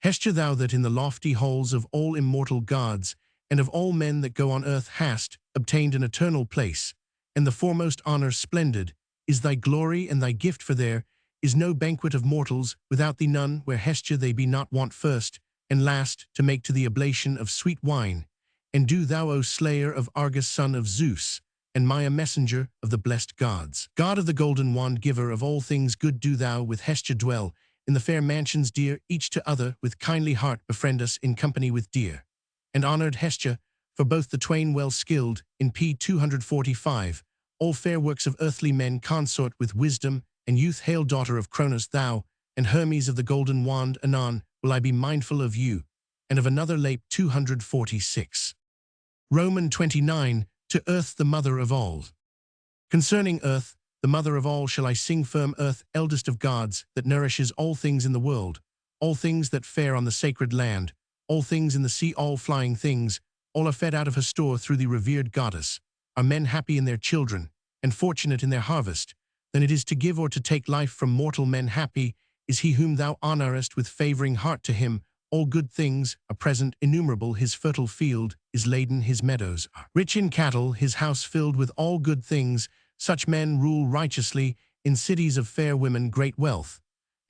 Hestia, thou that in the lofty halls of all immortal gods, and of all men that go on earth hast obtained an eternal place, and the foremost honor splendid, is thy glory and thy gift, for there is no banquet of mortals without thee, none where Hestia they be not wont first and last to make to the oblation of sweet wine. And do thou, O slayer of Argus, son of Zeus, and Maia, messenger of the blessed gods, God of the golden wand, giver of all things good, do thou with Hestia dwell in the fair mansions dear, each to other with kindly heart befriend us in company with dear and honored Hestia, for both the twain well skilled in 245, all fair works of earthly men, consort with wisdom and youth. Hail, daughter of Cronus, thou and Hermes of the golden wand. Anon will I be mindful of you, and of another late 246. Roman 29, to Earth, the mother of all. Concerning Earth, the mother of all, shall I sing. Firm Earth, eldest of gods, that nourishes all things in the world, all things that fare on the sacred land, all things in the sea, all flying things, all are fed out of her store through the revered goddess. Are men happy in their children, and fortunate in their harvest, then it is to give or to take life from mortal men. Happy is he whom thou honorest with favoring heart. To him all good things are present, innumerable his fertile field is laden, his meadows are rich in cattle, his house filled with all good things. Such men rule righteously, in cities of fair women great wealth,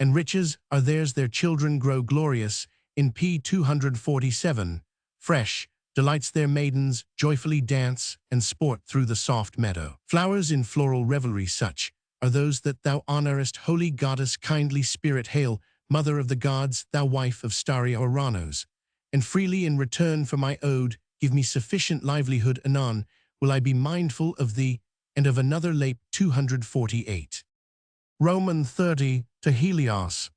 and riches are theirs, their children grow glorious. In p. 247, fresh delights their maidens joyfully dance and sport through the soft meadow. Flowers in floral revelry, such are those that thou honorest, holy goddess, kindly spirit, hail, mother of the gods, thou wife of starry Oranos. And freely in return for my ode, give me sufficient livelihood, anon will I be mindful of thee and of another. Lap 248. Roman 30, to Helios.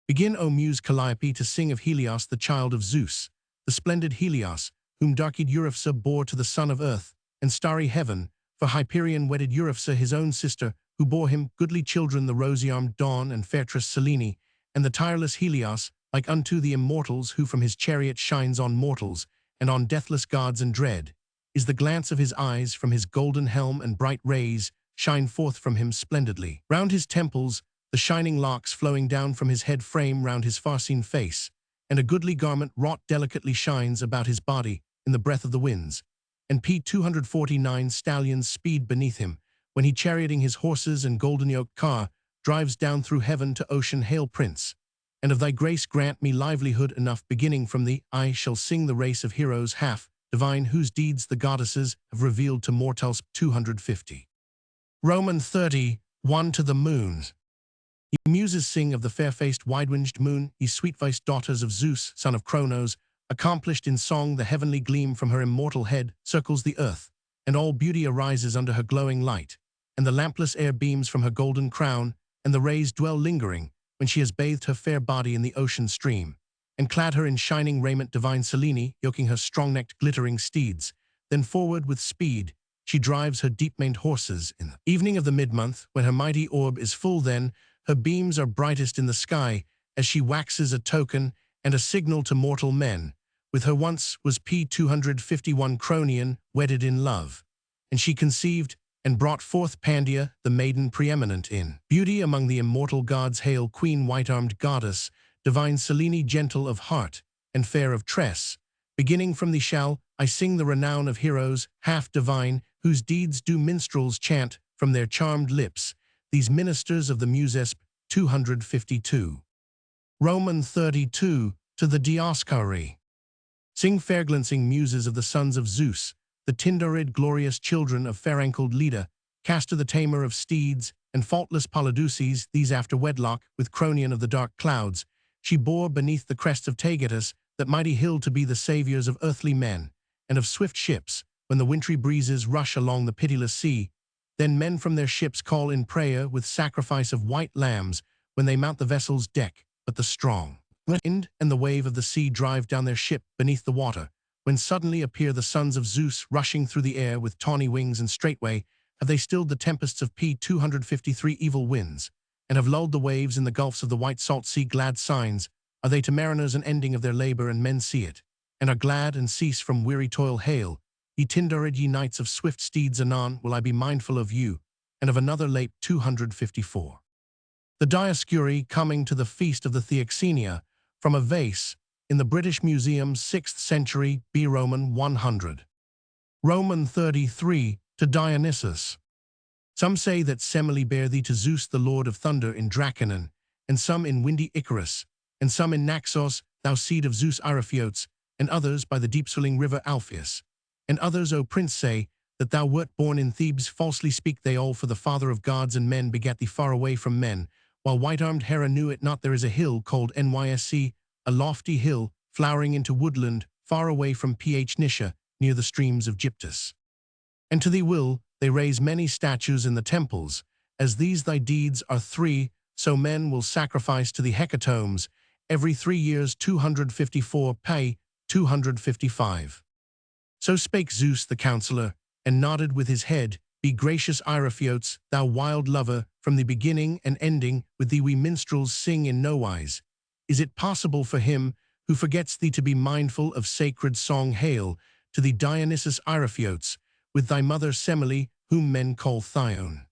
Begin, O muse Calliope, to sing of Helios, the child of Zeus, the splendid Helios, whom dark-eyed Eurypsa bore to the son of earth and starry heaven, for Hyperion wedded Eurypsa his own sister, who bore him goodly children, the rosy-armed Dawn and fairtress Selene, and the tireless Helios, like unto the immortals, who from his chariot shines on mortals, and on deathless gods and dread, is the glance of his eyes from his golden helm, and bright rays shine forth from him splendidly. Round his temples, the shining locks flowing down from his head frame round his far-seen face, and a goodly garment wrought delicately shines about his body in the breath of the winds. And p. 249 stallions speed beneath him, when he charioting his horses and golden-yoked car drives down through heaven to ocean. Hail, Prince, and of thy grace grant me livelihood enough, beginning from thee I shall sing the race of heroes half divine, whose deeds the goddesses have revealed to mortals. 250. Roman 30, 1 to the moon. Ye muses sing of the fair-faced wide-winged moon, ye sweet-voiced daughters of Zeus, son of Cronos, accomplished in song. The heavenly gleam from her immortal head circles the earth, and all beauty arises under her glowing light, and the lampless air beams from her golden crown, and the rays dwell lingering when she has bathed her fair body in the ocean stream, and clad her in shining raiment divine Selene, yoking her strong-necked glittering steeds. Then forward with speed she drives her deep-maned horses in the evening of the mid-month, when her mighty orb is full. Then her beams are brightest in the sky, as she waxes a token and a signal to mortal men. With her once was p. 251 Cronion wedded in love, and she conceived and brought forth Pandia, the maiden preeminent in beauty among the immortal gods. Hail, queen, white-armed goddess, divine Selene, gentle of heart and fair of tress. Beginning from thee shall I sing the renown of heroes, half divine, whose deeds do minstrels chant from their charmed lips, these ministers of the Muses. 252. Roman 32, to the Dioscuri. Sing, fair-glancing muses of the sons of Zeus, the Tindarid glorious children of fair-ankled Leda, Castor the tamer of steeds, and faultless Polydeuces, these after wedlock with Cronion of the dark clouds, she bore beneath the crest of Taygetus, that mighty hill, to be the saviors of earthly men, and of swift ships, when the wintry breezes rush along the pitiless sea. Then men from their ships call in prayer with sacrifice of white lambs, when they mount the vessel's deck, but the strong wind and the wave of the sea drive down their ship beneath the water, when suddenly appear the sons of Zeus rushing through the air with tawny wings, and straightway have they stilled the tempests of p. 253 evil winds, and have lulled the waves in the gulfs of the white salt sea. Glad signs are they to mariners, an ending of their labor, and men see it, and are glad and cease from weary toil. Hail, ye Tindarid, ye knights of swift steeds, anon will I be mindful of you, and of another. Lap 254. The Dioscuri coming to the feast of the Theoxenia, from a vase, in the British Museum's 6th century B. Roman 100. Roman 33, to Dionysus. Some say that Semele bare thee to Zeus, the lord of thunder, in Dracanon, and some in windy Icarus, and some in Naxos, thou seed of Zeus Arephiotes, and others by the deep-swilling river Alpheus. And others, O prince, say that thou wert born in Thebes. Falsely speak they all, for the father of gods and men begat thee far away from men, while white-armed Hera knew it not. There is a hill called Nysc, a lofty hill, flowering into woodland, far away from Ph-Nisha, near the streams of Gyptus. And to thee will they raise many statues in the temples, as these thy deeds are 3, so men will sacrifice to the hecatombs every 3 years. 254 Pi, 255. So spake Zeus the counselor, and nodded with his head. Be gracious, Arephiotes, thou wild lover, from the beginning and ending with thee we minstrels sing in nowise. Is it possible for him who forgets thee to be mindful of sacred song? Hail to thee, Dionysus Arephiotes, with thy mother Semele, whom men call Thyone.